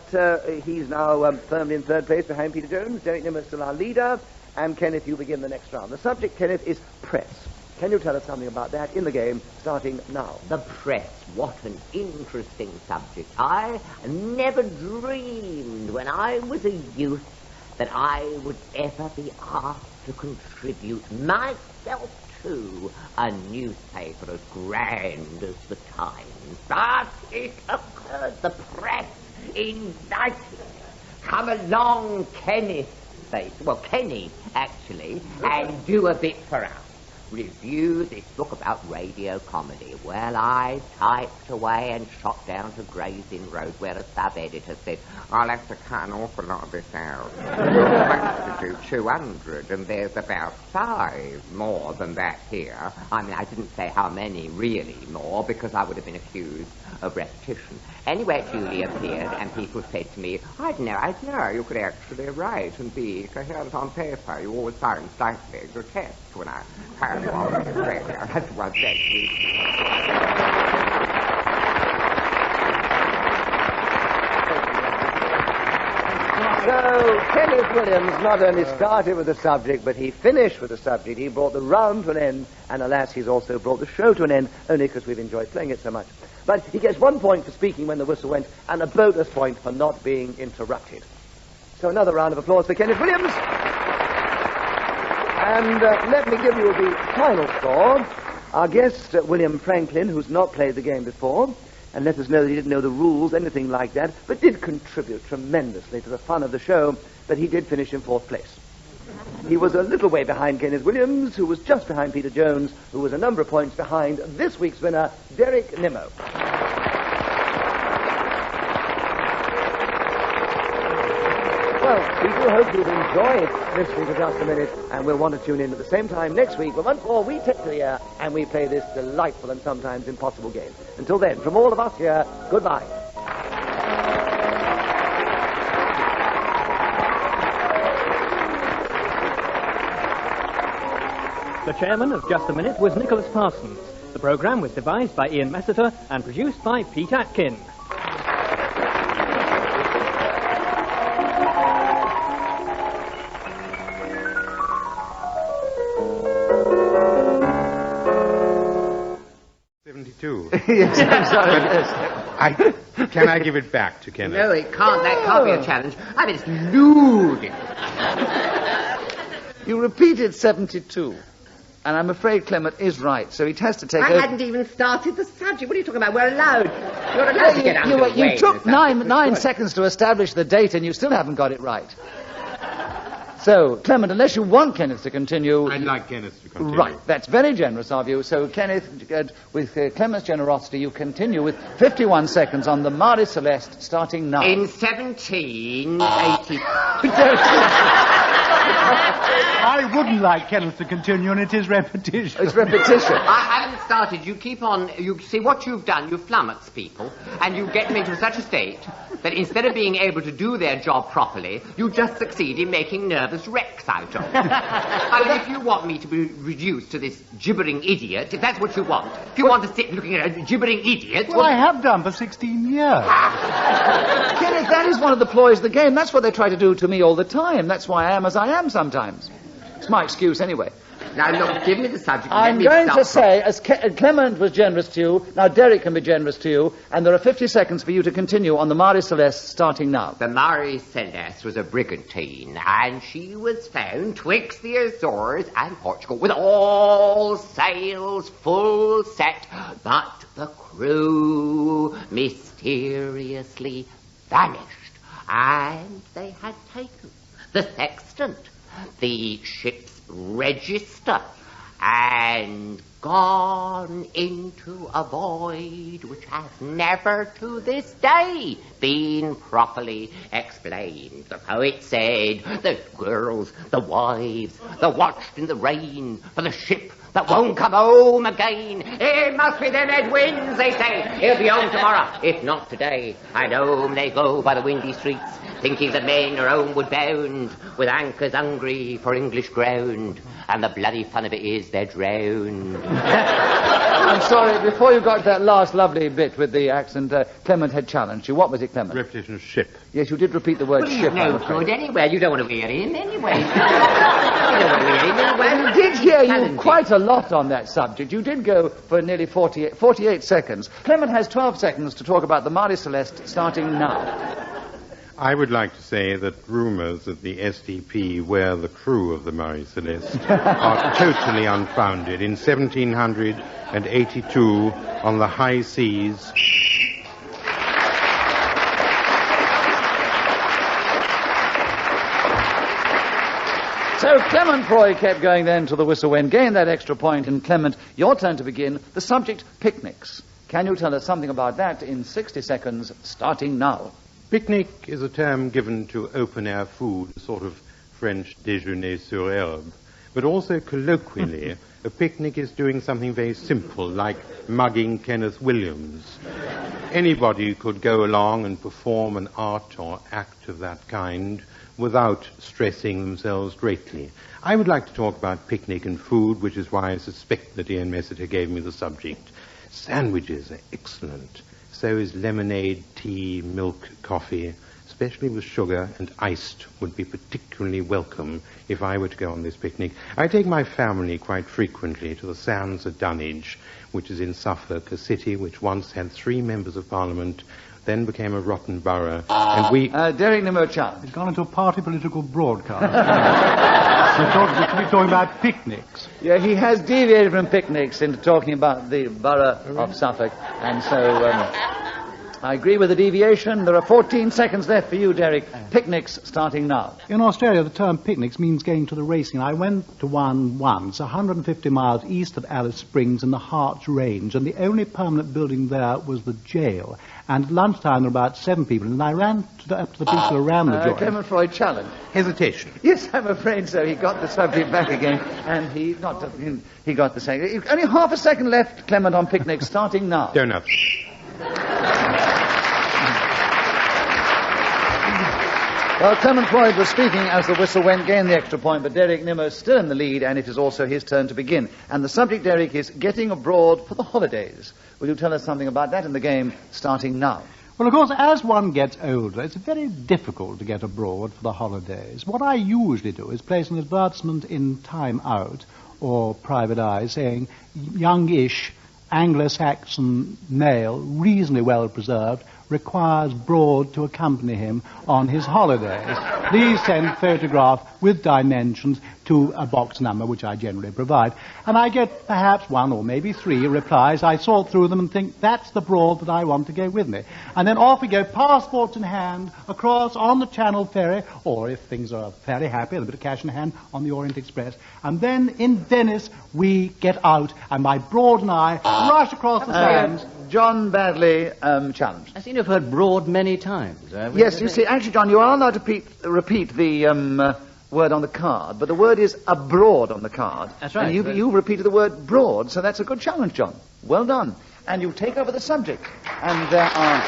Speaker 15: he's now firmly in third place behind Peter Jones. Derek Nimmo is still our leader. And, Kenneth, you begin the next round. The subject, Kenneth, is press. Can you tell us something about that in the game, starting now?
Speaker 3: The press. What an interesting subject. I never dreamed when I was a youth that I would ever be asked to contribute myself to a newspaper as grand as the Times. But it occurred, the press invited. Come along, Kenneth, Kenny, actually, and do a bit for us. Review this book about radio comedy. Well, I typed away and shot down to Gray's Inn Road, where a sub-editor said,
Speaker 16: I'll have to cut an awful lot of this out. You're supposed to do 200, and there's about 5 more than that here.
Speaker 3: I mean, I didn't say how many really more, because I would have been accused of repetition. Anyway, Julie appeared, and people said to me,
Speaker 16: I'd know you could actually write and be coherent on paper. You always sound slightly grotesque when I heard you on the radio. That's what I said.
Speaker 15: So, Kenneth Williams not only started with the subject, but he finished with the subject. He brought the round to an end, and alas, he's also brought the show to an end, only because we've enjoyed playing it so much. But he gets 1 point for speaking when the whistle went, and a bonus point for not being interrupted. So another round of applause for Kenneth Williams. And let me give you the final score. Our guest, William Franklin, who's not played the game before, and let us know that he didn't know the rules, anything like that, but did contribute tremendously to the fun of the show, but he did finish in 4th place. He was a little way behind Kenneth Williams, who was just behind Peter Jones, who was a number of points behind this week's winner, Derek Nimmo. Well, we do hope you've enjoyed listening to Just a Minute, and we'll want to tune in at the same time next week when once more we take to the air and we play this delightful and sometimes impossible game. Until then, from all of us here, goodbye.
Speaker 11: The chairman of Just a Minute was Nicholas Parsons. The programme was devised by Ian Messiter and produced by Pete Atkin.
Speaker 4: Yes, I'm sorry. Yes. Can I give it back to Kenneth?
Speaker 3: No, it can't. That can't be a challenge. I mean, it's lewd.
Speaker 2: You repeated 72. And I'm afraid Clement is right, so he has to take
Speaker 3: I hadn't even started the subject. What are you talking about? We're allowed. You're allowed to get underway.
Speaker 2: You took nine seconds to establish the date, and you still haven't got it right. So, Clement, unless you want Kenneth to continue...
Speaker 4: I'd like Kenneth to continue.
Speaker 2: Right, that's very generous of you. So, Kenneth, with Clement's generosity, you continue with 51 seconds on the Mare Celeste, starting now.
Speaker 3: In 1780...
Speaker 12: I wouldn't like Kenneth to continue, and it is repetition.
Speaker 2: It's repetition.
Speaker 3: I haven't started. You keep on... You see, what you've done, you flummox people, and you get them into such a state that instead of being able to do their job properly, you just succeed in making nervous wrecks out of them. I mean, if you want me to be reduced to this gibbering idiot, if that's what you want, if you want to sit looking at a gibbering idiot...
Speaker 12: Well, I have done for 16 years.
Speaker 2: Kenneth, that is one of the ploys of the game. That's what they try to do to me all the time. That's why I am as I am sometimes. It's my excuse anyway.
Speaker 3: Now, look, give me the subject.
Speaker 2: I'm going to say, as Clement was generous to you, now Derek can be generous to you, and there are 50 seconds for you to continue on the Mare Celeste, starting now.
Speaker 3: The Mare Celeste was a brigantine, and she was found twixt the Azores and Portugal with all sails full set, but the crew mysteriously vanished, and they had taken the sextant, the ship's register, and gone into a void which has never to this day been properly explained. The poet said, the girls, the wives, the watched in the rain for the ship that won't come home again. It must be them headwinds, they say. He'll be home tomorrow, if not today. And home they go by the windy streets, thinking that men are homeward bound, with anchors hungry for English ground, and the bloody fun of it is they're drowned.
Speaker 2: I'm sorry, before you got to that last lovely bit with the accent, Clement had challenged you. What was it, Clement?
Speaker 4: Repetition of ship.
Speaker 2: Yes, you did repeat the word
Speaker 3: Well,
Speaker 2: ship.
Speaker 3: he's no good anyway. You don't want to hear him anyway. You don't want to hear him anyway.
Speaker 2: Well, we did hear you quite a lot on that subject. You did go for nearly 48 seconds. Clement has 12 seconds to talk about the Marie Celeste starting now.
Speaker 4: I would like to say that rumours that the SDP were the crew of the Marie Celeste are totally unfounded. In 1782, on the high seas...
Speaker 2: So Clement Freud kept going then to the whistle when gained that extra point. And Clement, your turn to begin. The subject, picnics. Can you tell us something about that in 60 seconds, starting now?
Speaker 4: Picnic is a term given to open-air food, a sort of French déjeuner sur herbe. But also colloquially, a picnic is doing something very simple, like mugging Kenneth Williams. Anybody could go along and perform an art or act of that kind without stressing themselves greatly. I would like to talk about picnic and food, which is why I suspect that Ian Messiter gave me the subject. Sandwiches are excellent. So is lemonade, tea, milk, coffee, especially with sugar and iced, would be particularly welcome if I were to go on this picnic. I take my family quite frequently to the sands at Dunwich, which is in Suffolk, a city which once had 3 members of Parliament, then became a rotten borough, and we...
Speaker 2: Derek Nimmo Chan.
Speaker 12: It's gone into a party political broadcast. We're talking about picnics.
Speaker 2: Yeah, he has deviated from picnics into talking about the borough of Suffolk, and so I agree with the deviation. There are 14 seconds left for you, Derek. Picnics starting now.
Speaker 12: In Australia, the term picnics means going to the racing. I went to one once, 150 miles east of Alice Springs in the Harts Range, and the only permanent building there was the jail. And at lunchtime, there were about 7 people, and I ran up to the people around the joint.
Speaker 2: Clement Freud challenge.
Speaker 4: Hesitation.
Speaker 2: Yes, I'm afraid so. He got the subject back again, and he got the same. Only half a second left, Clement, on picnics, starting now.
Speaker 4: Donuts.
Speaker 2: Well, Clement Freud was speaking as the whistle went, gained the extra point, but Derek Nimmo still in the lead, and it is also his turn to begin. And the subject, Derek, is getting abroad for the holidays. Will you tell us something about that in the game, starting now?
Speaker 12: Well, of course, as one gets older, it's very difficult to get abroad for the holidays. What I usually do is place an advertisement in Time Out or Private Eye saying, youngish, Anglo-Saxon male, reasonably well preserved, requires Broad to accompany him on his holidays. Please send photograph with dimensions to a box number, which I generally provide. And I get perhaps 1 or maybe 3 replies. I sort through them and think, that's the Broad that I want to go with me. And then off we go, passports in hand, across on the Channel Ferry, or if things are fairly happy, a bit of cash in hand, on the Orient Express. And then in Venice, we get out, and my Broad and I rush across the sands.
Speaker 2: John Badley challenged.
Speaker 18: I seem to have heard Broad many times.
Speaker 2: Yes, you see, actually, John, you are allowed to repeat the word on the card, but the word is abroad on the card.
Speaker 18: That's right.
Speaker 2: And you repeated the word broad, so that's a good challenge, John. Well done. And you take over the subject. And there are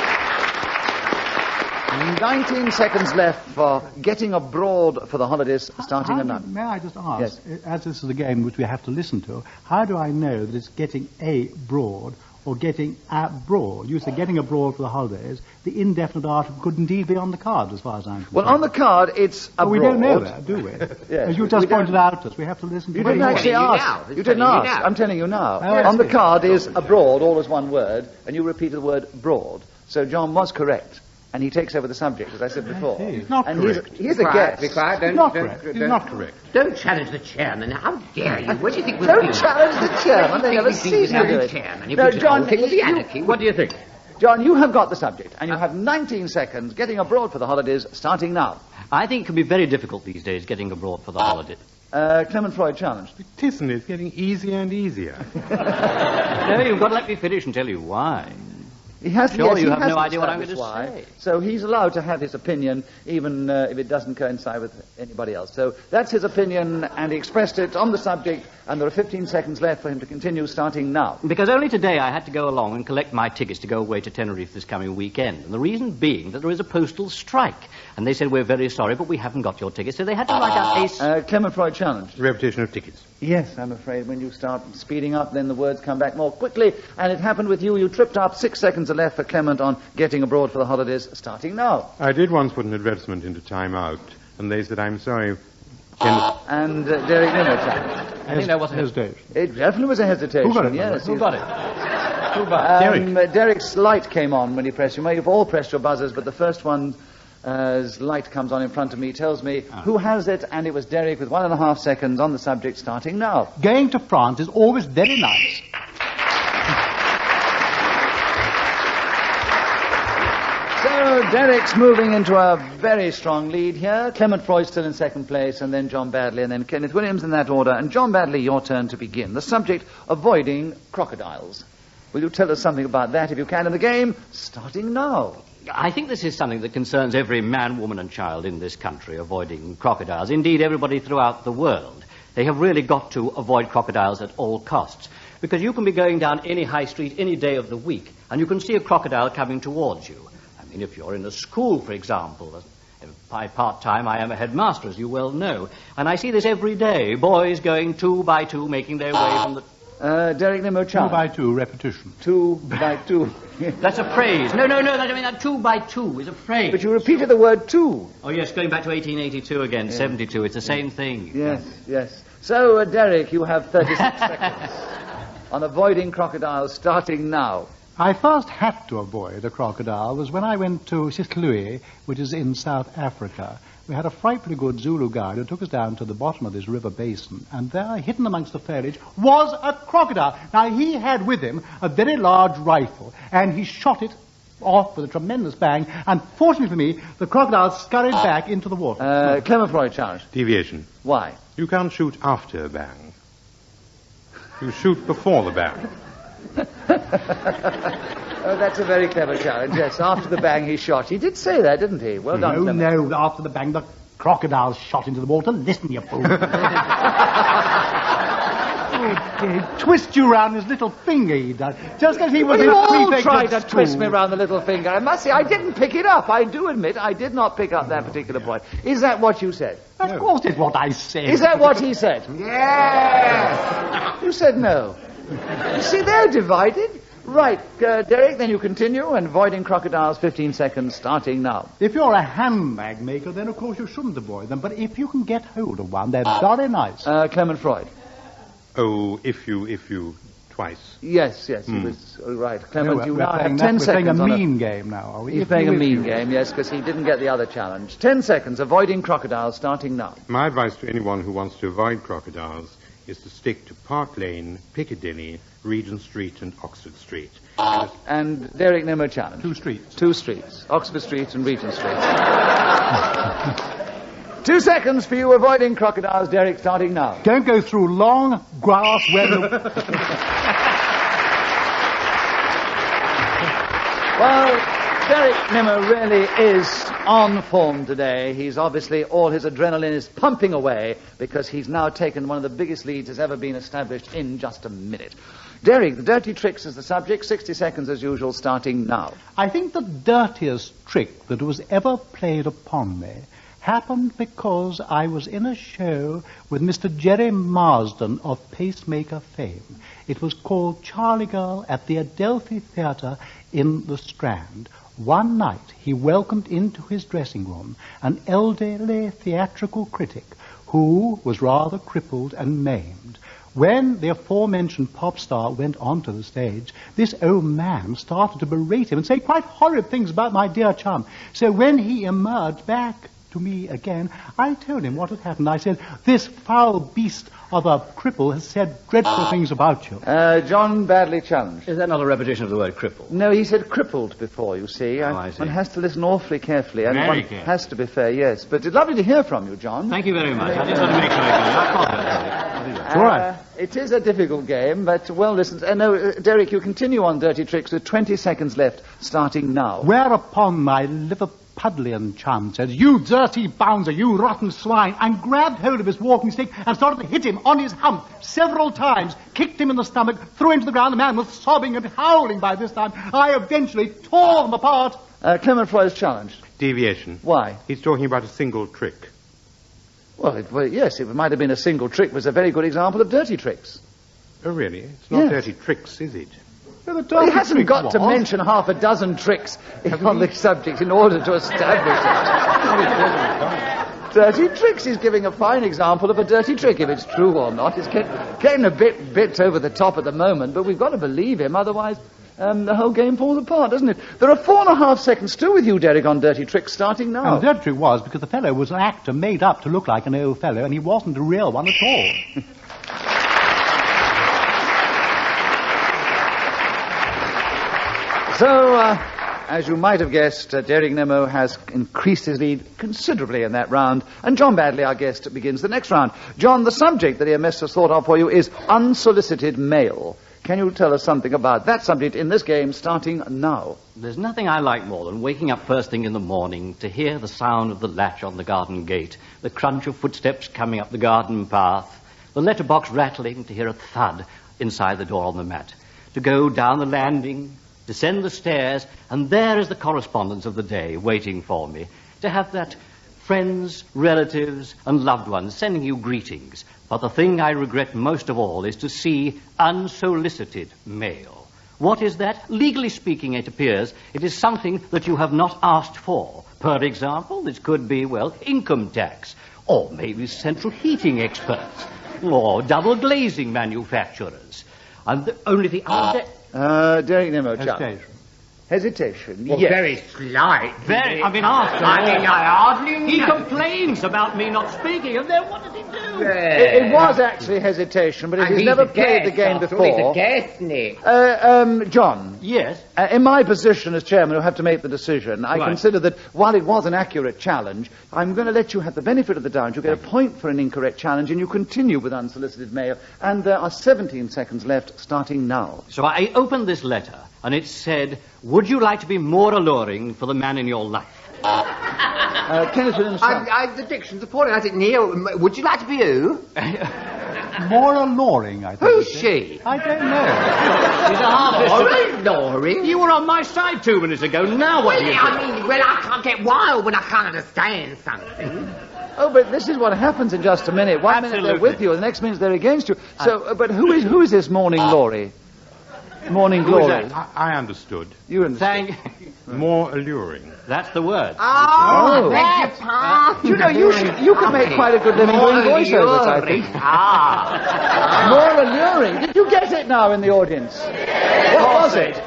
Speaker 2: 19 seconds left for getting abroad for the holidays, starting at now.
Speaker 12: May I just ask,
Speaker 2: yes,
Speaker 12: as this is a game which we have to listen to, how do I know that it's getting abroad or getting abroad? You say getting abroad for the holidays. The indefinite article could indeed be on the card, as far as I'm concerned.
Speaker 2: Well, on the card, it's abroad.
Speaker 12: We don't know that, do we?
Speaker 2: Yes,
Speaker 12: as you just pointed out to us, we have to listen to
Speaker 2: You didn't actually ask. You didn't ask. I'm telling you now. On the card is abroad, all as one word, and you repeated the word broad. So John was correct. And he takes over the subject, as I said before.
Speaker 12: He's not correct.
Speaker 2: He's a guest.
Speaker 12: He's not correct. He's not correct.
Speaker 3: Don't challenge the chairman. How dare you? What do you think we'll
Speaker 2: Don't
Speaker 3: do?
Speaker 2: challenge the chairman. They never cease to do it. No, John,
Speaker 3: what do you think?
Speaker 2: John, you have got the subject, and you have 19 seconds getting abroad for the holidays, starting now.
Speaker 18: I think it can be very difficult these days getting abroad for the holidays.
Speaker 2: Clement Freud challenged.
Speaker 4: It isn't. It's getting easier and easier.
Speaker 14: No, you've got to let me finish and tell you why.
Speaker 2: He has,
Speaker 14: sure,
Speaker 2: yes,
Speaker 14: you
Speaker 2: he
Speaker 14: have
Speaker 2: has
Speaker 14: no idea what I'm going to
Speaker 2: why.
Speaker 14: say.
Speaker 2: So he's allowed to have his opinion, even if it doesn't coincide with anybody else. So that's his opinion, and he expressed it on the subject, and there are 15 seconds left for him to continue, starting now.
Speaker 14: Because only today I had to go along and collect my tickets to go away to Tenerife this coming weekend. And the reason being that there is a postal strike. And they said, we're very sorry, but we haven't got your tickets. So they had to write out a...
Speaker 2: Clement Freud challenged.
Speaker 4: Repetition of tickets.
Speaker 2: Yes, I'm afraid when you start speeding up, then the words come back more quickly. And it happened with you. You tripped up. 6 seconds are left for Clement on getting abroad for the holidays, starting now.
Speaker 4: I did once put an advertisement into Time Out, and they said, I'm sorry, Kenneth.
Speaker 2: And Derek Nimmo challenged.
Speaker 14: I think that was a hesitation.
Speaker 2: It definitely was a hesitation.
Speaker 4: Who got it?
Speaker 2: Yes.
Speaker 14: Who got it?
Speaker 2: Derek's light came on when he pressed. You may have all pressed your buzzers, but the first one, as light comes on in front of me, tells me who has it, and it was Derek with 1.5 seconds on the subject, starting now.
Speaker 12: Going to France is always very nice.
Speaker 2: So Derek's moving into a very strong lead here. Clement Freud still in second place, and then John Badley, and then Kenneth Williams in that order. And John Badley, your turn to begin. The subject, avoiding crocodiles. Will you tell us something about that, if you can, in the game, starting now?
Speaker 14: I think this is something that concerns every man, woman and child in this country, avoiding crocodiles. Indeed, everybody throughout the world. They have really got to avoid crocodiles at all costs. Because you can be going down any high street any day of the week, and you can see a crocodile coming towards you. I mean, if you're in a school, for example, by part-time I am a headmaster, as you well know, and I see this every day, boys going 2 by 2, making their way from the...
Speaker 2: Derek Nimmo challenge.
Speaker 12: 2 by 2, repetition.
Speaker 2: 2 by 2.
Speaker 14: That's a phrase. No, that 2 by 2 is a phrase.
Speaker 2: But you repeated the word 2.
Speaker 14: Oh, yes, going back to 1882 again, yeah. 72, it's the same thing.
Speaker 2: Yes. So, Derek, you have 36 seconds on avoiding crocodiles, starting now.
Speaker 12: I first had to avoid a crocodile was when I went to Sigillography, which is in South Africa. We had a frightfully good Zulu guide who took us down to the bottom of this river basin, and there, hidden amongst the foliage, was a crocodile. Now, he had with him a very large rifle, and he shot it off with a tremendous bang, and fortunately for me, the crocodile scurried back into the water.
Speaker 2: Clement Freud challenge.
Speaker 4: Deviation.
Speaker 2: Why?
Speaker 4: You can't shoot after a bang. You shoot before the bang.
Speaker 2: Oh, that's a very clever challenge. Yes, after the bang he shot. He did say that, didn't he? Well done, Clement.
Speaker 12: No, after the bang the crocodile shot into the water. Listen, you fool. He'd twist you round his little finger, he does. Just because he was
Speaker 2: you all
Speaker 12: in
Speaker 2: tried to twist me round the little finger. I must say, I didn't pick it up. I do admit I did not pick up that particular point. Is that what you said?
Speaker 12: Of course it's what I said.
Speaker 2: Is that what he said?
Speaker 12: Yes!
Speaker 2: You said no. You see, they're divided. Right, Derek, then you continue, and avoiding crocodiles, 15 seconds, starting now.
Speaker 12: If you're a handbag maker, then of course you shouldn't avoid them. But if you can get hold of one, they're very nice.
Speaker 2: Clement Freud.
Speaker 4: Oh, if you, twice.
Speaker 2: Yes, he was right. Clement, you now have 10 seconds.
Speaker 12: We're playing a mean game now, are we?
Speaker 2: He's playing a mean game, yes, because he didn't get the other challenge. 10 seconds, avoiding crocodiles, starting now.
Speaker 4: My advice to anyone who wants to avoid crocodiles is to stick to Park Lane, Piccadilly, Regent Street and Oxford Street.
Speaker 2: And Derek Nimmo challenge.
Speaker 12: 2 streets.
Speaker 2: 2 streets. Oxford Street and Regent Street. 2 seconds for you avoiding crocodiles, Derek, starting now.
Speaker 12: Don't go through long grass where
Speaker 2: Well, Derek Nimmo really is on form today. He's obviously, all his adrenaline is pumping away because he's now taken one of the biggest leads that's ever been established in just a minute. Derek, the dirty tricks is the subject. 60 seconds as usual, starting now.
Speaker 12: I think the dirtiest trick that was ever played upon me happened because I was in a show with Mr. Jerry Marsden of Pacemaker fame. It was called Charlie Girl at the Adelphi Theatre in the Strand. One night he welcomed into his dressing room an elderly theatrical critic who was rather crippled and maimed. When the aforementioned pop star went onto the stage, this old man started to berate him and say quite horrid things about my dear chum. So when he emerged back to me again, I told him what had happened. I said, this foul beast of a cripple has said dreadful things about you.
Speaker 2: John badly challenged.
Speaker 18: Is that not a repetition of the word cripple?
Speaker 2: No, he said crippled before, you see.
Speaker 18: I see.
Speaker 2: One has to listen awfully carefully. And
Speaker 18: Very
Speaker 2: one
Speaker 18: carefully.
Speaker 2: has to be fair, yes. But it's lovely to hear from you, John.
Speaker 18: Thank you very much. I just want to make sure I got it.
Speaker 2: It's all right. It is a difficult game, but well listened. No, Derek, you continue on Dirty Tricks with 20 seconds left, starting now.
Speaker 12: Whereupon my Liverpudlian chum says, you dirty bounder, you rotten swine, and grabbed hold of his walking stick and started to hit him on his hump several times, kicked him in the stomach, threw him to the ground. The man was sobbing and howling by this time. I eventually tore them apart.
Speaker 2: Clement Freud is challenged.
Speaker 4: Deviation.
Speaker 2: Why?
Speaker 4: He's talking about a single trick.
Speaker 2: Well, yes, it might have been a single trick, but it's a very good example of dirty tricks.
Speaker 4: Oh, really? It's not
Speaker 2: Yes.
Speaker 4: dirty tricks, is it?
Speaker 2: Well, he hasn't got to mention half a dozen tricks on the subject in order to establish it. Dirty tricks. He's giving a fine example of a dirty trick. If it's true or not, it's getting a bit over the top at the moment, but we've got to believe him, otherwise the whole game falls apart, doesn't it? There are 4.5 seconds still with you, Derek, on dirty tricks, starting now.
Speaker 12: And the dirty trick was because the fellow was an actor made up to look like an old fellow, and he wasn't a real one at all.
Speaker 2: So, as you might have guessed, Derek Nimmo has increased his lead considerably in that round, and John Badley, our guest, begins the next round. John, the subject that EMS has thought of for you is unsolicited mail. Can you tell us something about that subject in this game, starting now?
Speaker 18: There's nothing I like more than waking up first thing in the morning to hear the sound of the latch on the garden gate, the crunch of footsteps coming up the garden path, the letterbox rattling to hear a thud inside the door on the mat, to go down the landing, descend the stairs, and there is the correspondence of the day waiting for me, to have that friends, relatives, and loved ones sending you greetings. But the thing I regret most of all is to see unsolicited mail. What is that? Legally speaking, it appears, it is something that you have not asked for. Per example, this could be, well, income tax, or maybe central heating experts, or double glazing manufacturers. And only the other day...
Speaker 2: Derek Nimmo,
Speaker 12: Hesitation.
Speaker 2: Hesitation,
Speaker 3: Well,
Speaker 2: yes.
Speaker 3: very slight.
Speaker 18: Very, I mean, after
Speaker 3: I mean, I hardly
Speaker 18: he
Speaker 3: know.
Speaker 18: complains about me not speaking, and then what does he do?
Speaker 2: It was actually hesitation, but if he's never played the game before...
Speaker 3: He's a guest, Nick.
Speaker 2: John.
Speaker 18: Yes?
Speaker 2: In my position as chairman who have to make the decision, I
Speaker 18: Right.
Speaker 2: consider that while it was an accurate challenge, I'm going to let you have the benefit of the doubt. You get a point for an incorrect challenge, and you continue with unsolicited mail. And there are 17 seconds left, starting now.
Speaker 18: So I opened this letter, and it said, would you like to be more alluring for the man in your life?
Speaker 2: Kenneth Williams.
Speaker 3: The diction's appalling. I said, Neil, would you like to be who?
Speaker 12: More alluring, I think.
Speaker 3: Who's she?
Speaker 12: I don't know.
Speaker 18: She's a half
Speaker 3: Alluring?
Speaker 18: You were on my side 2 minutes ago. Now what do you do?
Speaker 3: I can't get wild when I can't understand something.
Speaker 2: Oh, but this is what happens in just a minute. 1 minute they're with you, the next minute they're against you. So, but who is this Morning Glory? Morning
Speaker 4: Who is
Speaker 2: Glory.
Speaker 4: that? I understood.
Speaker 2: You understand?
Speaker 4: More alluring.
Speaker 18: That's the word.
Speaker 2: Oh.
Speaker 3: Beg your pardon.
Speaker 2: You know, you could make quite a good living doing voiceovers, I think. More alluring. Did you get it now in the audience? What was it?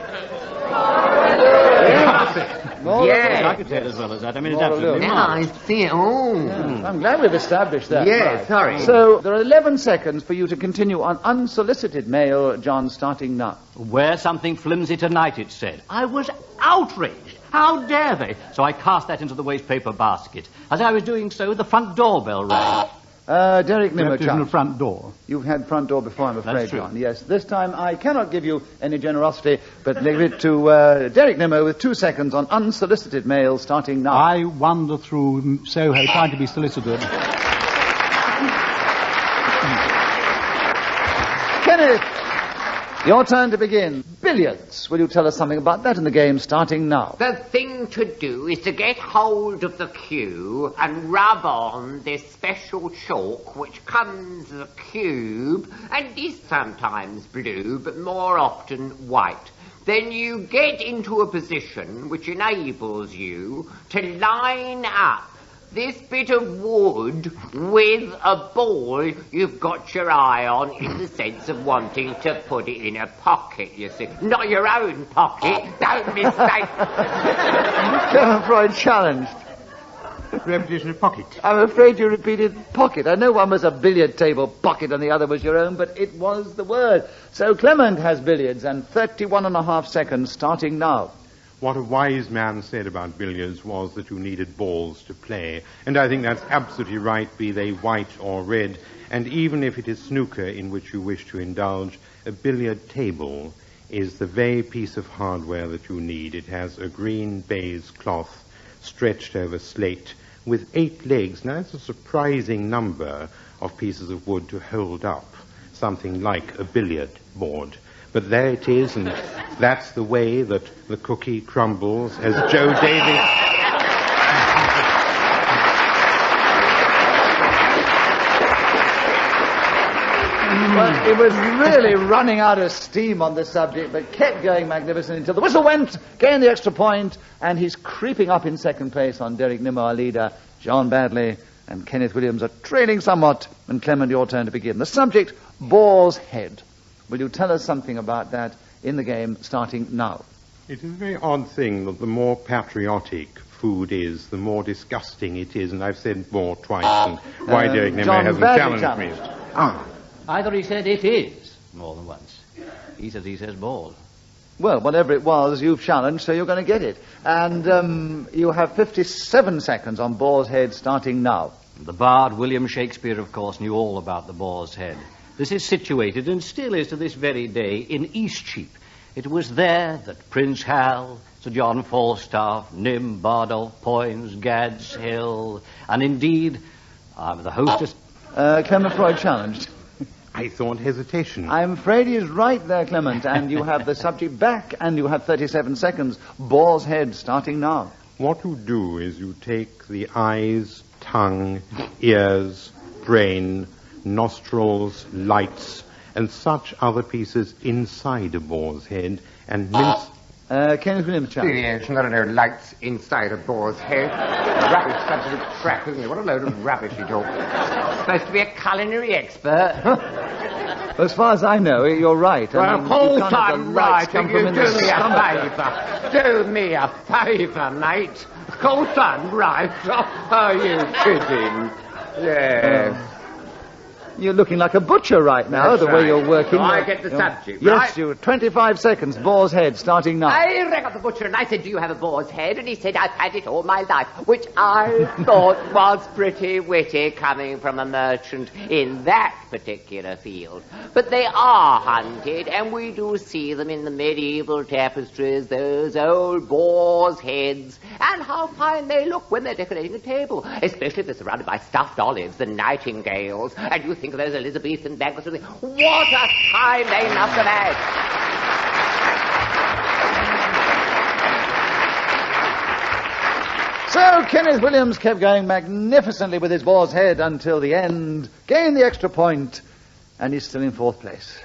Speaker 2: More
Speaker 3: Yeah.
Speaker 18: I could say it as well as that. I mean, it's
Speaker 2: More
Speaker 18: absolutely
Speaker 3: Now I see it. Oh.
Speaker 2: I'm glad we've established that.
Speaker 3: Yeah,
Speaker 2: Right.
Speaker 3: sorry.
Speaker 2: So, there are 11 seconds for you to continue on unsolicited mail, John, starting now.
Speaker 18: Wear something flimsy tonight, it said. I was outraged. How dare they? So I cast that into the wastepaper basket. As I was doing so, the front doorbell rang.
Speaker 2: Derek Nimmo,
Speaker 12: Left it in the front door.
Speaker 2: You've had front door before, I'm afraid,
Speaker 18: That's true.
Speaker 2: John. Yes, this time I cannot give you any generosity, but leave it to Derek Nimmo with 2 seconds on unsolicited mail, starting now.
Speaker 12: I wander through Soho trying to be solicited.
Speaker 2: Kenneth, your turn to begin. Billiards. Will you tell us something about that in the game, starting now?
Speaker 3: The thing to do is to get hold of the cue and rub on this special chalk which comes as a cube and is sometimes blue but more often white. Then you get into a position which enables you to line up this bit of wood with a ball you've got your eye on in the sense of wanting to put it in a pocket, you see. Not your own pocket, don't mistake.
Speaker 2: Clement Freud challenged.
Speaker 4: Repetition of pocket.
Speaker 2: I'm afraid you repeated pocket. I know one was a billiard table pocket and the other was your own, but it was the word. So Clement has billiards and 31.5 seconds starting now.
Speaker 4: What a wise man said about billiards was that you needed balls to play. And I think that's absolutely right, be they white or red. And even if it is snooker in which you wish to indulge, a billiard table is the very piece of hardware that you need. It has a green baize cloth stretched over slate with 8 legs. Now, that's a surprising number of pieces of wood to hold up something like a billiard board. But there it is, and that's the way that the cookie crumbles, as Joe Davis...
Speaker 2: But it was really running out of steam on this subject, but kept going magnificently until the whistle went, gained the extra point, and he's creeping up in second place on Derek Nimmo, our leader. John Badley and Kenneth Williams are trailing somewhat, and Clement, your turn to begin. The subject, boar's head. Will you tell us something about that in the game, starting now?
Speaker 4: It is a very odd thing that the more patriotic food is, the more disgusting it is, and I've said more twice, and why Derek Nimmo hasn't challenged me.
Speaker 18: Either he said it is more than once. He says ball.
Speaker 2: Well, whatever it was, you've challenged, so you're going to get it. And you have 57 seconds on boar's head starting now.
Speaker 18: The bard William Shakespeare, of course, knew all about the boar's head. This is situated, and still is to this very day, in Eastcheap. It was there that Prince Hal, Sir John Falstaff, Nym, Bardolph, Poins, Gads, Hill, and indeed, the hostess...
Speaker 2: Clement Freud challenged.
Speaker 4: I thought hesitation.
Speaker 2: I'm afraid he's right there, Clement, and you have the subject back, and you have 37 seconds. Boar's head, starting now.
Speaker 4: What you do is you take the eyes, tongue, ears, brain, nostrils, lights, and such other pieces inside a boar's head, and mince...
Speaker 2: Kenneth Williams challenge.
Speaker 16: Yes, there are no lights inside a boar's head. Rubbish, absolute crap, isn't it? What a load of rubbish you talk.
Speaker 3: Supposed to be a culinary expert.
Speaker 2: As far as I know, you're right.
Speaker 16: Well, hold on, right.
Speaker 2: Come
Speaker 16: You
Speaker 2: from
Speaker 16: do
Speaker 2: in the
Speaker 16: me a
Speaker 2: stomach.
Speaker 16: favour. Do me a favour, mate. Hold on, right. Are you kidding? Yes.
Speaker 2: You're looking like a butcher right now,
Speaker 16: That's
Speaker 2: the way
Speaker 16: right.
Speaker 2: you're working.
Speaker 16: So I get the subject,
Speaker 2: Yes,
Speaker 16: right?
Speaker 2: you. 25 seconds, boar's head, starting now.
Speaker 3: I rang up the butcher and I said, do you have a boar's head? And he said, I've had it all my life, which I thought was pretty witty coming from a merchant in that particular field. But they are hunted, and we do see them in the medieval tapestries, those old boar's heads, and how fine they look when they're decorating a table, especially if they're surrounded by stuffed olives and nightingales, and you think of those Elizabethan banquets and think, what a time they must have had!
Speaker 2: So Kenneth Williams kept going magnificently with his boar's head until the end, gained the extra point, and he's still in fourth place.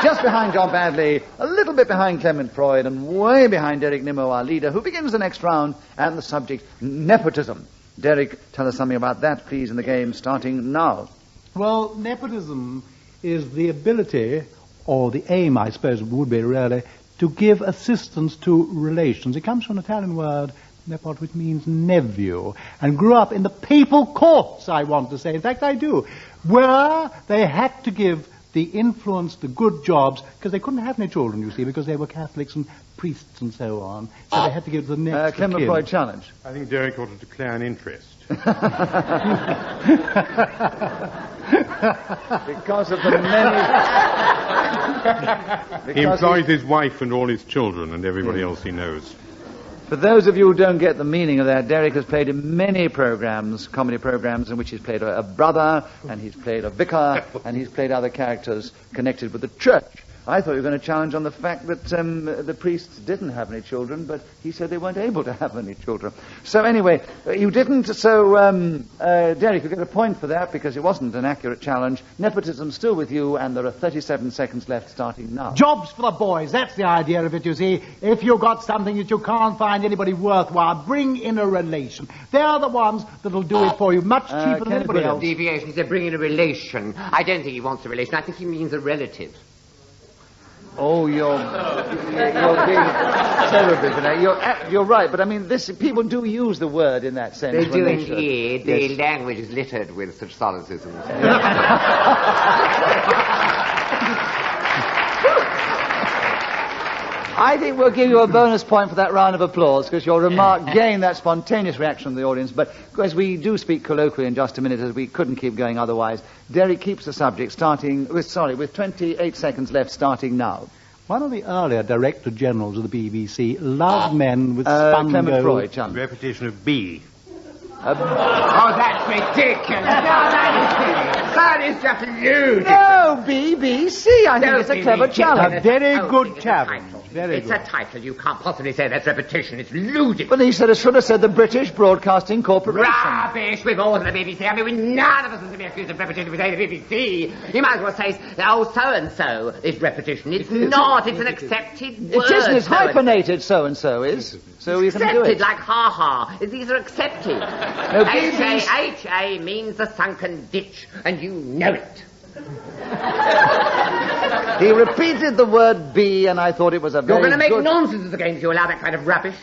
Speaker 2: Just behind John Badley, a little bit behind Clement Freud, and way behind Derek Nimmo, our leader, who begins the next round, and the subject, nepotism. Derek, tell us something about that, please, in the game, starting now.
Speaker 12: Well, nepotism is the ability, or the aim, I suppose it would be really, to give assistance to relations. It comes from an Italian word, nepot, which means nephew, and grew up in the papal courts, I want to say. In fact, I do, where they had to give the influence, the good jobs, because they couldn't have any children, you see, because they were Catholics and priests and so on. So they had to give the next
Speaker 2: Clement
Speaker 12: kin.
Speaker 2: Freud challenge.
Speaker 4: I think Derek ought to declare an interest.
Speaker 2: Because of the many...
Speaker 4: He employs his wife and all his children and everybody else he knows.
Speaker 2: For those of you who don't get the meaning of that, Derek has played in many programs, comedy programs, in which he's played a brother, and he's played a vicar, and he's played other characters connected with the church. I thought you were going to challenge on the fact that the priests didn't have any children, but he said they weren't able to have any children. So anyway, you didn't, so Derek, you get a point for that because it wasn't an accurate challenge. Nepotism's still with you, and there are 37 seconds left starting now.
Speaker 13: Jobs for the boys, that's the idea of it, you see. If you've got something that you can't find anybody worthwhile, bring in a relation. They're the ones that'll do it for you much cheaper than anybody else.
Speaker 3: Deviation, he said bring in a relation. I don't think he wants a relation, I think he means a relative.
Speaker 2: Oh, you're being terrible today. You're right, but I mean, people do use the word in that sense.
Speaker 16: They do
Speaker 2: should.
Speaker 16: indeed.
Speaker 2: Yes.
Speaker 16: The language is littered with such solecisms.
Speaker 2: I think we'll give you a bonus point for that round of applause, because your remark gained that spontaneous reaction of the audience. But as we do speak colloquially in just a minute, as we couldn't keep going otherwise, Derek keeps the subject with 28 seconds left, starting now.
Speaker 12: One of the earlier Director Generals of the BBC loved men with spungo...
Speaker 2: Clement Freud, John.
Speaker 4: Repetition of B.
Speaker 16: Oh, that's ridiculous. That is just ludicrous.
Speaker 2: No, BBC. I think it's a clever challenge.
Speaker 12: A very good challenge.
Speaker 3: It's a title. You can't possibly say that's repetition. It's ludicrous.
Speaker 2: But he should have said the British Broadcasting Corporation.
Speaker 3: Rubbish with all of the BBC. I mean, none of us is to be accused of repetition if we say the BBC. You might as well say, oh, so-and-so is repetition. It's not. It's an accepted word.
Speaker 2: It isn't. It's hyphenated, so-and-so is. So you can do it.
Speaker 3: Accepted, like ha-ha. These are accepted.
Speaker 2: No,
Speaker 3: H-A means the sunken ditch, and you know it.
Speaker 2: He repeated the word B, and I thought it was a very
Speaker 3: You're going to make
Speaker 2: good...
Speaker 3: nonsense of the game if you allow that kind of rubbish.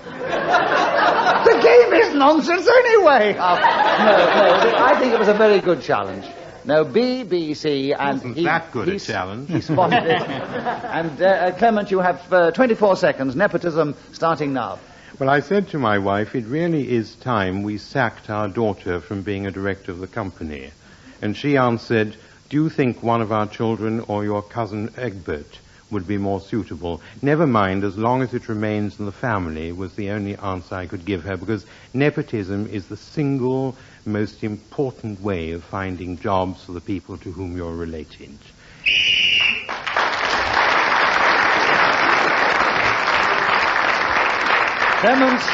Speaker 2: The game is nonsense anyway. No, I think it was a very good challenge. No, BBC, and
Speaker 4: wasn't that good a challenge.
Speaker 2: He spotted it. And Clement, you have 24 seconds. Nepotism starting now.
Speaker 4: Well, I said to my wife, it really is time we sacked our daughter from being a director of the company. And she answered, do you think one of our children or your cousin Egbert would be more suitable? Never mind, as long as it remains in the family, was the only answer I could give her, because nepotism is the single most important way of finding jobs for the people to whom you're related.
Speaker 2: Clement's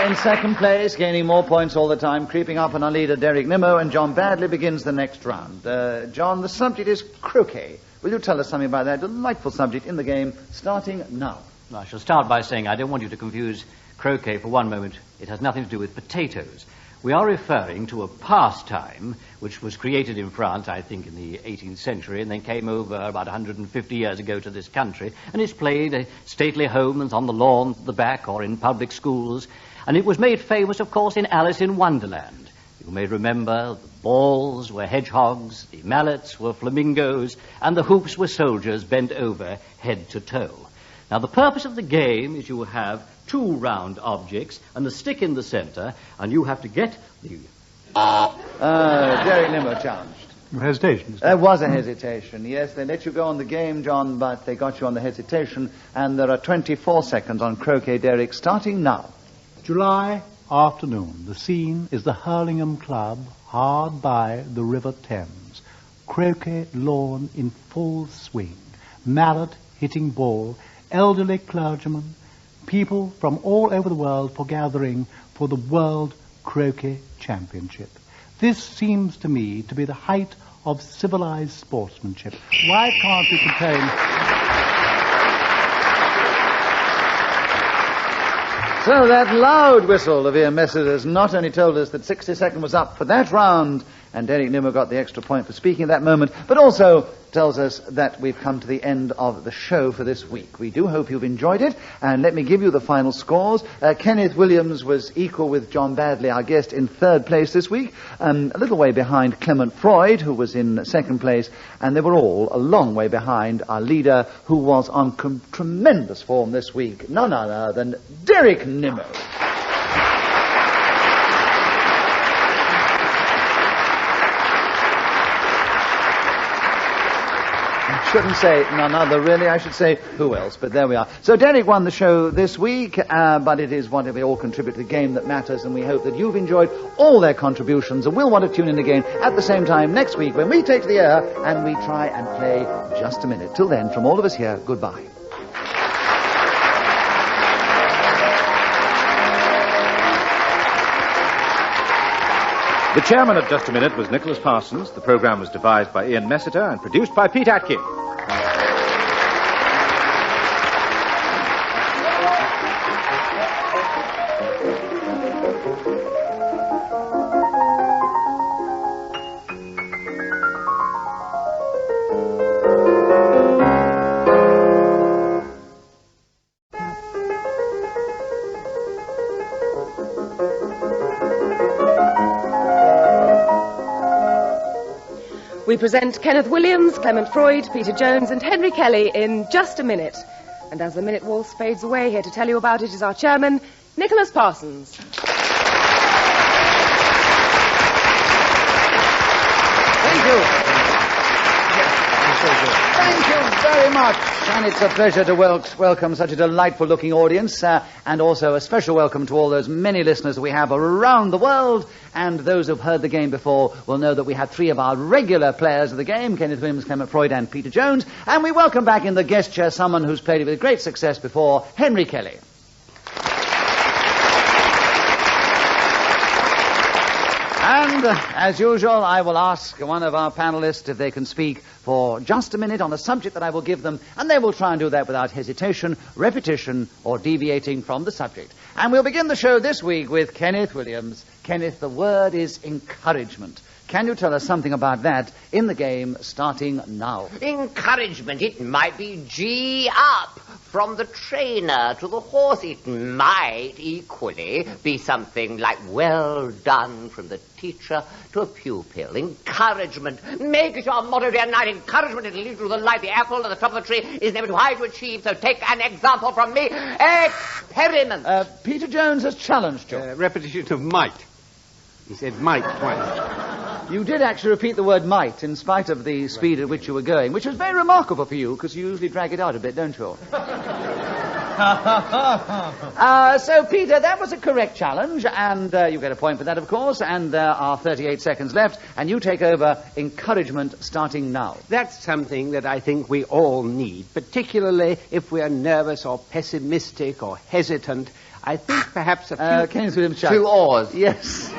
Speaker 2: in second place, gaining more points all the time, creeping up on our leader, Derek Nimmo, and John Badley begins the next round. John, the subject is croquet. Will you tell us something about that delightful subject in the game, starting now?
Speaker 18: I shall start by saying I don't want you to confuse croquet for one moment. It has nothing to do with potatoes. We are referring to a pastime which was created in France, I think, in the 18th century, and then came over about 150 years ago to this country, and it's played at stately homes, on the lawns at the back, or in public schools. And it was made famous, of course, in Alice in Wonderland. You may remember the balls were hedgehogs, the mallets were flamingos, and the hoops were soldiers bent over head to toe. Now, the purpose of the game is you have two round objects and a stick in the center, and you have to get the...
Speaker 2: Derek Nimmo challenged.
Speaker 12: Hesitation.
Speaker 2: There was a hesitation, yes. They let you go on the game, John, but they got you on the hesitation, and there are 24 seconds on croquet, Derek, starting now.
Speaker 12: July afternoon. The scene is the Hurlingham Club, hard by the River Thames. Croquet lawn in full swing. Mallet hitting ball. Elderly clergymen. People from all over the world gathering for the World Croquet Championship. This seems to me to be the height of civilized sportsmanship. Why can't we contain...
Speaker 2: So that loud whistle of Ian Messrs. not only told us that 60 seconds was up for that round, and Derek Nimmo got the extra point for speaking at that moment, but also tells us that we've come to the end of the show for this week. We do hope you've enjoyed it, and let me give you the final scores. Kenneth Williams was equal with John Badley, our guest, in third place this week, a little way behind Clement Freud, who was in second place, and they were all a long way behind our leader, who was on tremendous form this week, none other than Derek Nimmo. Shouldn't say none other, really. I should say who else, but there we are. So Derek won the show this week, but it is what we all contribute to the game that matters, and we hope that you've enjoyed all their contributions and will want to tune in again at the same time next week when we take to the air and we try and play Just a Minute. Till then, from all of us here, goodbye.
Speaker 7: The chairman of Just a Minute was Nicholas Parsons. The program was devised by Ian Messiter and produced by Pete Atkin.
Speaker 19: We present Kenneth Williams, Clement Freud, Peter Jones, and Henry Kelly in Just a Minute. And as the minute waltz fades away, here to tell you about it is our chairman, Nicholas Parsons.
Speaker 2: Thank you. Thank you very much. And it's a pleasure to welcome such a delightful-looking audience, and also a special welcome to all those many listeners that we have around the world. And those who've heard the game before will know that we had three of our regular players of the game, Kenneth Williams, Clement Freud, and Peter Jones. And we welcome back in the guest chair someone who's played it with great success before, Henry Kelly. And, as usual, I will ask one of our panelists if they can speak for just a minute on a subject that I will give them, and they will try and do that without hesitation, repetition, or deviating from the subject. And we'll begin the show this week with Kenneth Williams. Kenneth, the word is encouragement. Can you tell us something about that in the game starting now?
Speaker 3: Encouragement, it might be G up. From the trainer to the horse, it might equally be something like well done from the teacher to a pupil. Encouragement. Make it your motto day and night. Encouragement, it'll lead you to the light. The apple at the top of the tree is never too high to achieve, so take an example from me. Experiment.
Speaker 2: Peter Jones has challenged you.
Speaker 6: Repetition of might. He said might twice.
Speaker 2: You did actually repeat the word might in spite of the speed at which you were going, which was very remarkable for you, because you usually drag it out a bit, don't you? So, Peter, that was a correct challenge, and you get a point for that, of course, and there are 38 seconds left, and you take over encouragement starting now.
Speaker 6: That's something that I think we all need, particularly if we are nervous or pessimistic or hesitant. I think perhaps a few...
Speaker 2: Kenneth Williams,
Speaker 3: two oars.
Speaker 2: Yes.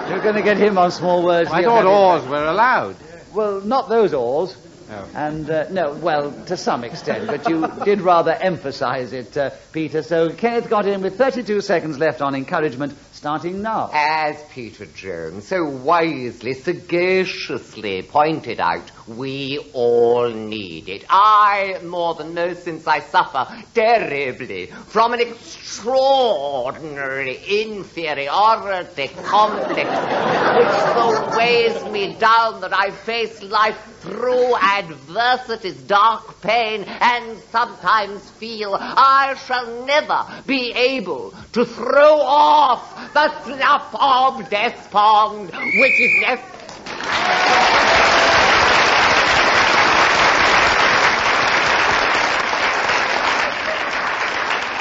Speaker 2: You're going to get him on small words.
Speaker 6: I thought oars were allowed.
Speaker 2: Well, not those oars.
Speaker 6: No.
Speaker 2: And, no, well, to some extent, but you did rather emphasize it, Peter. So Kenneth got in with 32 seconds left on encouragement, starting now.
Speaker 3: As Peter Jones so wisely, sagaciously pointed out, we all need it. I, more than most, since I suffer terribly from an extraordinary inferiority complex which so weighs me down that I face life through adversity's dark pain and sometimes feel I shall never be able to throw off the snuff of despond which is necessary.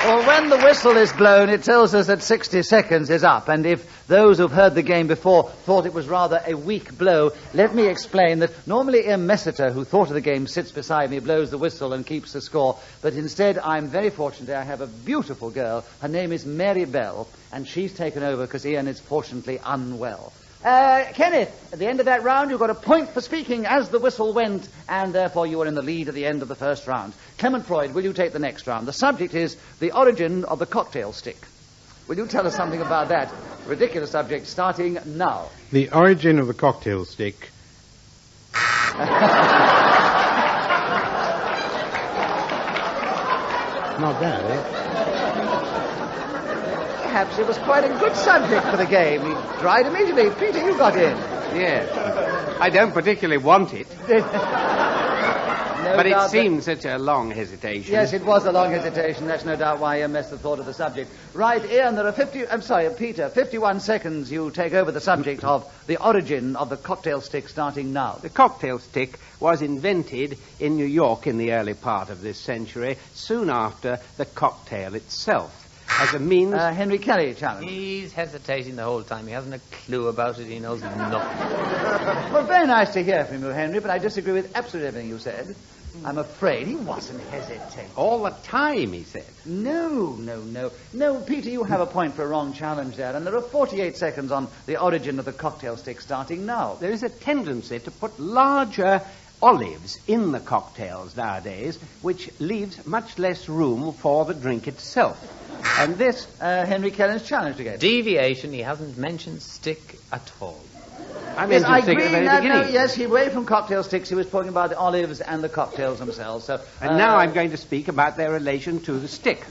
Speaker 2: Well, when the whistle is blown, it tells us that 60 seconds is up. And if those who've heard the game before thought it was rather a weak blow, let me explain that normally Ian Messiter, who thought of the game, sits beside me, blows the whistle and keeps the score. But instead, I'm very fortunate. I have a beautiful girl. Her name is Mary Bell, and she's taken over because Ian is fortunately unwell. Kenneth, at the end of that round, you got a point for speaking as the whistle went, and therefore you are in the lead at the end of the first round. Clement Freud, will you take the next round? The subject is the origin of the cocktail stick. Will you tell us something about that ridiculous subject, starting now?
Speaker 4: The origin of the cocktail stick. Not bad, eh?
Speaker 2: Perhaps it was quite a good subject for the game. He tried immediately. Peter, you got in.
Speaker 6: Yes. I don't particularly want it. But it seemed such a long hesitation.
Speaker 2: Yes, it was a long hesitation. That's no doubt why Ian Messiter thought of the subject. Right, Ian, there are 51 seconds. You take over the subject of the origin of the cocktail stick starting now.
Speaker 6: The cocktail stick was invented in New York in the early part of this century, soon after the cocktail itself. As a means...
Speaker 2: Henry Kelly challenge.
Speaker 20: He's hesitating the whole time. He hasn't a clue about it. He knows nothing.
Speaker 2: Well, very nice to hear from you, Henry, but I disagree with absolutely everything you said. I'm afraid he wasn't hesitating.
Speaker 6: All the time, he said.
Speaker 2: No, Peter, you have a point for a wrong challenge there, and there are 48 seconds on the origin of the cocktail stick starting now.
Speaker 6: There is a tendency to put larger olives in the cocktails nowadays, which leaves much less room for the drink itself. And this...
Speaker 2: Henry Kelly's challenge again.
Speaker 20: Deviation. He hasn't mentioned stick at all.
Speaker 6: I agree.
Speaker 2: Yes, away from cocktail sticks, he was talking about the olives and the cocktails themselves. So,
Speaker 6: and now I'm going to speak about their relation to the stick.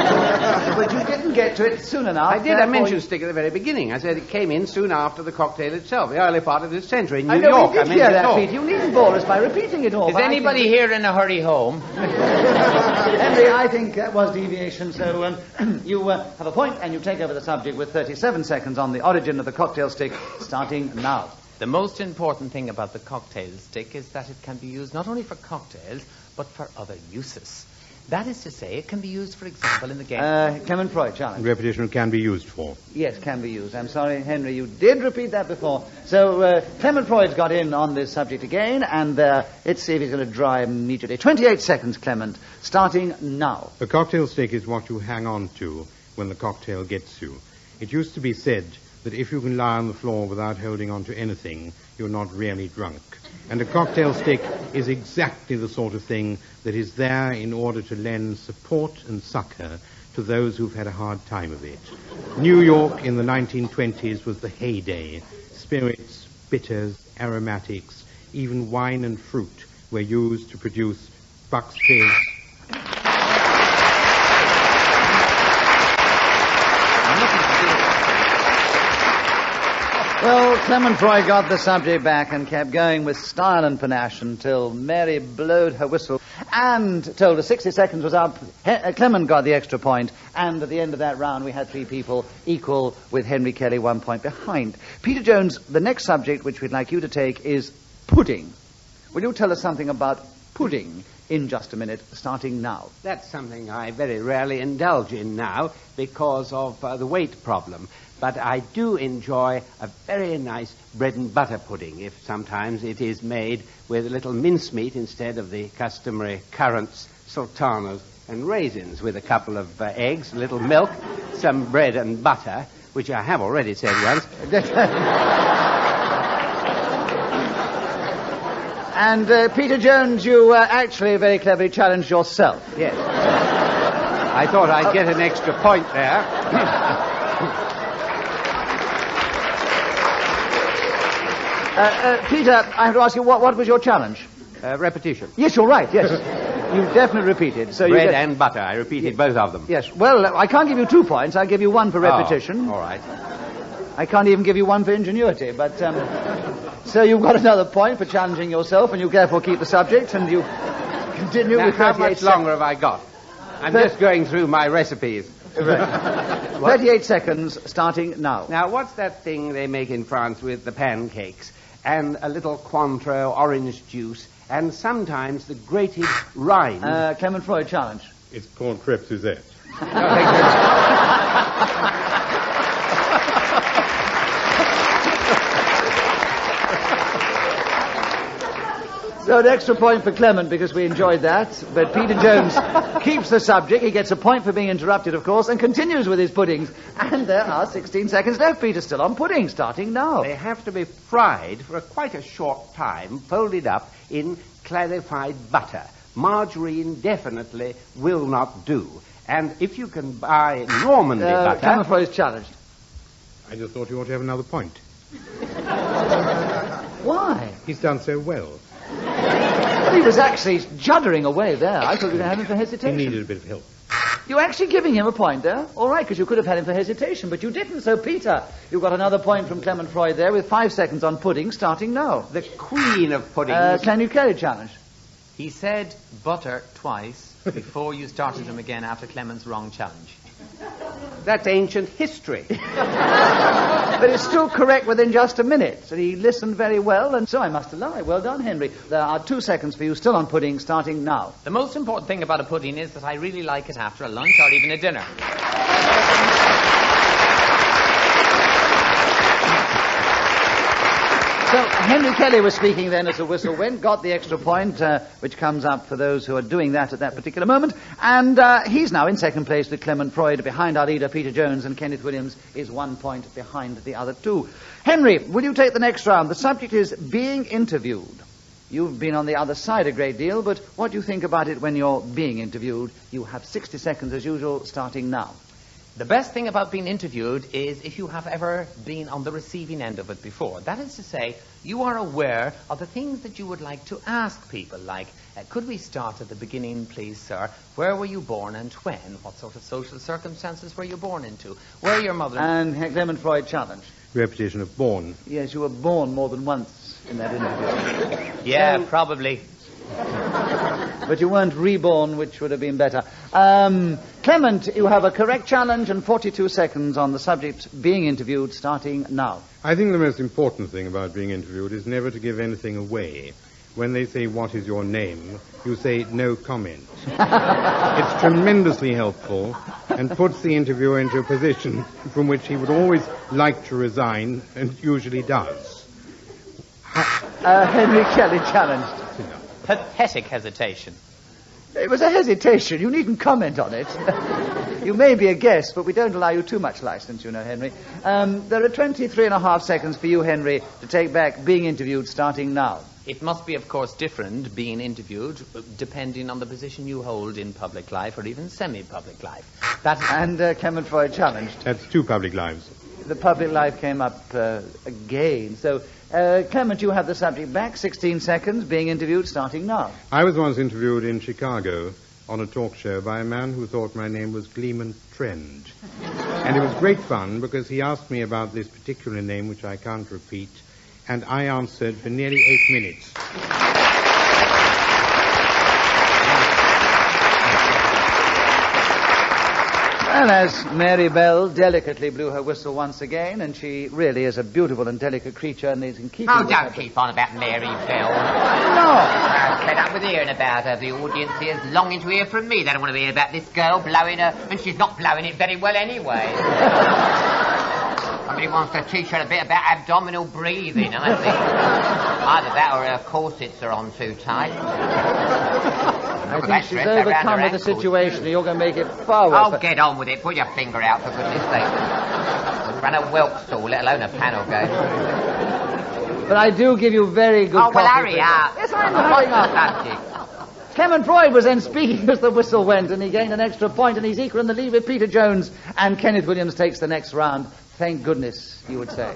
Speaker 2: But you didn't get to it soon enough.
Speaker 6: I did. I mentioned stick at the very beginning. I said it came in soon after the cocktail itself, the early part of this century in New York.
Speaker 2: I hear that, Pete. You needn't bore us by repeating it all.
Speaker 20: Is anybody here in a hurry home?
Speaker 2: Henry, I think that was deviation, so you have a point and you take over the subject with 37 seconds on the origin of the cocktail stick, starting now.
Speaker 20: The most important thing about the cocktail stick is that it can be used not only for cocktails, but for other uses. That is to say, it can be used, for example, in the game...
Speaker 2: Clement Freud, challenge.
Speaker 4: Repetition can be used for.
Speaker 2: Yes, can be used. I'm sorry, Henry, you did repeat that before. So, Clement Freud's got in on this subject again, and let's see if he's going to draw immediately. 28 seconds, Clement, starting now.
Speaker 4: A cocktail stick is what you hang on to when the cocktail gets you. It used to be said that if you can lie on the floor without holding on to anything, you're not really drunk. And a cocktail stick is exactly the sort of thing that is there in order to lend support and succor to those who've had a hard time of it. New York in the 1920s was the heyday. Spirits, bitters, aromatics, even wine and fruit were used to produce Buck's Fizz.
Speaker 2: Well, Clement Freud got the subject back and kept going with style and panache until Mary blowed her whistle and told us 60 seconds was up. Clement got the extra point, and at the end of that round we had 3 people equal with Henry Kelly 1 point behind. Peter Jones, the next subject which we'd like you to take is pudding. Will you tell us something about pudding in just a minute, starting now?
Speaker 6: That's something I very rarely indulge in now because of the weight problem. But I do enjoy a very nice bread and butter pudding, if sometimes it is made with a little mincemeat instead of the customary currants, sultanas, and raisins, with a couple of eggs, a little milk, some bread and butter, which I have already said once.
Speaker 2: And Peter Jones, you actually very cleverly challenged yourself.
Speaker 6: Yes. I thought I'd get an extra point there.
Speaker 2: Peter, I have to ask you, what was your challenge?
Speaker 6: Repetition.
Speaker 2: Yes, you're right, yes. You definitely repeated. So
Speaker 6: bread and butter. I repeated both of them.
Speaker 2: Yes. Well, I can't give you 2 points. I'll give you 1 for repetition.
Speaker 6: All right.
Speaker 2: I can't even give you 1 for ingenuity, but... so you've got another point for challenging yourself, and you therefore keep the subject, and you continue
Speaker 6: now,
Speaker 2: with 38
Speaker 6: how much longer have I got? I'm just going through my recipes.
Speaker 2: Right. 38 seconds, starting now.
Speaker 6: Now, what's that thing they make in France with the pancakes? And a little Cointreau orange juice, and sometimes the grated rind.
Speaker 2: Clement Freud challenge.
Speaker 4: It's called crepe Suzette.
Speaker 2: So an extra point for Clement because we enjoyed that. But Peter Jones keeps the subject. He gets a point for being interrupted, of course, and continues with his puddings. And there are 16 seconds left. Peter's still on pudding, starting now.
Speaker 6: They have to be fried for quite a short time, folded up in clarified butter. Margarine definitely will not do. And if you can buy Normandy butter...
Speaker 2: Clement Freud is challenged.
Speaker 4: I just thought you ought to have another point.
Speaker 2: Why?
Speaker 4: He's done so well.
Speaker 2: Well, he was actually juddering away there. I thought we were going to have him for hesitation.
Speaker 4: He needed a bit of help.
Speaker 2: You're actually giving him a point there? All right, because you could have had him for hesitation, but you didn't. So, Peter, you've got another point from Clement Freud there with 5 seconds on pudding, starting now.
Speaker 6: The queen of puddings.
Speaker 2: Can you carry challenge?
Speaker 20: He said butter twice before you started him again after Clement's wrong challenge.
Speaker 6: That's ancient history.
Speaker 2: But it's still correct within just a minute. So he listened very well, and so I must lie. Well done, Henry. There are 2 seconds for you, still on pudding, starting now.
Speaker 20: The most important thing about a pudding is that I really like it after a lunch or even a dinner.
Speaker 2: So Henry Kelly was speaking then as the whistle went, got the extra point, which comes up for those who are doing that at that particular moment. And he's now in second place with Clement Freud. Behind our leader, Peter Jones, and Kenneth Williams is 1 point behind the other 2. Henry, will you take the next round? The subject is being interviewed. You've been on the other side a great deal, but what do you think about it when you're being interviewed? You have 60 seconds as usual, starting now.
Speaker 20: The best thing about being interviewed is if you have ever been on the receiving end of it before. That is to say, you are aware of the things that you would like to ask people, like, could we start at the beginning, please, sir? Where were you born and when? What sort of social circumstances were you born into? Where your mother...
Speaker 2: And Clement Freud challenge.
Speaker 4: Repetition of born.
Speaker 2: Yes, you were born more than once in that interview.
Speaker 20: Yeah, probably.
Speaker 2: But you weren't reborn, which would have been better. Clement, you have a correct challenge and 42 seconds on the subject being interviewed, starting now.
Speaker 4: I think the most important thing about being interviewed is never to give anything away. When they say, what is your name, you say, no comment. It's tremendously helpful and puts the interviewer into a position from which he would always like to resign and usually does.
Speaker 2: Henry Kelly challenged.
Speaker 20: Pathetic hesitation.
Speaker 2: It was a hesitation. You needn't comment on it. You may be a guest, but we don't allow you too much license, you know, Henry. There are 23 and a half seconds for you, Henry, to take back being interviewed, starting now.
Speaker 20: It must be, of course, different being interviewed depending on the position you hold in public life or even semi-public life.
Speaker 2: And Clement Freud challenged.
Speaker 4: That's two public lives.
Speaker 2: The public life came up again. So, Clement, you have the subject back. 16 seconds, being interviewed, starting now.
Speaker 4: I was once interviewed in Chicago on a talk show by a man who thought my name was Gleeman Trend. And it was great fun because he asked me about this particular name, which I can't repeat, and I answered for nearly 8 minutes.
Speaker 2: And as Mary Bell delicately blew her whistle once again, and she really is a beautiful and delicate creature and is in keeping
Speaker 3: Oh,
Speaker 2: with
Speaker 3: don't
Speaker 2: her...
Speaker 3: keep on about Mary Bell.
Speaker 2: No!
Speaker 3: I'm fed up with hearing about her. The audience here is longing to hear from me. They don't want to hear about this girl blowing her, and she's not blowing it very well anyway. Somebody wants to teach her a bit about abdominal breathing, I think. Either that or her corsets are on too tight.
Speaker 2: I think she's overcome with the situation. You're going to make it far worse.
Speaker 3: Oh, get on with it. Put your finger out, for goodness sake. Run a whelk stall, let alone a panel game.
Speaker 2: But I do give you very good
Speaker 3: well,
Speaker 2: coffee.
Speaker 3: hurry up.
Speaker 2: Yes, I'm hurrying up. Clement Freud was then speaking as the whistle went, and he gained an extra point, and he's equal in the lead with Peter Jones, and Kenneth Williams takes the next round. Thank goodness, you would say.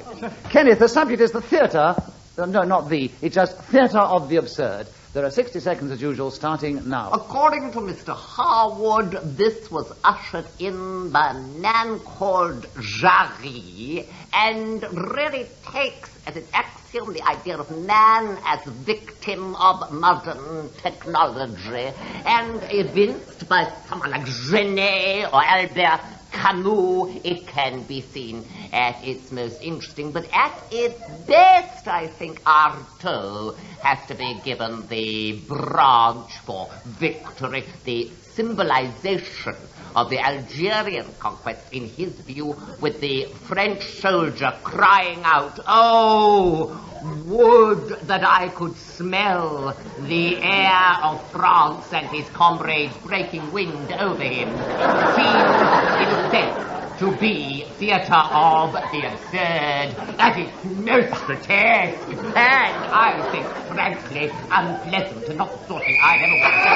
Speaker 2: Kenneth, the subject is the theatre. No, not the. It's just theatre of the absurd. There are 60 seconds as usual, starting now.
Speaker 3: According to Mr. Harwood, this was ushered in by a man called Jarvis, and really takes as its axiom the idea of man as victim of modern technology, and evinced by someone like Genet or Albert Camus, it can be seen at its most interesting, but at its best, I think Artaud has to be given the branch for victory, the symbolization of the Algerian conquest, in his view, with the French soldier crying out, "Oh, would that I could smell the air of France," and his comrades breaking wind over him, seems instead to be theatre of the absurd at its most grotesque, and I think, frankly, unpleasant, and not the sort of thing I'd ever want to see.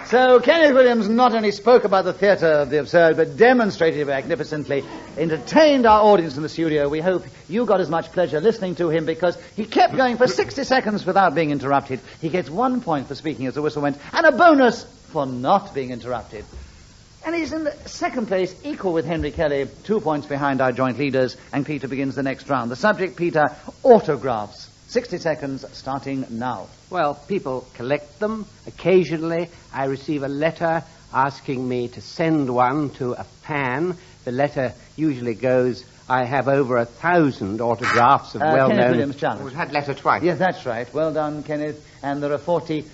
Speaker 2: So Kenneth Williams not only spoke about the theatre of the absurd, but demonstrated it magnificently, entertained our audience in the studio. We hope you got as much pleasure listening to him because he kept going for 60 seconds without being interrupted. He gets 1 point for speaking as the whistle went, and a bonus for not being interrupted. And he's in the second place, equal with Henry Kelly, 2 points behind our joint leaders, and Peter begins the next round. The subject, Peter, autographs. 60 seconds, starting now.
Speaker 6: Well, people collect them. Occasionally, I receive a letter asking me to send one to a fan. The letter usually goes, I have over 1,000 autographs of well-known...
Speaker 2: Kenneth Williams challenge.
Speaker 16: We've had letter twice.
Speaker 2: Yes, that's right. Well done, Kenneth. And there are 40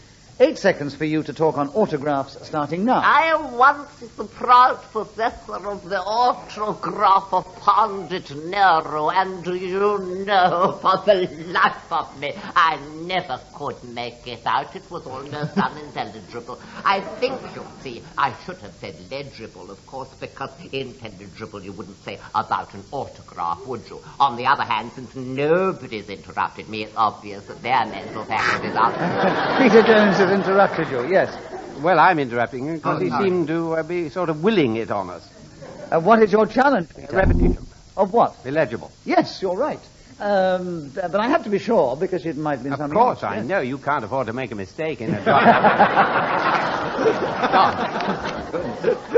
Speaker 2: 8 seconds for you to talk on autographs starting now.
Speaker 3: I once was the proud possessor of the autograph of Pandit Nehru, and do you know, for the life of me, I never could make it out. It was almost unintelligible. I think, you see, I should have said legible, of course, because intelligible you wouldn't say about an autograph, would you? On the other hand, since nobody's interrupted me, it's obvious that their mental faculties are...
Speaker 2: Peter Jones has interrupted you, yes.
Speaker 6: Well, I'm interrupting him because he seemed to be sort of willing it on us.
Speaker 2: What is your challenge, Peter?
Speaker 6: Repetition.
Speaker 2: Of what?
Speaker 6: Illegible.
Speaker 2: Yes, you're right. But I have to be sure, because it might have been something
Speaker 6: else. Of course, I know. You can't afford to make a mistake in a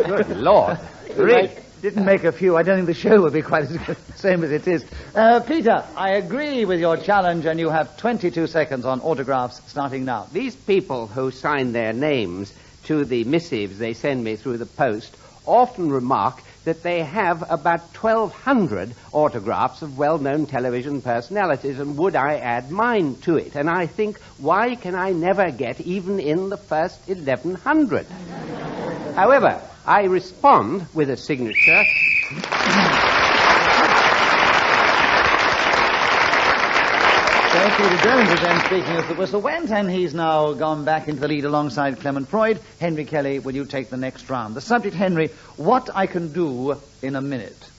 Speaker 6: Good Lord.
Speaker 2: Really? Didn't make a few. I don't think the show would be quite as good, same as it is. Peter, I agree with your challenge, and you have 22 seconds on autographs starting now.
Speaker 6: These people who sign their names to the missives they send me through the post often remark that they have about 1,200 autographs of well-known television personalities, and would I add mine to it? And I think, why can I never get even in the first 1,100? However, I respond with a signature.
Speaker 2: So Peter Jones is then speaking as the whistle went, and he's now gone back into the lead alongside Clement Freud. Henry Kelly, will you take the next round? The subject, Henry, what I can do in a minute.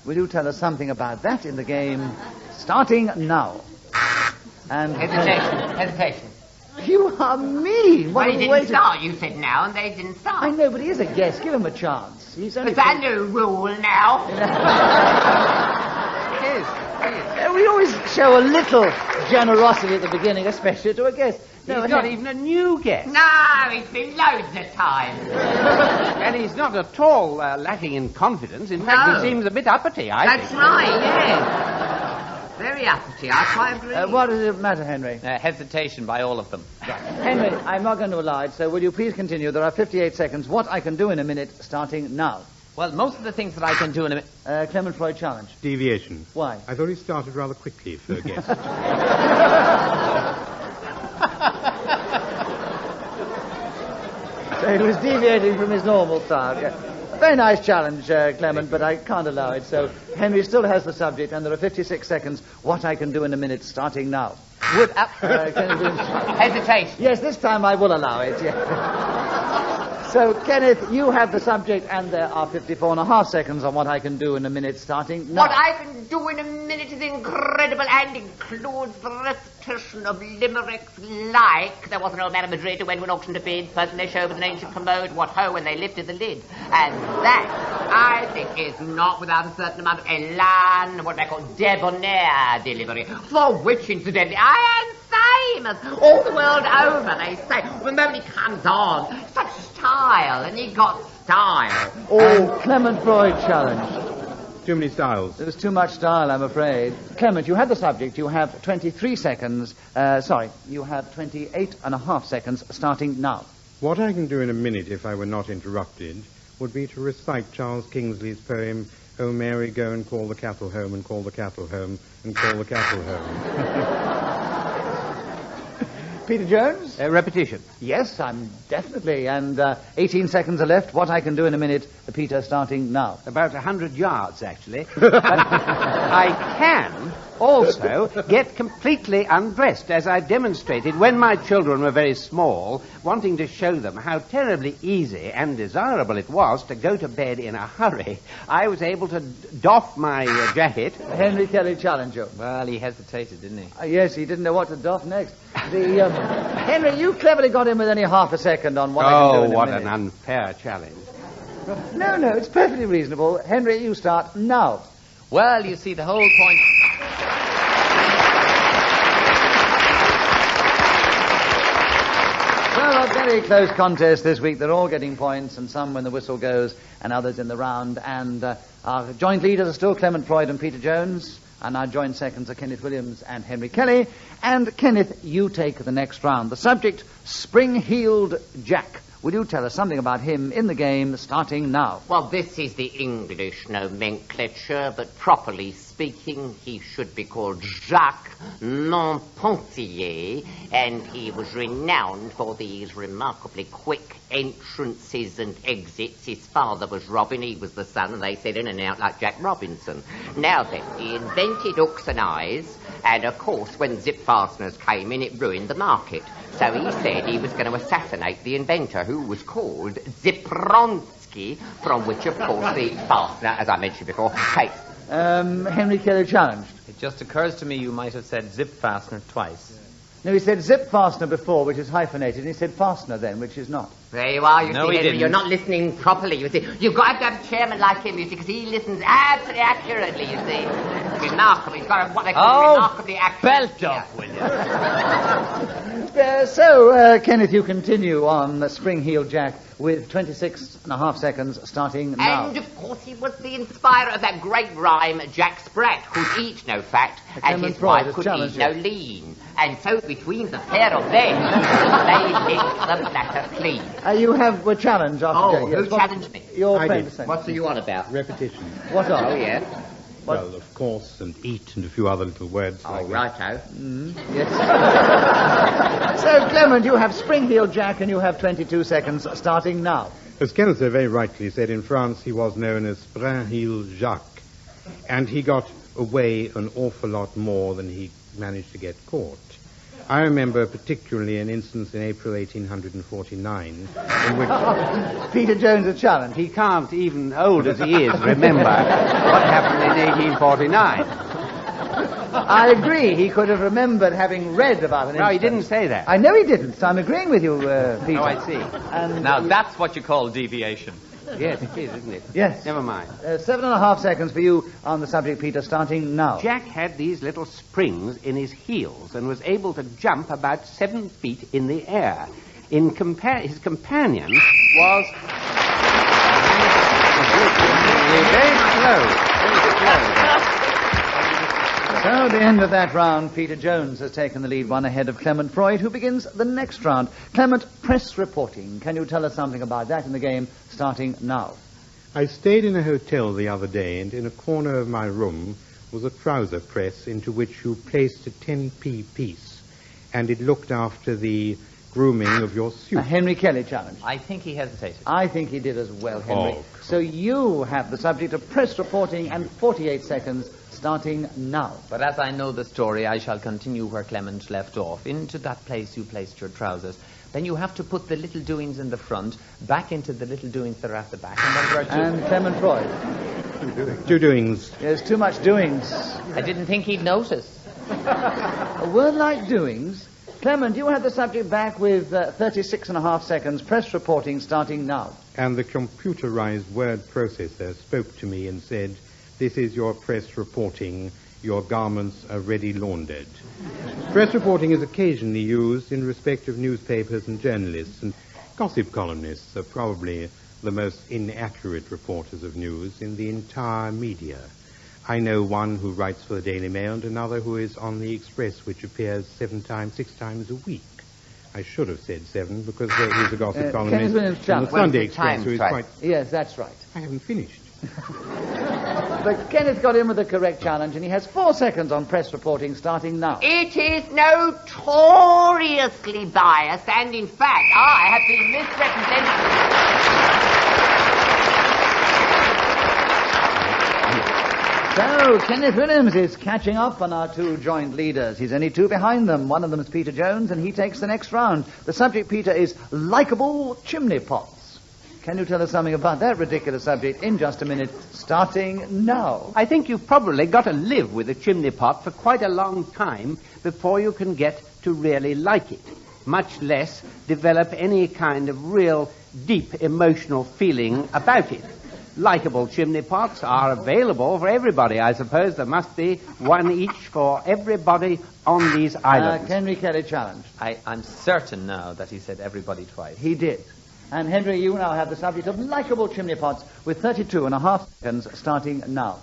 Speaker 2: Will you tell us something about that in the game, starting now? And
Speaker 3: Hesitation.
Speaker 2: You are mean.
Speaker 3: Well, he didn't start. You said now, and they didn't start.
Speaker 2: I know, but he is a guest. Give him a chance. He's only...
Speaker 3: Is that no rule now?
Speaker 2: It is. We always show a little generosity at the beginning, especially to a guest.
Speaker 6: No, he's not even a new guest.
Speaker 3: No, he's been loads of times.
Speaker 6: And he's not at all lacking in confidence. In fact, he seems a bit uppity, I think.
Speaker 3: That's right, yes. Very uppity, I quite agree.
Speaker 2: What does it matter, Henry?
Speaker 20: Hesitation by all of them.
Speaker 2: Right. Henry, I'm not going to allow it, so will you please continue? There are 58 seconds. What I can do in a minute, starting now.
Speaker 20: Well, most of the things that I can do in a minute...
Speaker 2: Clement Freud challenge.
Speaker 4: Deviation.
Speaker 2: Why?
Speaker 4: I thought he started rather quickly for a guest.
Speaker 2: So he was deviating from his normal style. Yeah. Very nice challenge, Clement, but I can't allow it. So Henry still has the subject, and there are 56 seconds. What I can do in a minute, starting now.
Speaker 3: Hesitation.
Speaker 2: Yes, this time I will allow it. Yeah. So, Kenneth, you have the subject, and there are 54.5 seconds on what I can do in a minute, starting now.
Speaker 3: What I can do in a minute is incredible and includes the repetition of limericks like there was an old man in Madrid who went to an auction to bid, person they show with an ancient commode, what ho, when they lifted the lid. And that, I think, is not without a certain amount of elan, what they call debonair delivery, for which, incidentally, I am famous all the world over, they say. The moment he comes on, such style, and he got style.
Speaker 2: Clement Freud challenge.
Speaker 4: Too many styles.
Speaker 2: There's too much style, I'm afraid. Clement, you have the subject. You have 23 seconds. You have 28.5 seconds, starting now.
Speaker 4: What I can do in a minute, if I were not interrupted, would be to recite Charles Kingsley's poem, "Oh, Mary, go and call the cattle home, and call the cattle home, and call the cattle home."
Speaker 2: Peter Jones?
Speaker 6: Repetition.
Speaker 2: Yes, I'm definitely. And 18 seconds are left. What I can do in a minute, Peter, starting now.
Speaker 6: About 100 yards, actually. But I can also get completely undressed, as I demonstrated when my children were very small, wanting to show them how terribly easy and desirable it was to go to bed in a hurry. I was able to doff my jacket.
Speaker 2: Henry Kelly challenge you.
Speaker 20: Well, he hesitated, didn't he?
Speaker 2: Yes, he didn't know what to doff next. Henry, you cleverly got in with only half a second on what I can do in a
Speaker 6: what
Speaker 2: minute.
Speaker 6: an unfair challenge.
Speaker 2: No, it's perfectly reasonable. Henry, you start now.
Speaker 20: Well, you see, the whole point...
Speaker 2: Well, a very close contest this week. They're all getting points, and some when the whistle goes, and others in the round. And our joint leaders are still Clement Freud and Peter Jones, and our joint seconds are Kenneth Williams and Henry Kelly. And Kenneth, you take the next round. The subject, Spring-Heeled Jack. Will you tell us something about him in the game, starting now?
Speaker 3: Well, this is the English nomenclature, but properly speaking, he should be called Jacques Montpensier, and he was renowned for these remarkably quick entrances and exits. His father was Robin, he was the son, and they said in and out like Jack Robinson. Now then, he invented hooks and eyes, and of course, when zip fasteners came in, it ruined the market. So he said he was going to assassinate the inventor, who was called Zipronsky, from which, of course, the fastener, as I mentioned before, takes.
Speaker 2: Henry Kelly challenged.
Speaker 20: It just occurs to me you might have said zip fastener twice.
Speaker 2: No, he said zip fastener before, which is hyphenated, and he said fastener then, which is not.
Speaker 3: There you are, you
Speaker 20: No,
Speaker 3: see,
Speaker 20: he
Speaker 3: Henry,
Speaker 20: didn't.
Speaker 3: you're not listening properly, you see. You've got to have a chairman like him, you see, because he listens absolutely accurately, you see. Remarkable. He's got what they call remarkably accurate.
Speaker 20: Belt off, will you?
Speaker 2: So, Kenneth, you continue on Spring-Heeled Jack with 26.5 seconds starting now.
Speaker 3: And, of course, he was the inspirer of that great rhyme, Jack Sprat could eat no fat, and his
Speaker 2: Freud
Speaker 3: wife
Speaker 2: has
Speaker 3: could eat
Speaker 2: challenged
Speaker 3: no
Speaker 2: you.
Speaker 3: lean. And so, between the pair of them, they licked the platter clean.
Speaker 2: You have a challenge after
Speaker 3: Oh,
Speaker 2: Jack.
Speaker 3: who
Speaker 2: Yes, what-
Speaker 3: challenged me?
Speaker 2: Your
Speaker 4: I
Speaker 2: friend
Speaker 4: did.
Speaker 2: is saying.
Speaker 3: What's you on about?
Speaker 4: Repetition.
Speaker 2: What are?
Speaker 3: Oh, yeah.
Speaker 4: Well, of course, and eat and a few other little words.
Speaker 3: Oh,
Speaker 4: like that.
Speaker 3: righto.
Speaker 2: Yes. So, Clement, you have Spring-Heeled Jack and you have 22 seconds starting now.
Speaker 4: As Kenneth so very rightly said, in France he was known as Spring-Heeled Jacques, and he got away an awful lot more than he managed to get caught. I remember particularly an instance in April 1849 in which...
Speaker 2: Peter Jones a challenge.
Speaker 6: He can't, even old as he is, remember what happened in 1849.
Speaker 2: I agree. He could have remembered having read about an
Speaker 6: No, he
Speaker 2: instance.
Speaker 6: didn't say that.
Speaker 2: I know he didn't. So I'm agreeing with you, Peter.
Speaker 6: Oh, I see.
Speaker 2: And
Speaker 20: Now, that's what you call deviation.
Speaker 6: Yes, it is, isn't it?
Speaker 2: Yes.
Speaker 6: Never mind.
Speaker 2: 7.5 seconds for you on the subject, Peter, starting now.
Speaker 6: Jack had these little springs in his heels and was able to jump about 7 feet in the air. His companion was very slow.
Speaker 2: So, at the end of that round, Peter Jones has taken the lead, one ahead of Clement Freud, who begins the next round. Clement, press reporting. Can you tell us something about that in the game, starting now?
Speaker 4: I stayed in a hotel the other day, and in a corner of my room was a trouser press into which you placed a 10p piece, and it looked after the grooming of your suit.
Speaker 2: A Henry Kelly challenge.
Speaker 20: I think he hesitated.
Speaker 2: I think he did as well, Henry.
Speaker 4: Oh,
Speaker 2: so you have the subject of press reporting and 48 seconds starting now.
Speaker 20: But as I know the story, I shall continue where Clement left off. Into that place you placed your trousers. Then you have to put the little doings in the front, back into the little doings that are at the back, and then there are two.
Speaker 2: And Clement Freud.
Speaker 4: Two doings.
Speaker 2: There's too much doings.
Speaker 20: I didn't think he'd notice.
Speaker 2: A word like doings. Clement, you have the subject back with 36.5 seconds. Press reporting starting now.
Speaker 4: And the computerized word processor spoke to me and said, "This is your press reporting. Your garments are ready laundered." Press reporting is occasionally used in respect of newspapers and journalists, and gossip columnists are probably the most inaccurate reporters of news in the entire media. I know one who writes for the Daily Mail and another who is on the Express, which appears 6 times a week. I should have said 7 because there is a gossip columnist on the Sunday Express who is quite...
Speaker 2: Yes, that's right.
Speaker 4: I haven't finished.
Speaker 2: But Kenneth got in with the correct challenge, and he has 4 seconds on press reporting starting now.
Speaker 3: It is notoriously biased, and in fact, I have been misrepresented.
Speaker 2: So, Kenneth Williams is catching up on our two joint leaders. He's only 2 behind them. One of them is Peter Jones, and he takes the next round. The subject, Peter, is likeable chimney pots. Can you tell us something about that ridiculous subject in just a minute, starting now?
Speaker 6: I think you've probably got to live with a chimney pot for quite a long time before you can get to really like it, much less develop any kind of real deep emotional feeling about it. Likeable chimney pots are available for everybody. I suppose there must be one each for everybody on these islands.
Speaker 2: Henry Kelly challenge.
Speaker 20: I'm certain now that he said everybody twice.
Speaker 2: He did. And Henry, you now have the subject of likeable chimney pots with 32.5 seconds starting now.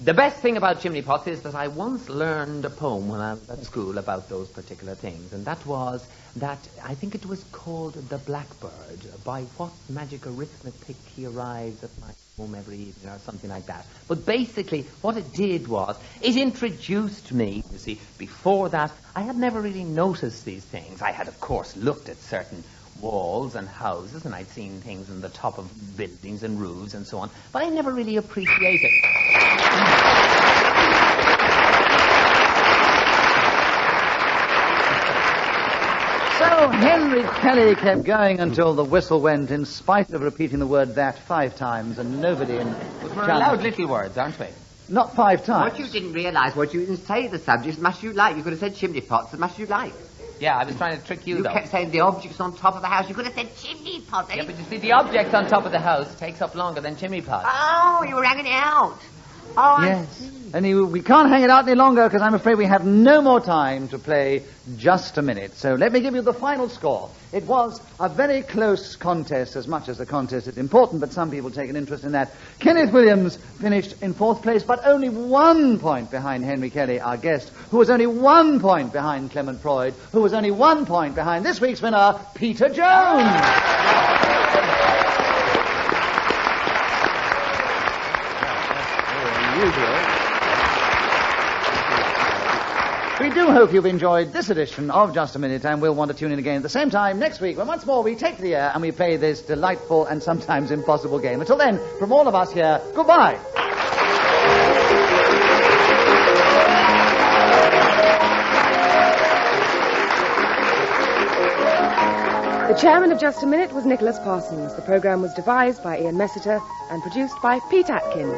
Speaker 20: The best thing about chimney pots is that I once learned a poem when I was at school about those particular things, and that was that I think it was called The Blackbird. By what magic arithmetic he arrives at my home every evening, or something like that. But basically, what it did was, it introduced me, you see. Before that, I had never really noticed these things. I had, of course, looked at certain walls and houses, and I'd seen things on the top of buildings and roofs and so on, but I never really appreciated.
Speaker 2: So Henry Kelly kept going until the whistle went, in spite of repeating the word that 5 times, and nobody in...
Speaker 20: But we're allowed little words, aren't we?
Speaker 2: Not 5 times.
Speaker 3: What you didn't realise was you didn't say the subject as much as you like. You could have said chimney pots as much as you like.
Speaker 20: Yeah, I was trying to trick you, though.
Speaker 3: You kept saying the objects on top of the house. You could have said chimney pots.
Speaker 20: Yeah, but you see, the object on top of the house takes up longer than chimney pots.
Speaker 3: Oh, you were hanging it out. Oh,
Speaker 2: yes. And we can't hang it out any longer because I'm afraid we have no more time to play Just a Minute. So let me give you the final score. It was a very close contest, as much as the contest is important, but some people take an interest in that. Kenneth Williams finished in 4th place, but only 1 point behind Henry Kelly, our guest, who was only 1 point behind Clement Freud, who was only 1 point behind this week's winner, Peter Jones. We do hope you've enjoyed this edition of Just a Minute, and we'll want to tune in again at the same time next week when once more we take the air and we play this delightful and sometimes impossible game. Until then, from all of us here, goodbye.
Speaker 19: The chairman of Just a Minute was Nicholas Parsons. The programme was devised by Ian Messiter and produced by Pete Atkin.